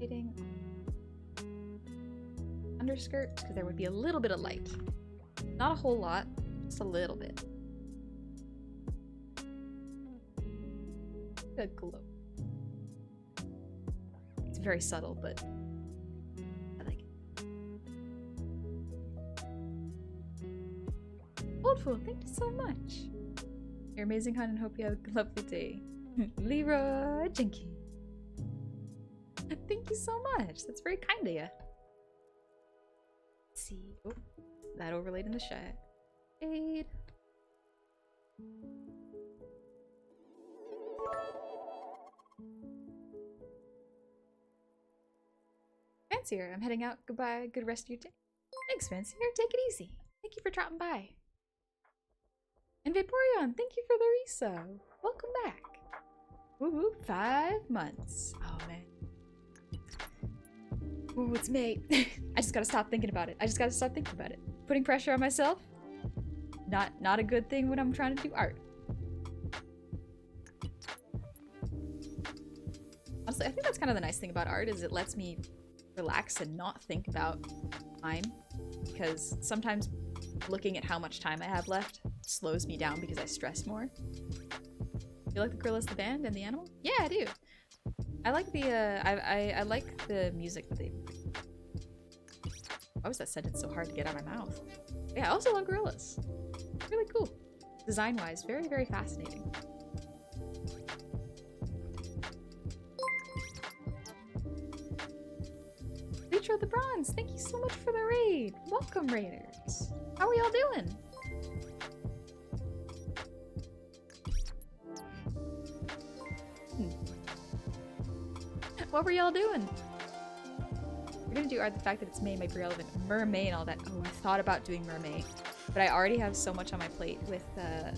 Fitting underskirt, because there would be a little bit of light. Not a whole lot, just a little bit. Good glow. It's very subtle, but I like it. Old Fool, thank you so much. You're amazing, hon, and hope you have a lovely day. Leroy Jenkins. Thank you so much. That's very kind of you. Let's see. Oh, that overlaid in the shade. Fancier, I'm heading out. Goodbye. Good rest of your day. Thanks, Fancier. Take it easy. Thank you for dropping by. And Vaporeon, thank you for the reso. Welcome back. Woo-woo, 5 months. Oh, man. Oh, it's May. I just gotta stop thinking about it. Putting pressure on myself? Not a good thing when I'm trying to do art. Honestly, I think that's kind of the nice thing about art is it lets me relax and not think about time. Because sometimes looking at how much time I have left slows me down because I stress more. You like the gorillas, the band, and the animal? Yeah, I do. I like the I like the music that they. Why was that sentence so hard to get out of my mouth? Yeah, I also love gorillas. Really cool. Design-wise, very, very fascinating. Retro the Bronze, thank you so much for the raid. Welcome, raiders. How are y'all doing? What were y'all doing? We're gonna do art the fact that it's May might be relevant. Mermaid and all that. Oh, I thought about doing mermaid, but I already have so much on my plate with the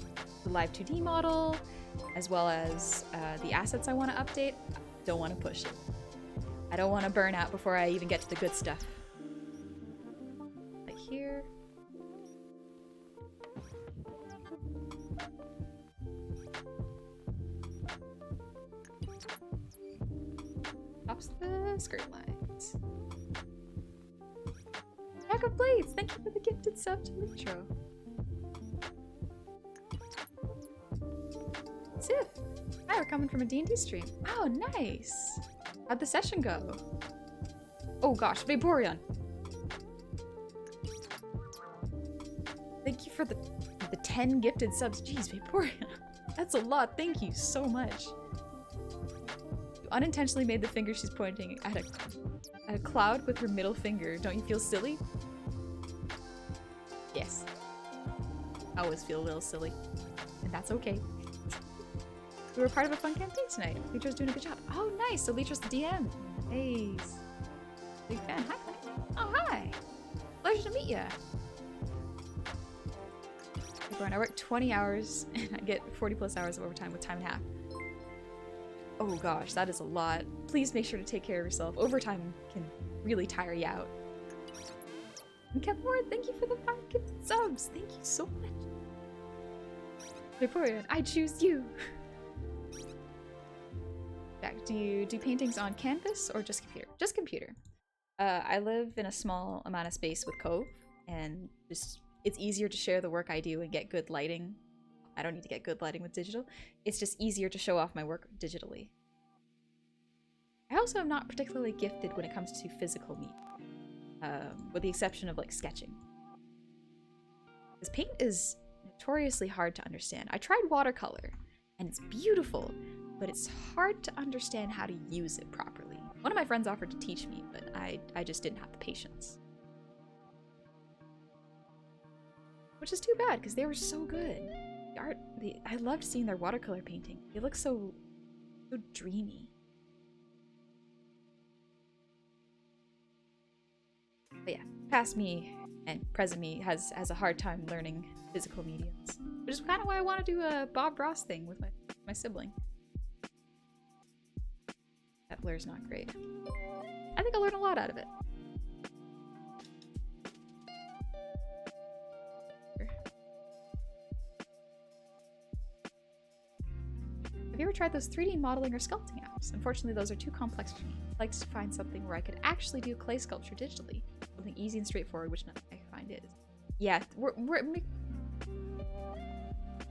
live 2D model, as well as the assets I want to update. Don't want to push it. I don't want to burn out before I even get to the good stuff. Like here. Pops the skirt lines. Jack of Blades, thank you for the gifted sub to Retro. Sif, hi, we're coming from a D&D stream. Oh, nice. How'd the session go? Oh gosh, Vaporeon. for the 10 gifted subs. Jeez, Vaporeon. That's a lot. Thank you so much. You unintentionally made the finger she's pointing at a cloud with her middle finger. Don't you feel silly? Yes. I always feel a little silly. And that's okay. We were part of a fun campaign tonight. Litra's doing a good job. Oh, nice. So Litra's the DM. Nice. Big fan. Hi, Clay. Oh, hi. Pleasure to meet ya. I work 20 hours and I get 40 plus hours of overtime with time and a half. Oh gosh, that is a lot. Please make sure to take care of yourself. Overtime can really tire you out. And Kevin, thank you for the 5 gifted subs. Thank you so much. Vaporeon, I choose you. Jack, do you do paintings on canvas or just computer? Just computer. I live in a small amount of space with Cove, and just it's easier to share the work I do and get good lighting. I don't need to get good lighting with digital. It's just easier to show off my work digitally. I also am not particularly gifted when it comes to physical media, with the exception of like sketching. This paint is notoriously hard to understand. I tried watercolor, and it's beautiful, but it's hard to understand how to use it properly. One of my friends offered to teach me, but I just didn't have the patience. Which is too bad, because they were so good. The art, I loved seeing their watercolor painting. They look so dreamy. But yeah, past me and present me has a hard time learning physical mediums. Which is kind of why I want to do a Bob Ross thing with my sibling. That blur's not great. I think I'll learn a lot out of it. Have you ever tried those 3D modeling or sculpting apps? Unfortunately, those are too complex for me. I'd like to find something where I could actually do clay sculpture digitally. Something easy and straightforward, which I find it is. Yeah,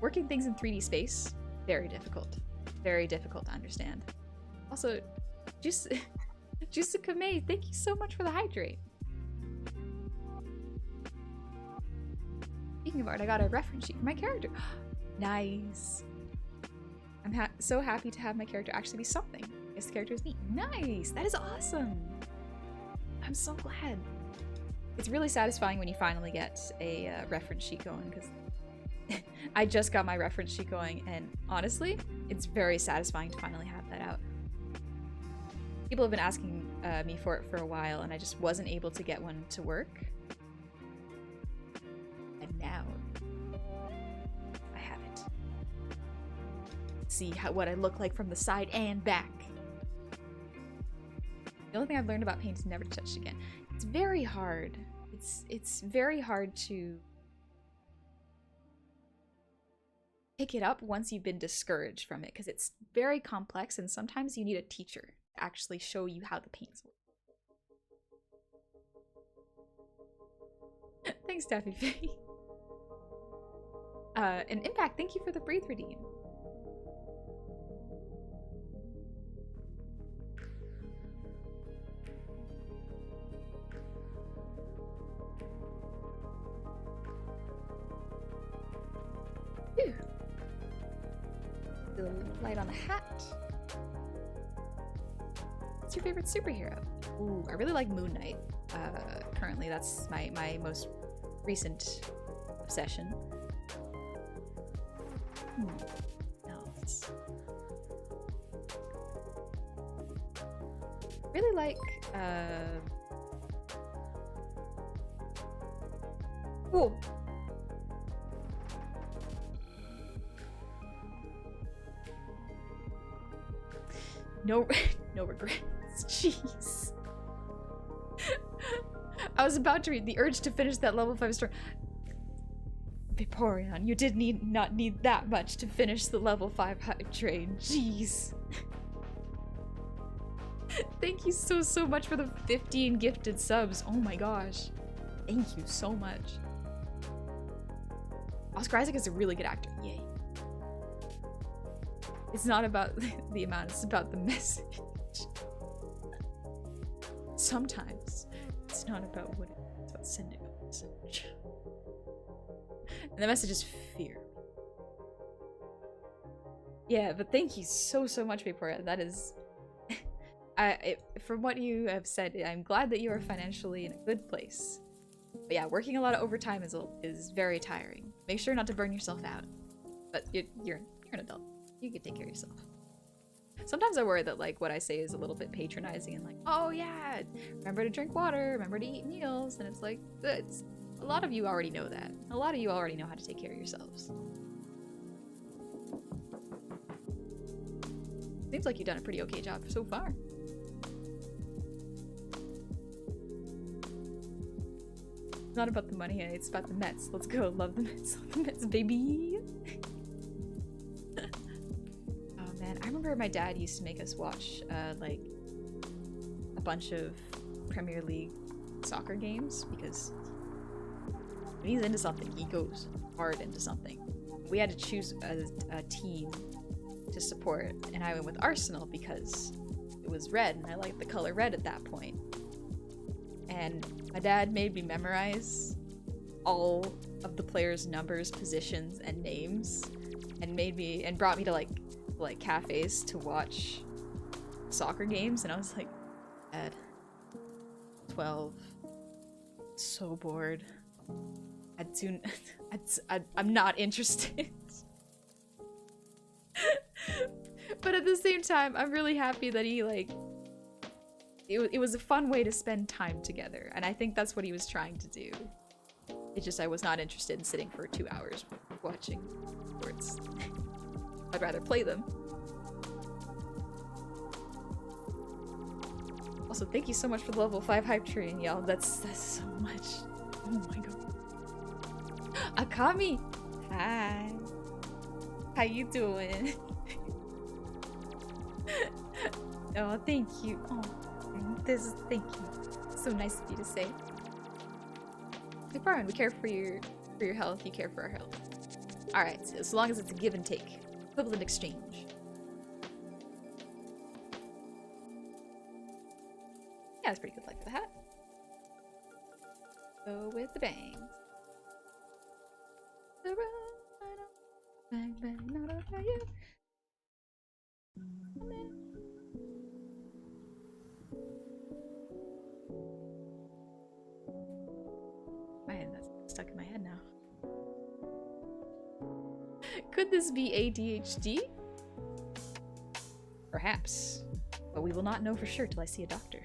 working things in 3D space, very difficult. Very difficult to understand. Also, Jusuka May, thank you so much for the hydrate. Speaking of art, I got a reference sheet for my character. Nice. I'm so happy to have my character actually be something. I guess the character is neat. Nice! That is awesome! I'm so glad. It's really satisfying when you finally get a reference sheet going, because I just got my reference sheet going, and honestly, it's very satisfying to finally have that out. People have been asking me for it for a while, and I just wasn't able to get one to work. And now, I have it. See what I look like from the side and back. The only thing I've learned about paint is never to touch it again. It's very hard. It's very hard to pick it up once you've been discouraged from it, because it's very complex, and sometimes you need a teacher to actually show you how the paints work. Thanks, Daffy Faye. And Impact, thank you for the Breathe redeem. Phew. The light on the hat. What's your favorite superhero? Ooh, I really like Moon Knight. Currently, that's my most recent obsession. Else. Really like Whoa. No regrets. Jeez. I was about to read the urge to finish that level 5 story. Vaporeon, you did not need that much to finish the level 5 hype train. Jeez. Thank you so much for the 15 gifted subs. Oh my gosh. Thank you so much. Oscar Isaac is a really good actor. Yay. It's not about the amount, it's about the message. Sometimes it's not about what it's about sending a message. And the message is fear. Yeah, but thank you so much, Vaporia. That is... from what you have said, I'm glad that you are financially in a good place. But yeah, working a lot of overtime is very tiring. Make sure not to burn yourself out. But you're an adult. You can take care of yourself. Sometimes I worry that like what I say is a little bit patronizing and like, oh yeah, remember to drink water, remember to eat meals, and it's like, a lot of you already know that. A lot of you already know how to take care of yourselves. Seems like you've done a pretty okay job so far. It's not about the money, it's about the Mets. Let's go, love the Mets, love the Mets, baby! Oh man, I remember my dad used to make us watch, like, a bunch of Premier League soccer games, because when he's into something, he goes hard into something. We had to choose a team to support, and I went with Arsenal because it was red, and I liked the color red at that point. And my dad made me memorize all of the players' numbers, positions, and names, and brought me to like cafes to watch soccer games, and I was like, Dad, 12, so bored. I'm not interested. But at the same time, I'm really happy that he like it was a fun way to spend time together, and I think that's what he was trying to do. It's just I was not interested in sitting for 2 hours watching sports. I'd rather play them. Also, thank you so much for the level 5 hype train, y'all. That's so much. Oh my god. Akami! Hi. How you doing? Oh, thank you. Oh, thank you. So nice of you to say. Hey, Brian, we care for your health. You care for our health. All right, so as long as it's a give and take, equivalent exchange. Yeah, that's pretty good luck for the hat. Go with the bangs. Bang, bang, not about you. Man, that's stuck in my head now. Could this be ADHD? Perhaps, but we will not know for sure till I see a doctor.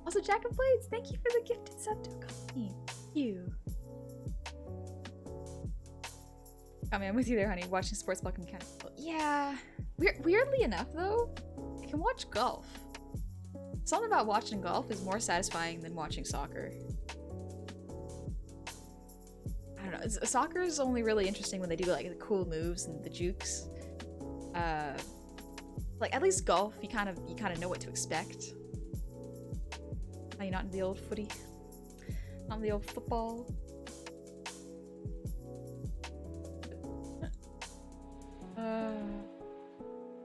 Also, Jack of Blades, thank you for the gifted sub to accompany. Thank you. Oh man, I'm with you there, honey. Watching sports welcome kind of. Yeah. Weirdly enough, though, I can watch golf. Something about watching golf is more satisfying than watching soccer. I don't know. Soccer is only really interesting when they do like the cool moves and the jukes. Like at least golf, you kind of know what to expect. Are you not in the old footy? Not in the old football? I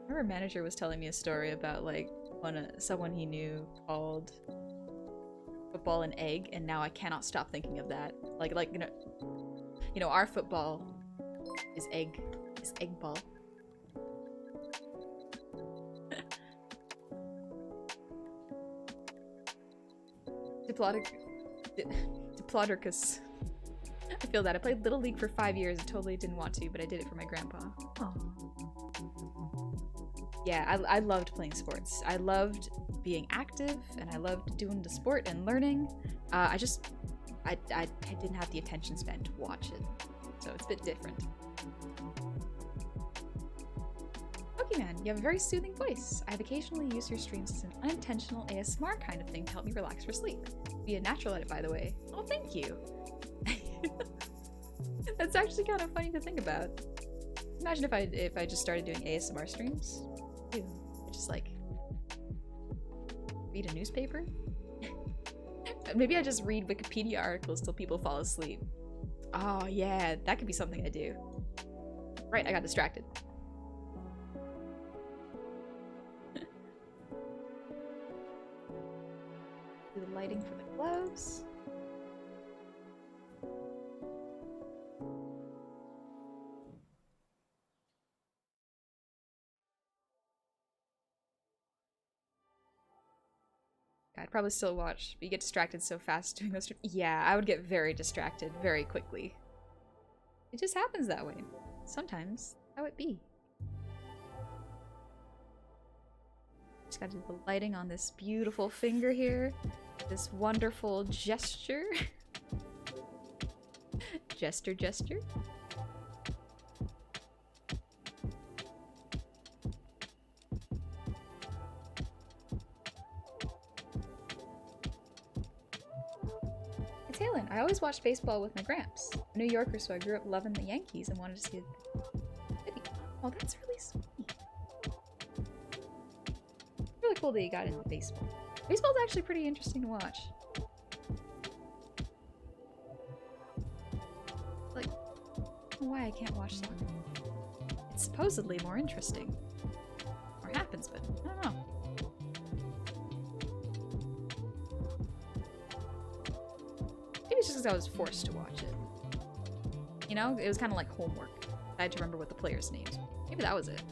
remember a manager was telling me a story about like someone he knew called football an egg, and now I cannot stop thinking of that. Like you know, our football is egg ball. Diplodocus. I feel that. I played Little League for 5 years. I totally didn't want to, but I did it for my grandpa. Aww. Yeah, I loved playing sports. I loved being active, and I loved doing the sport and learning. I didn't have the attention span to watch it, so it's a bit different. Pokemon, you have a very soothing voice. I've occasionally used your streams as an unintentional ASMR kind of thing to help me relax for sleep. Be a natural at it, by the way. Oh, thank you. That's actually kind of funny to think about. Imagine if I just started doing ASMR streams. Ew. I just like read a newspaper. Maybe I just read Wikipedia articles till people fall asleep. Oh yeah, that could be something I do. Right, I got distracted. Do the lighting for the gloves. I'd probably still watch, but you get distracted so fast doing those. Yeah, I would get very distracted very quickly. It just happens that way. Sometimes. How it be? Just gotta do the lighting on this beautiful finger here. This wonderful gesture. Gesture. Taylor, I always watched baseball with my gramps. I'm a New Yorker, so I grew up loving the Yankees and wanted to see it. Oh, that's really sweet. Really cool that you got into baseball. Baseball's actually pretty interesting to watch. Like, I don't know why I can't watch soccer. It's supposedly more interesting. Or happens, but I don't know. Maybe it's just because I was forced to watch it. You know, it was kind of like homework. I had to remember what the players' names were. Maybe that was it.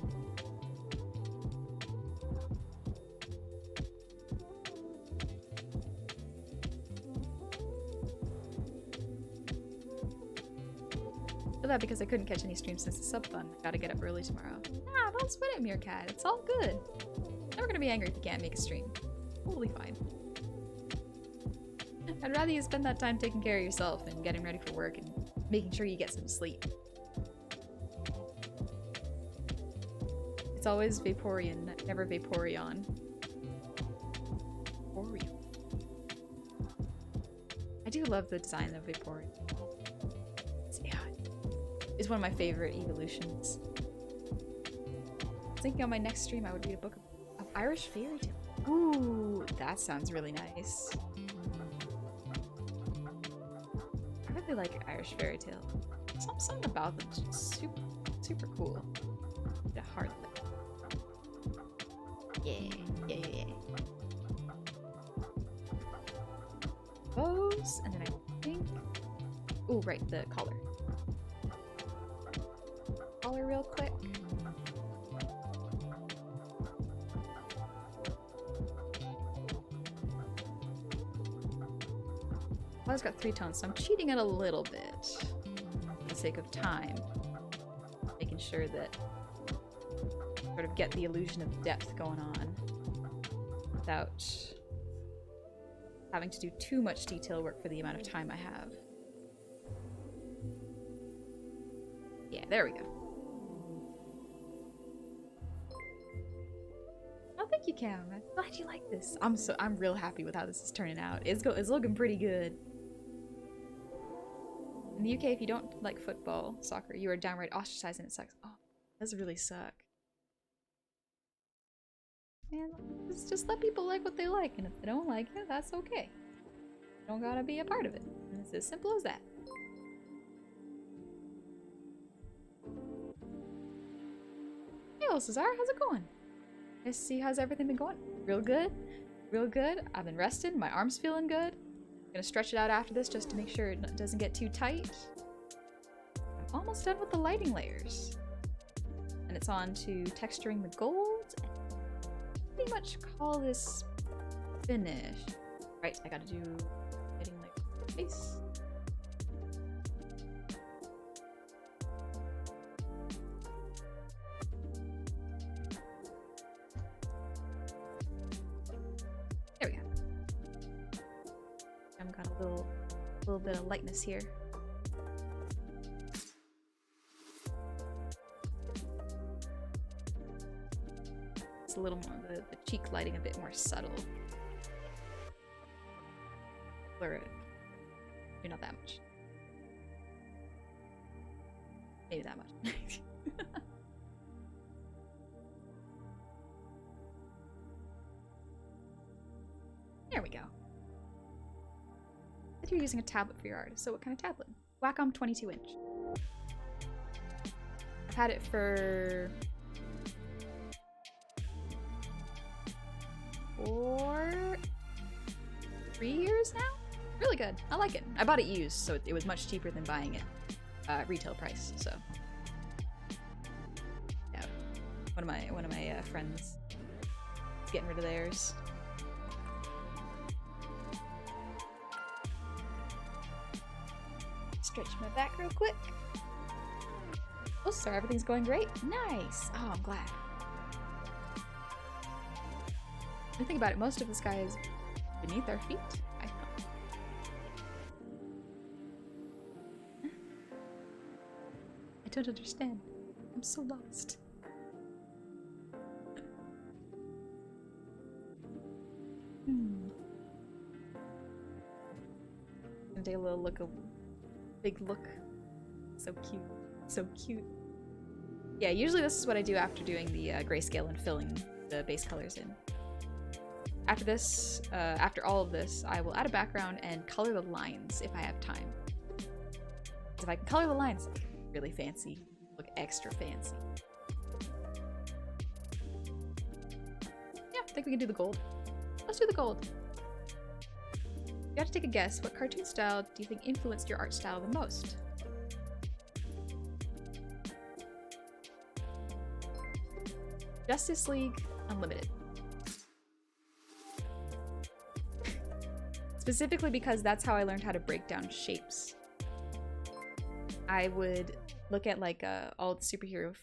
I feel that because I couldn't catch any streams since the sub fund. Gotta get up early tomorrow. Nah, don't sweat it, Meerkat. It's all good. Never gonna be angry if you can't make a stream. Totally fine. I'd rather you spend that time taking care of yourself and getting ready for work and making sure you get some sleep. It's always Vaporeon, never Vaporeon. Vaporeon. I do love the design of Vaporeon. It's one of my favorite evolutions. I was thinking on my next stream I would read a book of Irish fairy tale. Ooh, that sounds really nice. I really like Irish fairy tale. Something about them is just super cool. The heart. Yeah. Those, and then I think. Ooh, right, the collar. Collar real quick. Well, it's got 3 tones, so I'm cheating it a little bit for the sake of time. Making sure that sort of get the illusion of depth going on without having to do too much detail work for the amount of time I have. Yeah, there we go. Oh, thank you, Cam. I'm glad you like this. I'm real happy with how this is turning out. It's looking pretty good. In the UK, if you don't like football, soccer, you are downright ostracized and it sucks. Oh, that does really suck. And just let people like what they like, and if they don't like it, that's okay. You don't gotta be a part of it. And it's as simple as that. Hey, Cesar, how's it going? Nice to see how's everything been going? Real good. Real good. I've been resting. My arm's feeling good. I'm gonna stretch it out after this just to make sure it doesn't get too tight. I'm almost done with the lighting layers. And it's on to texturing the gold. And pretty much call this finished. Right, I gotta do lighting like face. There we go. I've got a little bit of lightness here. It's a little more, the cheek lighting a bit more subtle. Blur it. Maybe not that much. Maybe that much. There we go. If you're using a tablet for your art, so what kind of tablet? Wacom 22-inch. I've had it for 4 3 years now. Really good. I like it. I bought it used, so it was much cheaper than buying it retail price. So yeah, one of my friends is getting rid of theirs. Stretch my back real quick. Oh, so everything's going great. Nice. Oh, I'm glad. When you think about it, most of the sky is beneath our feet. I thought. I don't understand. I'm so lost. Gonna take a little look, a big look. So cute. So cute. Yeah, usually this is what I do after doing the grayscale and filling the base colors in. After this, after all of this, I will add a background and color the lines if I have time. If I can color the lines, really fancy, look extra fancy. Yeah, I think we can do the gold. Let's do the gold. You have to take a guess. What cartoon style do you think influenced your art style the most? Justice League Unlimited. Specifically because that's how I learned how to break down shapes. I would look at like all the superhero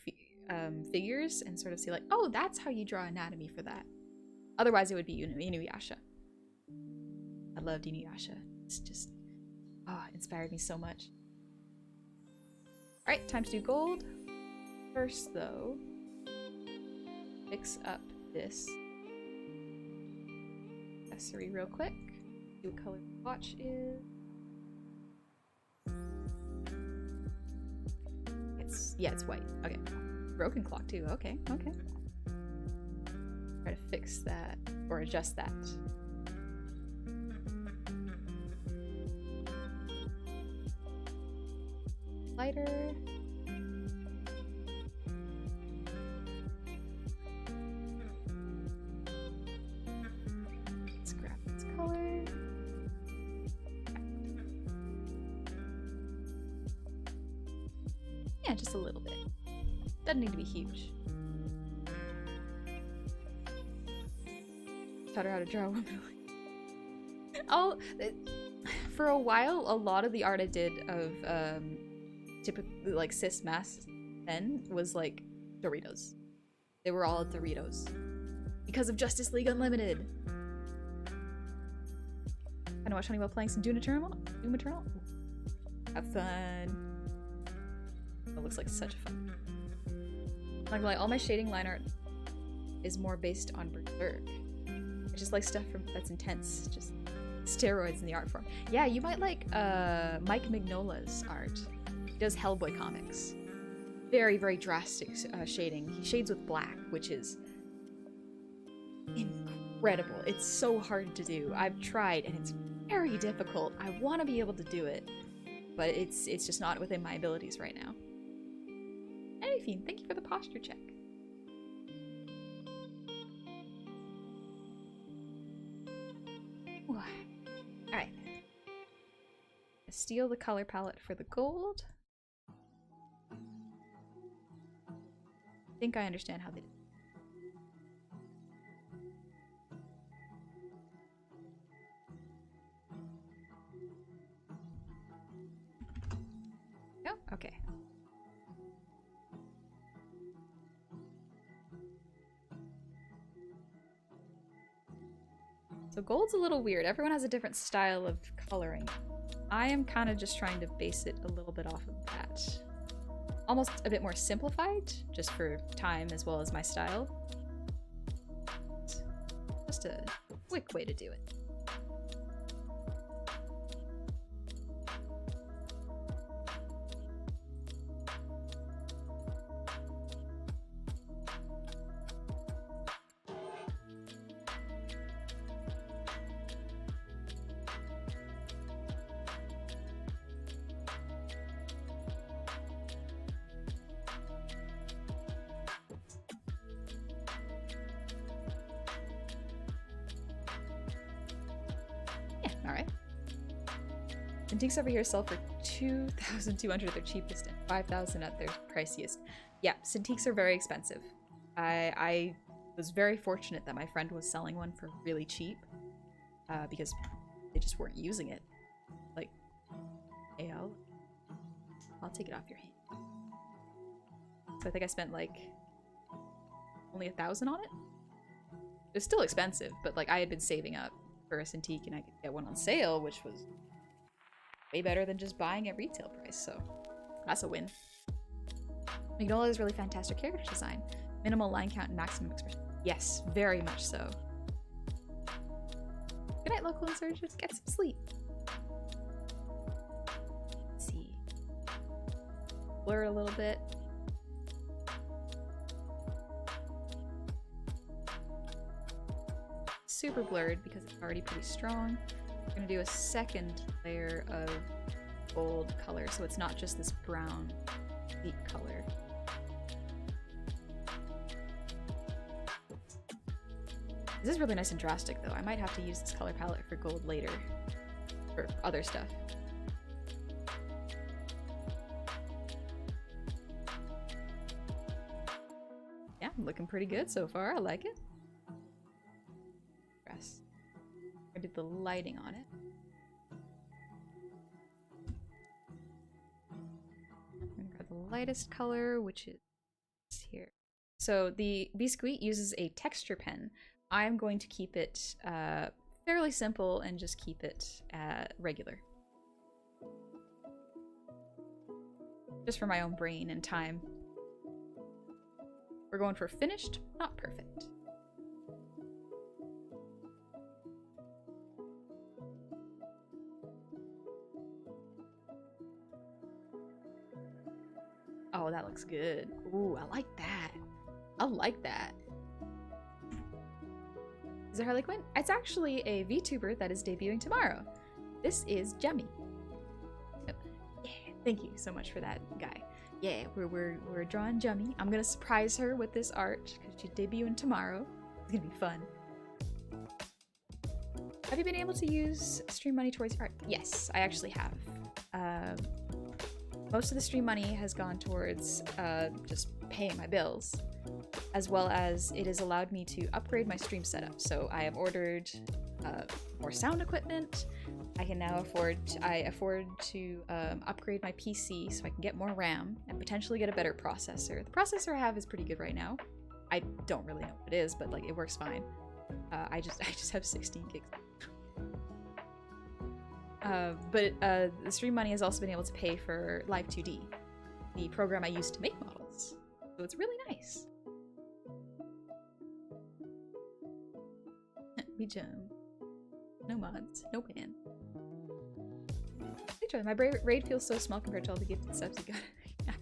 figures and sort of see like, oh, that's how you draw anatomy for that. Otherwise it would be Inuyasha. I loved Inuyasha. It's just, it inspired me so much. Alright, time to do gold. First though, fix up this accessory real quick. See what color the watch is. It's white. Okay. Broken clock too. Okay, okay. Try to fix that or adjust that. Lighter. Let's grab this color. Yeah, just a little bit. Doesn't need to be huge. Taught her how to draw one. For a while, a lot of the art I did of typically like cis mass men was like Doritos. They were all Doritos because of Justice League Unlimited. I know watch Honeywell playing some Doom Eternal. Have fun. It looks like such fun. I'm not gonna lie, all my shading line art is more based on Berserk. I just like stuff that's intense, just steroids in the art form. Yeah, you might like Mike Mignola's art. He does Hellboy comics. Very, very drastic shading. He shades with black, which is incredible. It's so hard to do. I've tried and it's very difficult. I want to be able to do it, but it's just not within my abilities right now. Anything, thank you for the posture check. Alright. Steal the color palette for the gold. I think I understand how they did. Oh, okay. So gold's a little weird. Everyone has a different style of coloring. I am kind of just trying to base it a little bit off of that. Almost a bit more simplified, just for time as well as my style. Just a quick way to do it. Cintiqs over here sell for 2,200 at their cheapest and 5,000 at their priciest. Yeah, Cintiqs are very expensive. I was very fortunate that my friend was selling one for really cheap because they just weren't using it. Like, hey, I'll take it off your hand. So I think I spent like only 1,000 on it. It's still expensive, but like I had been saving up for a Cintiq and I could get one on sale, which was way better than just buying at retail price, so that's a win. Magnolia is really fantastic character design. Minimal line count and maximum expression. Yes, very much so. Good night, local insurgents. Get some sleep. Let's see. Blur a little bit. Super blurred because it's already pretty strong. We're gonna do a second layer of gold color so it's not just this brown deep color. This is really nice and drastic though. I might have to use this color palette for gold later for other stuff. Yeah, looking pretty good so far. I like it. I did the lighting on it. I'm gonna grab the lightest color, which is here. So the Biscuit uses a texture pen. I'm going to keep it fairly simple and just keep it regular. Just for my own brain and time. We're going for finished, not perfect. Oh, that looks good. Ooh, I like that. I like that. Is there Harley Quinn? It's actually a VTuber that is debuting tomorrow. This is Jummy. Oh, yeah, thank you so much for that, guy. Yeah, we're drawing Jummy. I'm gonna surprise her with this art because she's debuting tomorrow. It's gonna be fun. Have you been able to use stream money towards art? Yes, I actually have. Most of the stream money has gone towards just paying my bills, as well as it has allowed me to upgrade my stream setup. So I have ordered more sound equipment. I can now afford to upgrade my PC so I can get more RAM and potentially get a better processor. The processor I have is pretty good right now. I don't really know what it is, but like it works fine. I just have 16 gigs. But the stream money has also been able to pay for Live 2D, the program I use to make models. So it's really nice. We jump. No mods, no ban. My raid feels so small compared to all the gifted subs you got.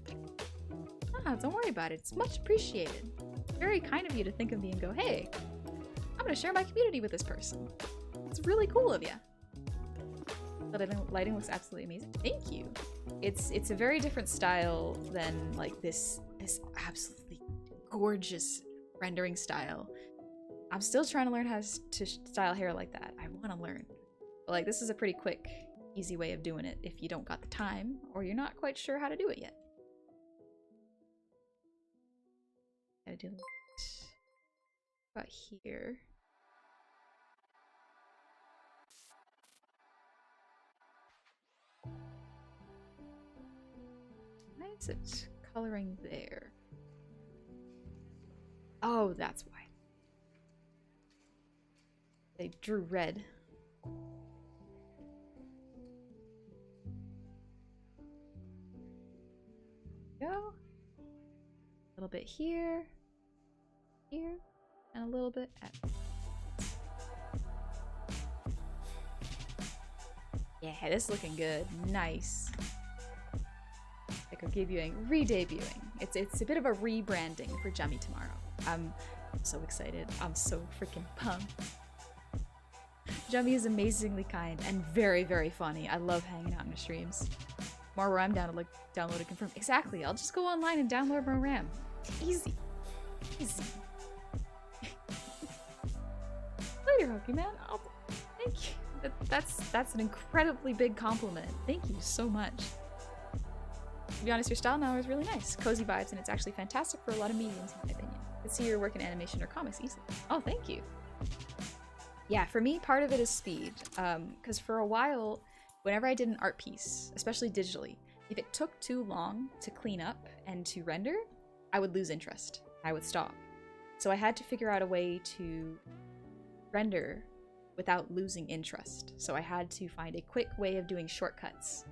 Ah, don't worry about it. It's much appreciated. Very kind of you to think of me and go, hey, I'm gonna share my community with this person. It's really cool of you. The lighting looks absolutely amazing. Thank you. It's a very different style than like this absolutely gorgeous rendering style. I'm still trying to learn how to style hair like that. I want to learn. But like this is a pretty quick, easy way of doing it if you don't got the time or you're not quite sure how to do it yet. Gotta do about here. Why is it coloring there? Oh, that's why. They drew red. Go. A little bit here, here, and a little bit at. Yeah, this is looking good. Nice. Like a re-debuting. It's a bit of a rebranding for Jummy tomorrow. I'm so excited. I'm so freaking pumped. Jummy is amazingly kind and very, very funny. I love hanging out in the streams. More RAM download and confirm. Exactly. I'll just go online and download more RAM. Easy. Easy. Later, Hokey Man. Thank you. That's an incredibly big compliment. Thank you so much. To be honest, your style now is really nice. Cozy vibes, and it's actually fantastic for a lot of mediums, in my opinion. I could see your work in animation or comics easily. Oh, thank you. Yeah, for me, part of it is speed. Because for a while, whenever I did an art piece, especially digitally, if it took too long to clean up and to render, I would lose interest. I would stop. So I had to figure out a way to render without losing interest. So I had to find a quick way of doing shortcuts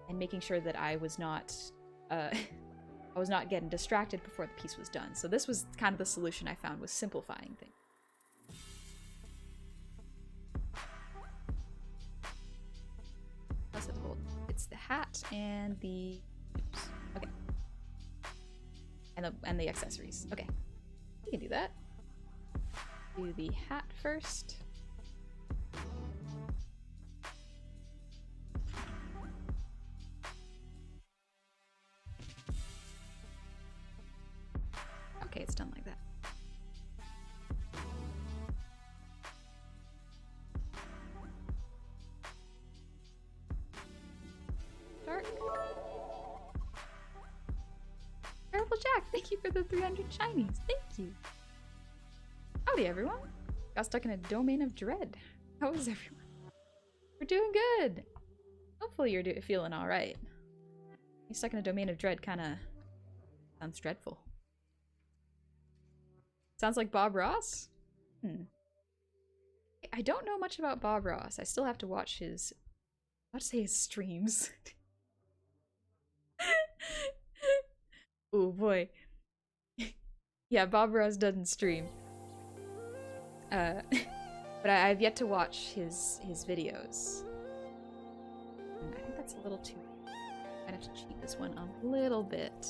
and making sure that I was not getting distracted before the piece was done. So this was kind of the solution I found, was simplifying things. It's the hat and the oops, okay, and the accessories. Okay, we can do that. Do the hat first. Okay, it's done like that. Dark. Terrible Jack, thank you for the 300 shinies. Thank you. Howdy, everyone. Got stuck in a domain of dread. How is everyone? We're doing good. Hopefully you're feeling all right. Being stuck in a domain of dread kind of sounds dreadful. Sounds like Bob Ross? I don't know much about Bob Ross. I still have to watch his... I was about to say his streams. Oh boy. Yeah, Bob Ross doesn't stream. But I've yet to watch his videos. I think that's a little too... I'd have to cheat this one a little bit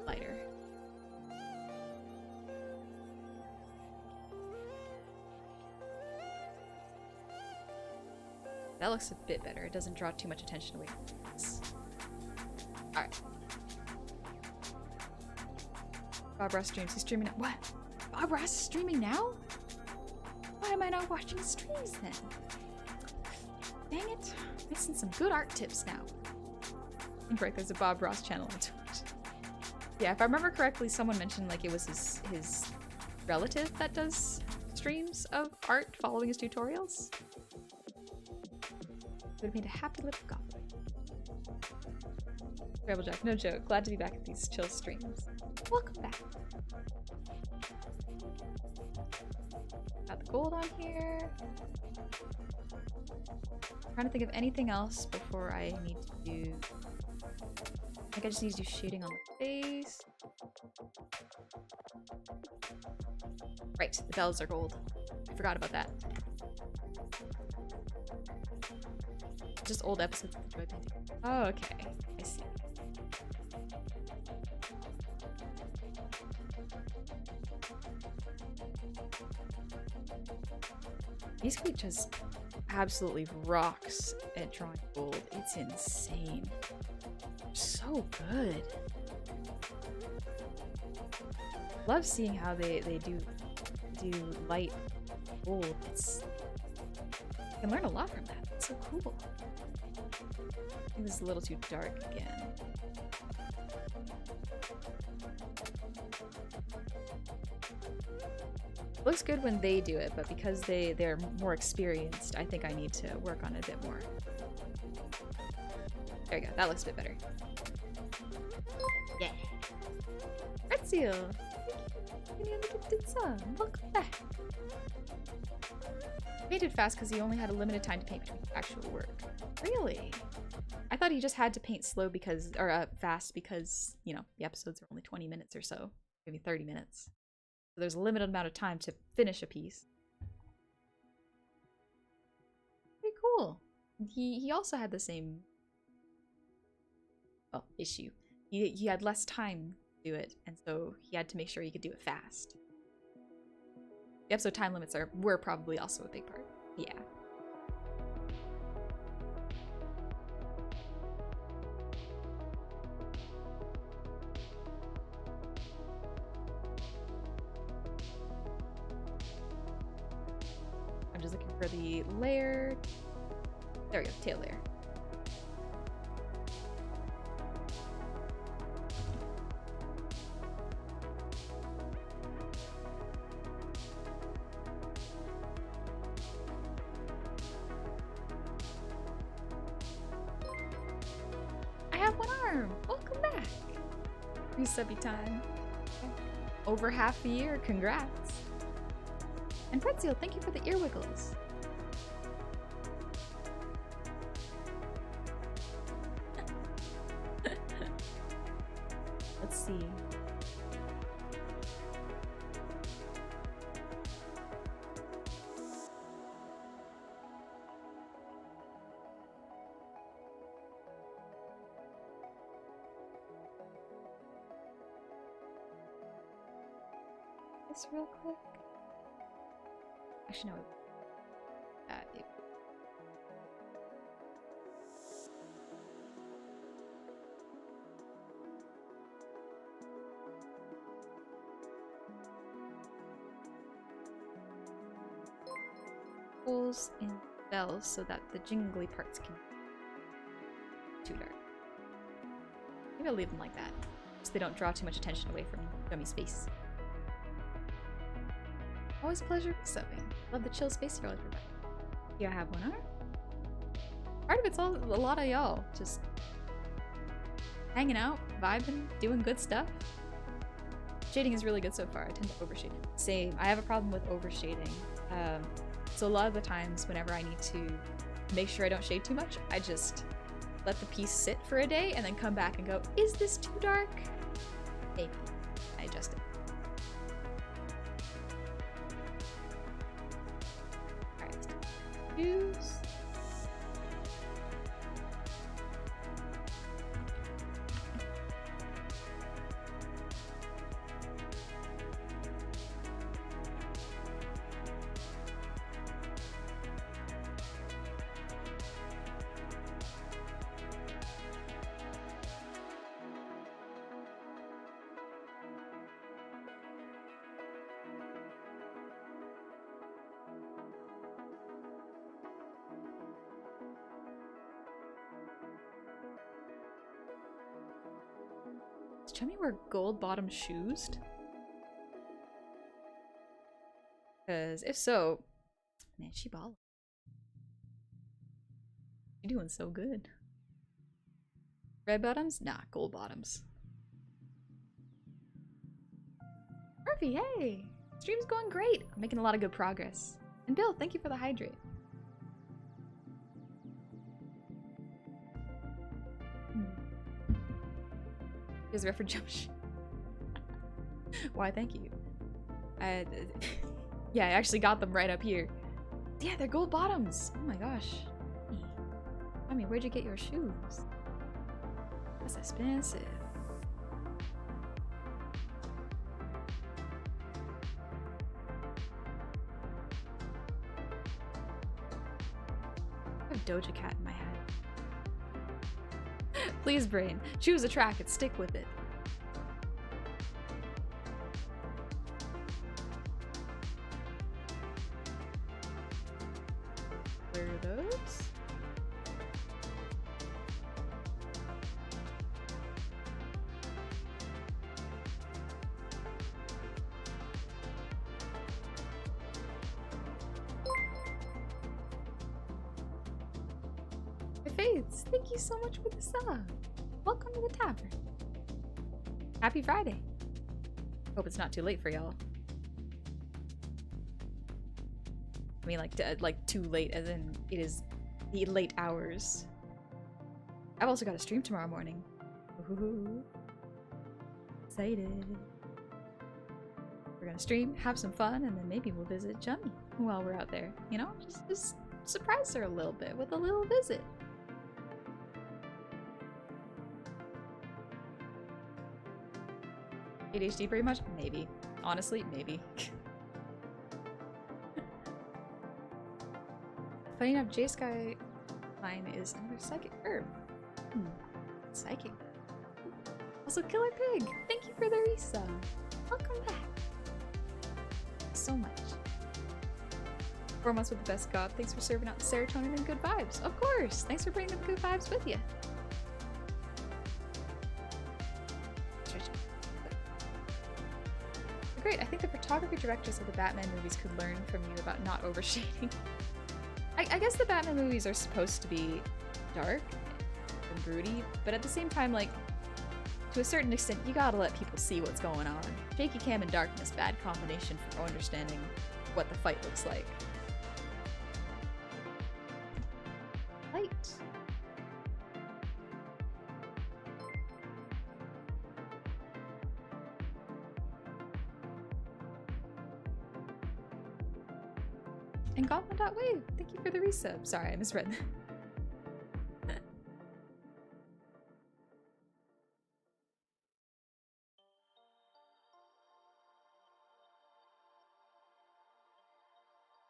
lighter. That looks a bit better. It doesn't draw too much attention away from this. Alright. Bob Ross streams. He's streaming now. What? Bob Ross is streaming now? Why am I not watching his streams then? Dang it. Missing some good art tips now. Incorrect, there's a Bob Ross channel on Twitch. Yeah, if I remember correctly, someone mentioned like it was his relative that does streams of art following his tutorials. Would have made a happy little goblin. Rebel Jack, no joke. Glad to be back at these chill streams. Welcome back. Got the gold on here. Trying to think of anything else before I need to do... I think I just need to do shading on the face. Right, the bells are gold. I forgot about that. Just old episodes of the Joy Painting. Oh, okay. I see. Basically just absolutely rocks at drawing gold. It's insane. So good. Love seeing how they do light gold. It's... I can learn a lot from that. It's so cool. I think this is a little too dark again. Looks good when they do it, but because they're more experienced, I think I need to work on it a bit more. There we go. That looks a bit better. Yeah. Red Seal! Welcome back. He painted fast because he only had a limited time to paint between actual work. Really? I thought he just had to paint slow because, or fast because, you know, the episodes are only 20 minutes or so, maybe 30 minutes. So there's a limited amount of time to finish a piece. Pretty cool. He also had the same, well, issue. He had less time to do it, and so he had to make sure he could do it fast. The episode time limits were probably also a big part. Yeah. I'm just looking for the layer. There we go, tail layer. I have one arm! Welcome back! Resubby time. Over half a year, congrats! And Pretzel, thank you for the ear wiggles. Let's see. This real quick. Actually, no. Holes in bells so that the jingly parts can be too dark. Maybe I'll leave them like that, so they don't draw too much attention away from Jummy's face. Always a pleasure subbing. Love the chill space you're always providing. Yeah, I have one arm. Part of it's a lot of y'all just hanging out, vibing, doing good stuff. Shading is really good so far. I tend to overshade. Same. I have a problem with overshading. So a lot of the times whenever I need to make sure I don't shade too much, I just let the piece sit for a day and then come back and go, is this too dark? Maybe. I adjust it. Alright. Use. Does Jummy wear gold bottom shoes? Because if so, man, she ballin'. She doing so good. Red bottoms? Nah, gold bottoms. Murphy, hey! Stream's going great! I'm making a lot of good progress. And Bill, thank you for the hydrate. Here's a ref for Jump. Why, thank you. Yeah, I actually got them right up here. Yeah, they're gold bottoms! Oh my gosh. I mean, where'd you get your shoes? That's expensive. I have Doja Cat in my head. Please, brain, choose a track and stick with it. Where are those? Fades, thank you so much for the sub. Welcome to the tavern. Happy Friday. Hope it's not too late for y'all. I mean, like too late, as in it is the late hours. I've also got a stream tomorrow morning. Ooh, excited. We're gonna stream, have some fun, and then maybe we'll visit Jummy while we're out there. You know, just surprise her a little bit with a little visit. ADHD pretty much? Maybe. Honestly, maybe. Funny enough, J-Sky line is another psychic herb. Psychic. Also, Killer Pig! Thank you for the resub. Welcome back. Thanks so much. 4 months with the best gob. Thanks for serving out the serotonin and good vibes. Of course. Thanks for bringing the good vibes with you. Great. I think the photography directors of the Batman movies could learn from you about not overshading. I guess the Batman movies are supposed to be dark and broody, but at the same time, like, to a certain extent, you gotta let people see what's going on. Shaky cam and darkness, bad combination for understanding what the fight looks like. Light. And Goblin.wave, thank you for the resub. Sorry, I misread that.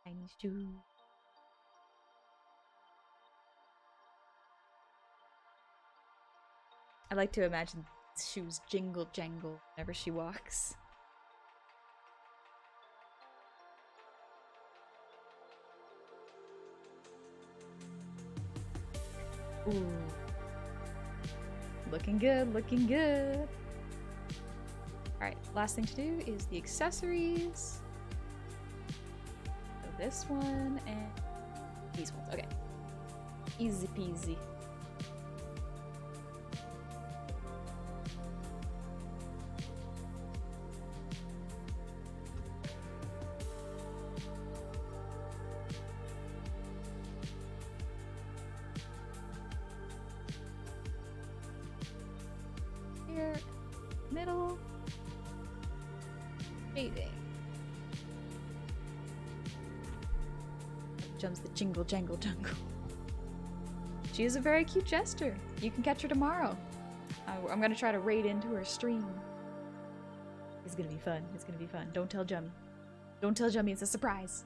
Tiny shoe. I like to imagine shoes jingle jangle whenever she walks. Ooh. Looking good, looking good. Alright, last thing to do is the accessories. So this one and these ones. Okay. Easy peasy. Here, middle, shading. Jumps the jingle jangle jungle. She is a very cute jester. You can catch her tomorrow. I'm gonna try to raid into her stream. It's gonna be fun. It's gonna be fun. Don't tell Jummy. Don't tell Jummy. It's a surprise.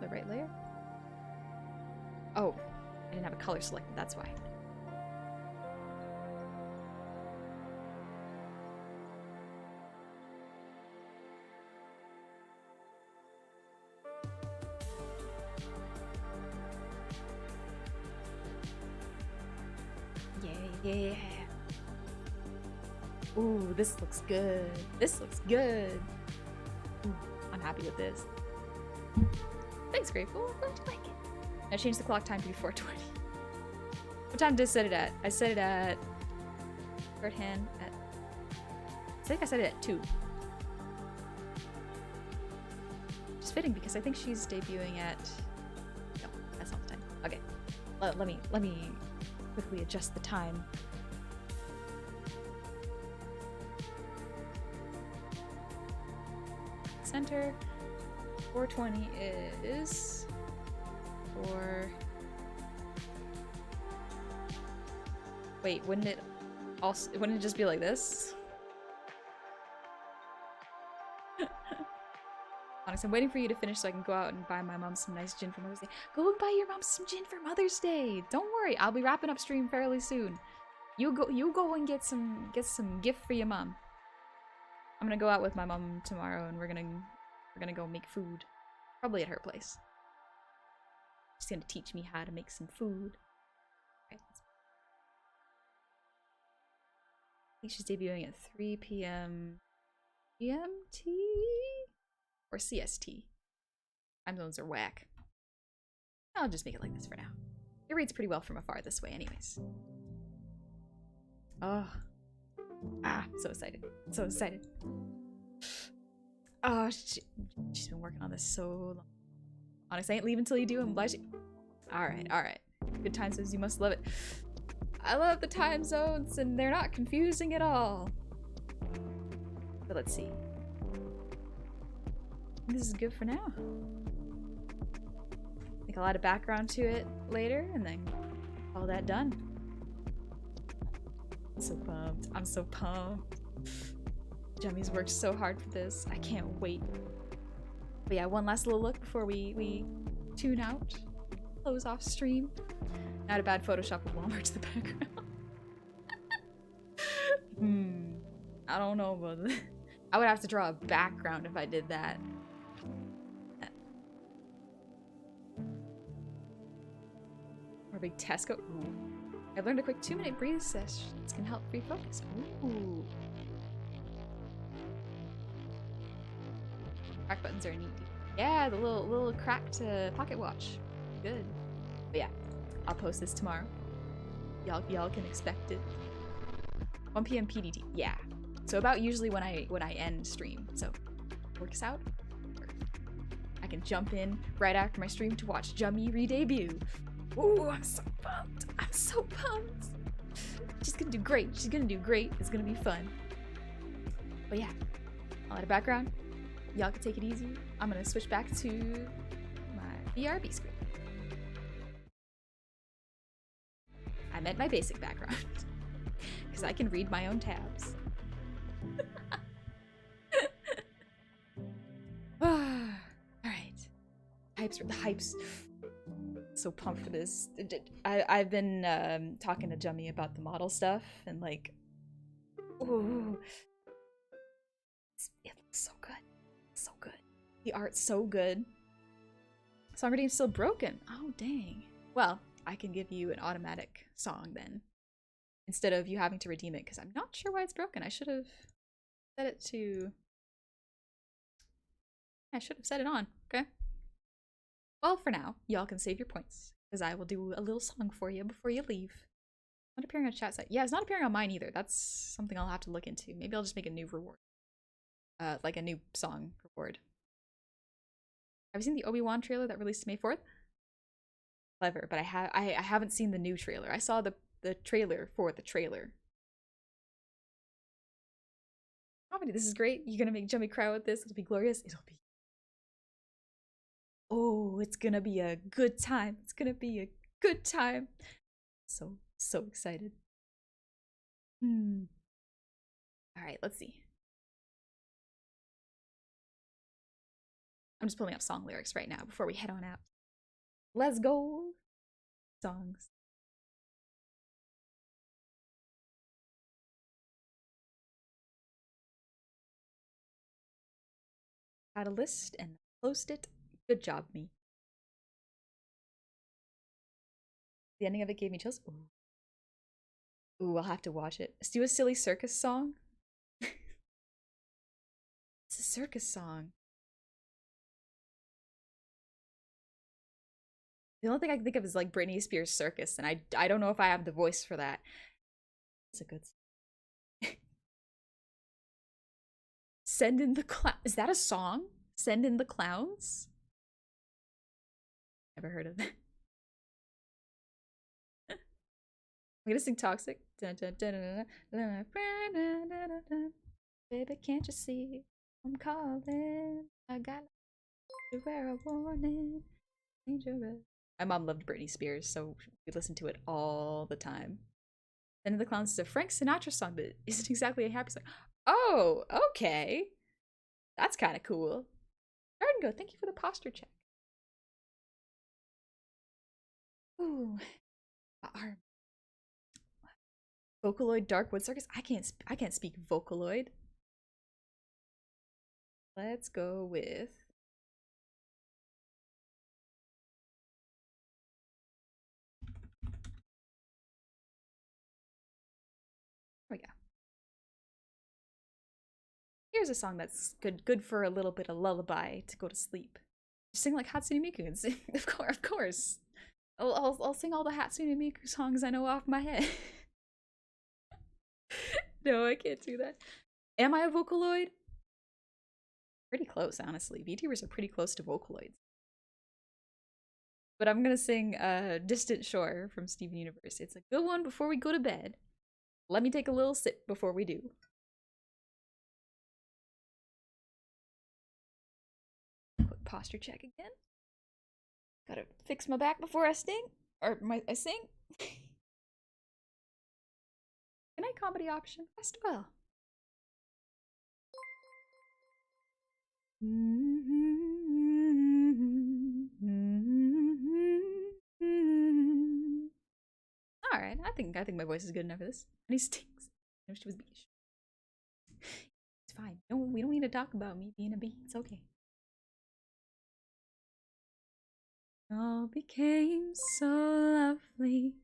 The right layer? Oh, I didn't have a color selected, that's why. Yeah. Ooh, this looks good. This looks good. Ooh, I'm happy with this. Thanks, Grateful. I'm glad you like it. I changed the clock time to be 4:20. What time did I set it at? I set it at third hand at I think I set it at 2. Just fitting because I think she's debuting at no, that's not the time. Okay. Let me quickly adjust the time. Center 4:20 is or wait, wouldn't it just be like this? Honestly, I'm waiting for you to finish so I can go out and buy my mom some nice gin for Mother's Day. Go and buy your mom some gin for Mother's Day. Don't worry, I'll be wrapping up stream fairly soon. You go and get some gift for your mom. I'm gonna go out with my mom tomorrow and we're gonna go make food. Probably at her place. She's gonna teach me how to make some food. Right. I think she's debuting at 3 p.m. GMT or CST. Time zones are whack. I'll just make it like this for now. It reads pretty well from afar this way anyways. Oh. Ah, so excited. So excited. Oh, she's been working on this so long. Honestly, I ain't leaving until you do. I'm blushing. Alright, alright. Good time zones, you must love it. I love the time zones, and they're not confusing at all. But let's see. This is good for now. I think I'll add a background to it later, and then all that done. I'm so pumped. I'm so pumped. Jummy's worked so hard for this. I can't wait. But yeah, one last little look before we tune out. Close off stream. Not a bad Photoshop with Walmart to the background. I don't know about that. I would have to draw a background if I did that. Or a big Tesco. Ooh. I learned a quick 2-minute breathe sessions can help refocus. Ooh. Crack buttons are neat. Yeah, the little cracked pocket watch. Good. But yeah, I'll post this tomorrow. Y'all can expect it. 1 p.m. PDT. Yeah. So about usually when I end stream. So works out. I can jump in right after my stream to watch Jummy re-debut. Ooh, I'm so pumped. I'm so pumped. She's gonna do great. She's gonna do great. It's gonna be fun. But yeah, I'll add a background. Y'all can take it easy. I'm gonna switch back to my BRB screen. I meant my basic background. Because I can read my own tabs. Alright. The hypes. So pumped for this. I've been talking to Jummy about the model stuff and like, ooh, it looks so good, so good. The art's so good. Song redeem's still broken. Oh dang. Well, I can give you an automatic song then, instead of you having to redeem it because I'm not sure why it's broken. I should have set it to. I should have set it on. Okay. Well, for now, y'all can save your points, because I will do a little song for you before you leave. Not appearing on chat site. Yeah, it's not appearing on mine either. That's something I'll have to look into. Maybe I'll just make a new reward. Like a new song reward. Have you seen the Obi-Wan trailer that released May 4th? Clever, but I haven't seen the new trailer. I saw the trailer for the trailer. Comedy, this is great. You're gonna make Jummy cry with this. It'll be glorious. It'll be. Oh, it's gonna be a good time. It's gonna be a good time. So excited. Alright, let's see. I'm just pulling up song lyrics right now before we head on out. Let's go. Songs. Had a list and closed it. Good job, me. The ending of it gave me chills. Ooh, I'll have to watch it. Let's do a silly circus song. It's a circus song. The only thing I can think of is like Britney Spears Circus, and I don't know if I have the voice for that. It's a good song. Send in the clown. Is that a song? Send in the clowns? Never heard of that. I'm gonna sing Toxic. Dun, dun, dun, dun, dun. Baby, can't you see? I'm calling. I got to wear a warning. Dangerous. My mom loved Britney Spears, so we listened to it all the time. Then the Clowns is a Frank Sinatra song that isn't exactly a happy song. Oh, okay. That's kind of cool. Garden Go, thank you for the posture check. Ooh. Arm. Vocaloid Darkwood Circus. I can't speak Vocaloid. Let's go with oh yeah. Here's a song that's good for a little bit of lullaby to go to sleep. Just sing like Hatsune Miku and sing. Of course. I'll sing all the Hatsune Miku songs I know off my head. No, I can't do that. Am I a Vocaloid? Pretty close, honestly. VTubers are pretty close to Vocaloids. But I'm gonna sing Distant Shore from Steven Universe. It's a good one before we go to bed. Let me take a little sip before we do. Quick posture check again. Gotta fix my back before I sing. Or I sing. Good night, comedy option. Rest well. Alright, I think my voice is good enough for this. And he stinks. I wish it was beach. fine. We don't need to talk about me being a bee. It's okay. All became so lovely.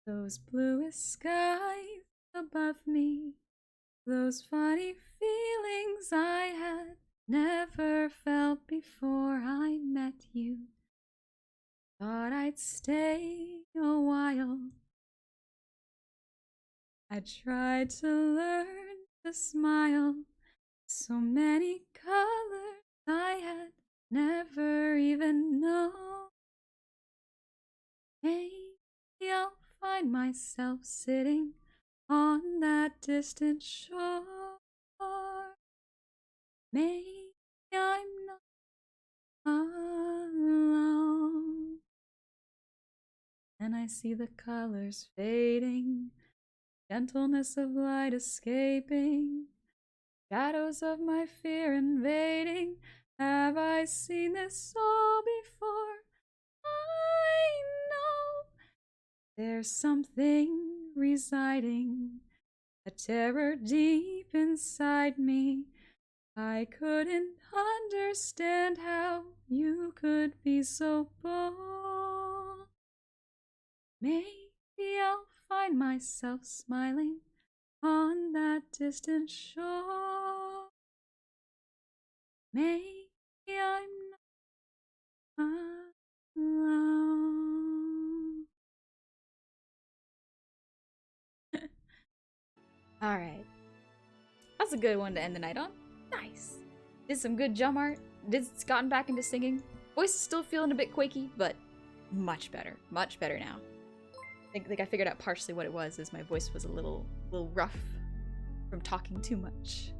Those bluest skies above me. Those funny feelings I had never felt before I met you. Thought I'd stay a while. I tried to learn to smile. So many colors I had never even known. Maybe I'll find myself sitting on that distant shore. Maybe I'm not alone. And I see the colors fading, gentleness of light escaping, shadows of my fear invading. Have I seen this all before? I know there's something residing, a terror deep inside me. I couldn't understand how you could be so bold. Maybe I'll find myself smiling on that distant shore. Maybe I'm not alone. Alright. That's a good one to end the night on. Nice. Did some good jump art. Gotten back into singing. Voice is still feeling a bit quaky, but much better. Much better now. I think I figured out partially what it was, is my voice was a little rough from talking too much.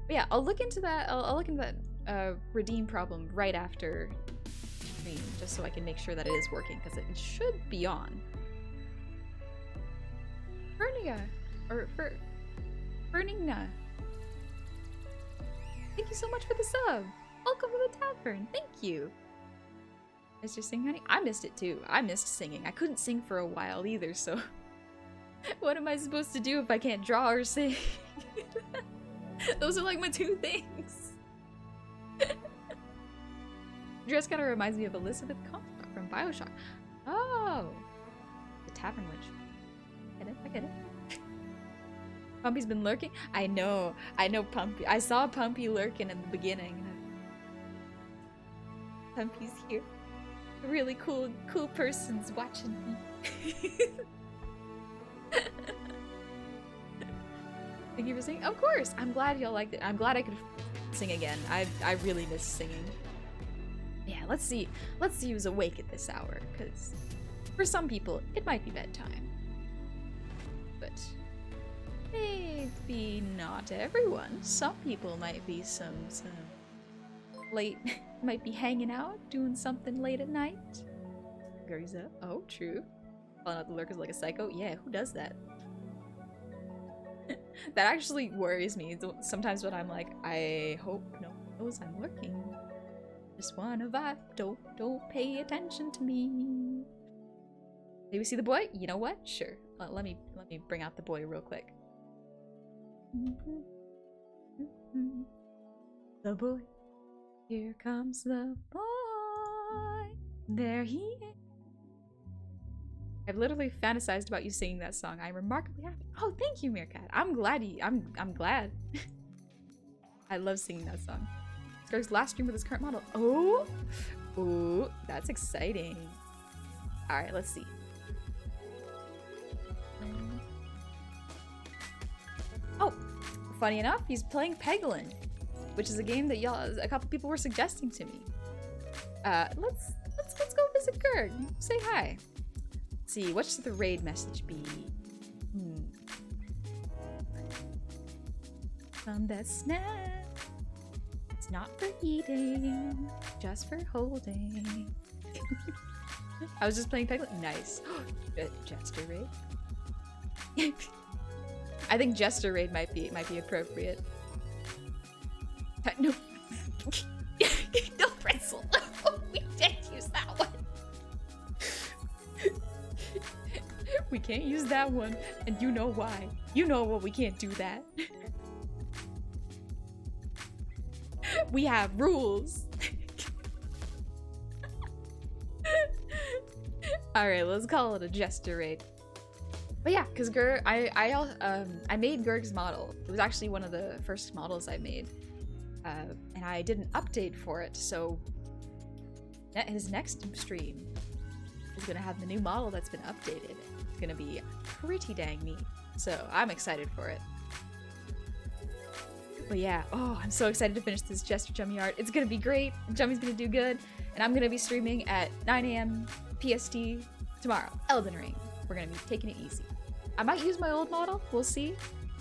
But yeah, I'll look into that. I'll look into that redeem problem right after stream, just so I can make sure that it is working, because it should be on. Fernia, or Fernina. Thank you so much for the sub. Welcome to the tavern. Thank you. Missed your singing, honey? I missed it too. I missed singing. I couldn't sing for a while either, so what am I supposed to do if I can't draw or sing? Those are like my two things. Dress kind of reminds me of Elizabeth Comstock from Bioshock. Oh, the Tavern Witch. I get it. Pumpy's been lurking? I know Pumpy. I saw Pumpy lurking in the beginning. Pumpy's here. A really cool person's watching me. Thank you for singing. Of course! I'm glad y'all liked it. I'm glad I could sing again. I really miss singing. Yeah, let's see who's awake at this hour, because for some people, it might be bedtime. But maybe not everyone. Some people might be some late, might be hanging out, doing something late at night. Gary's up. Oh, true. Calling out the lurkers like a psycho. Yeah, who does that? That actually worries me sometimes when I'm like, I hope no one knows I'm lurking. Just wanna vibe. Don't pay attention to me. Maybe see the boy? You know what? Sure. Let me bring out the boy real quick. The boy. Here comes the boy. There he is. I've literally fantasized about you singing that song. I'm remarkably happy. Oh, thank you, Meerkat. I'm glad. I'm glad. I love singing that song. Scar's last stream with his current model. Oh, ooh, that's exciting. All right, let's see. Oh, funny enough, he's playing Peglin, which is a game that a couple people were suggesting to me. Let's go visit Gerg. Say hi. Let's see, what should the raid message be? From that snack. It's not for eating, just for holding. I was just playing Peglin. Nice. Jester raid. I think Jester raid might be appropriate. No, no pretzel. We can't use that one. We can't use that one, and you know why. You know what? We can't do that. We have rules. All right, let's call it a jester raid. But yeah, because I made Gerg's model. It was actually one of the first models I made, and I did an update for it. So his next stream is gonna have the new model that's been updated. It's gonna be pretty dang neat. So I'm excited for it. But yeah, oh, I'm so excited to finish this Jester Jummy art. It's gonna be great. Jummy's gonna do good, and I'm gonna be streaming at 9 a.m. PST tomorrow. Elden Ring. We're gonna be taking it easy. I might use my old model, we'll see,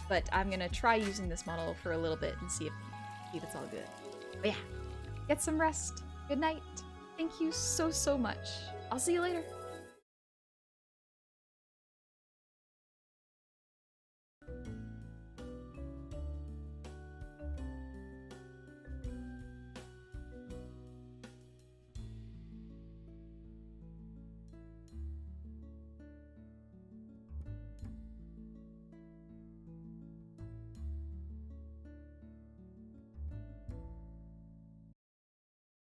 but I'm gonna try using this model for a little bit and see if it's all good. But yeah, get some rest. Good night. Thank you so much. I'll see you later.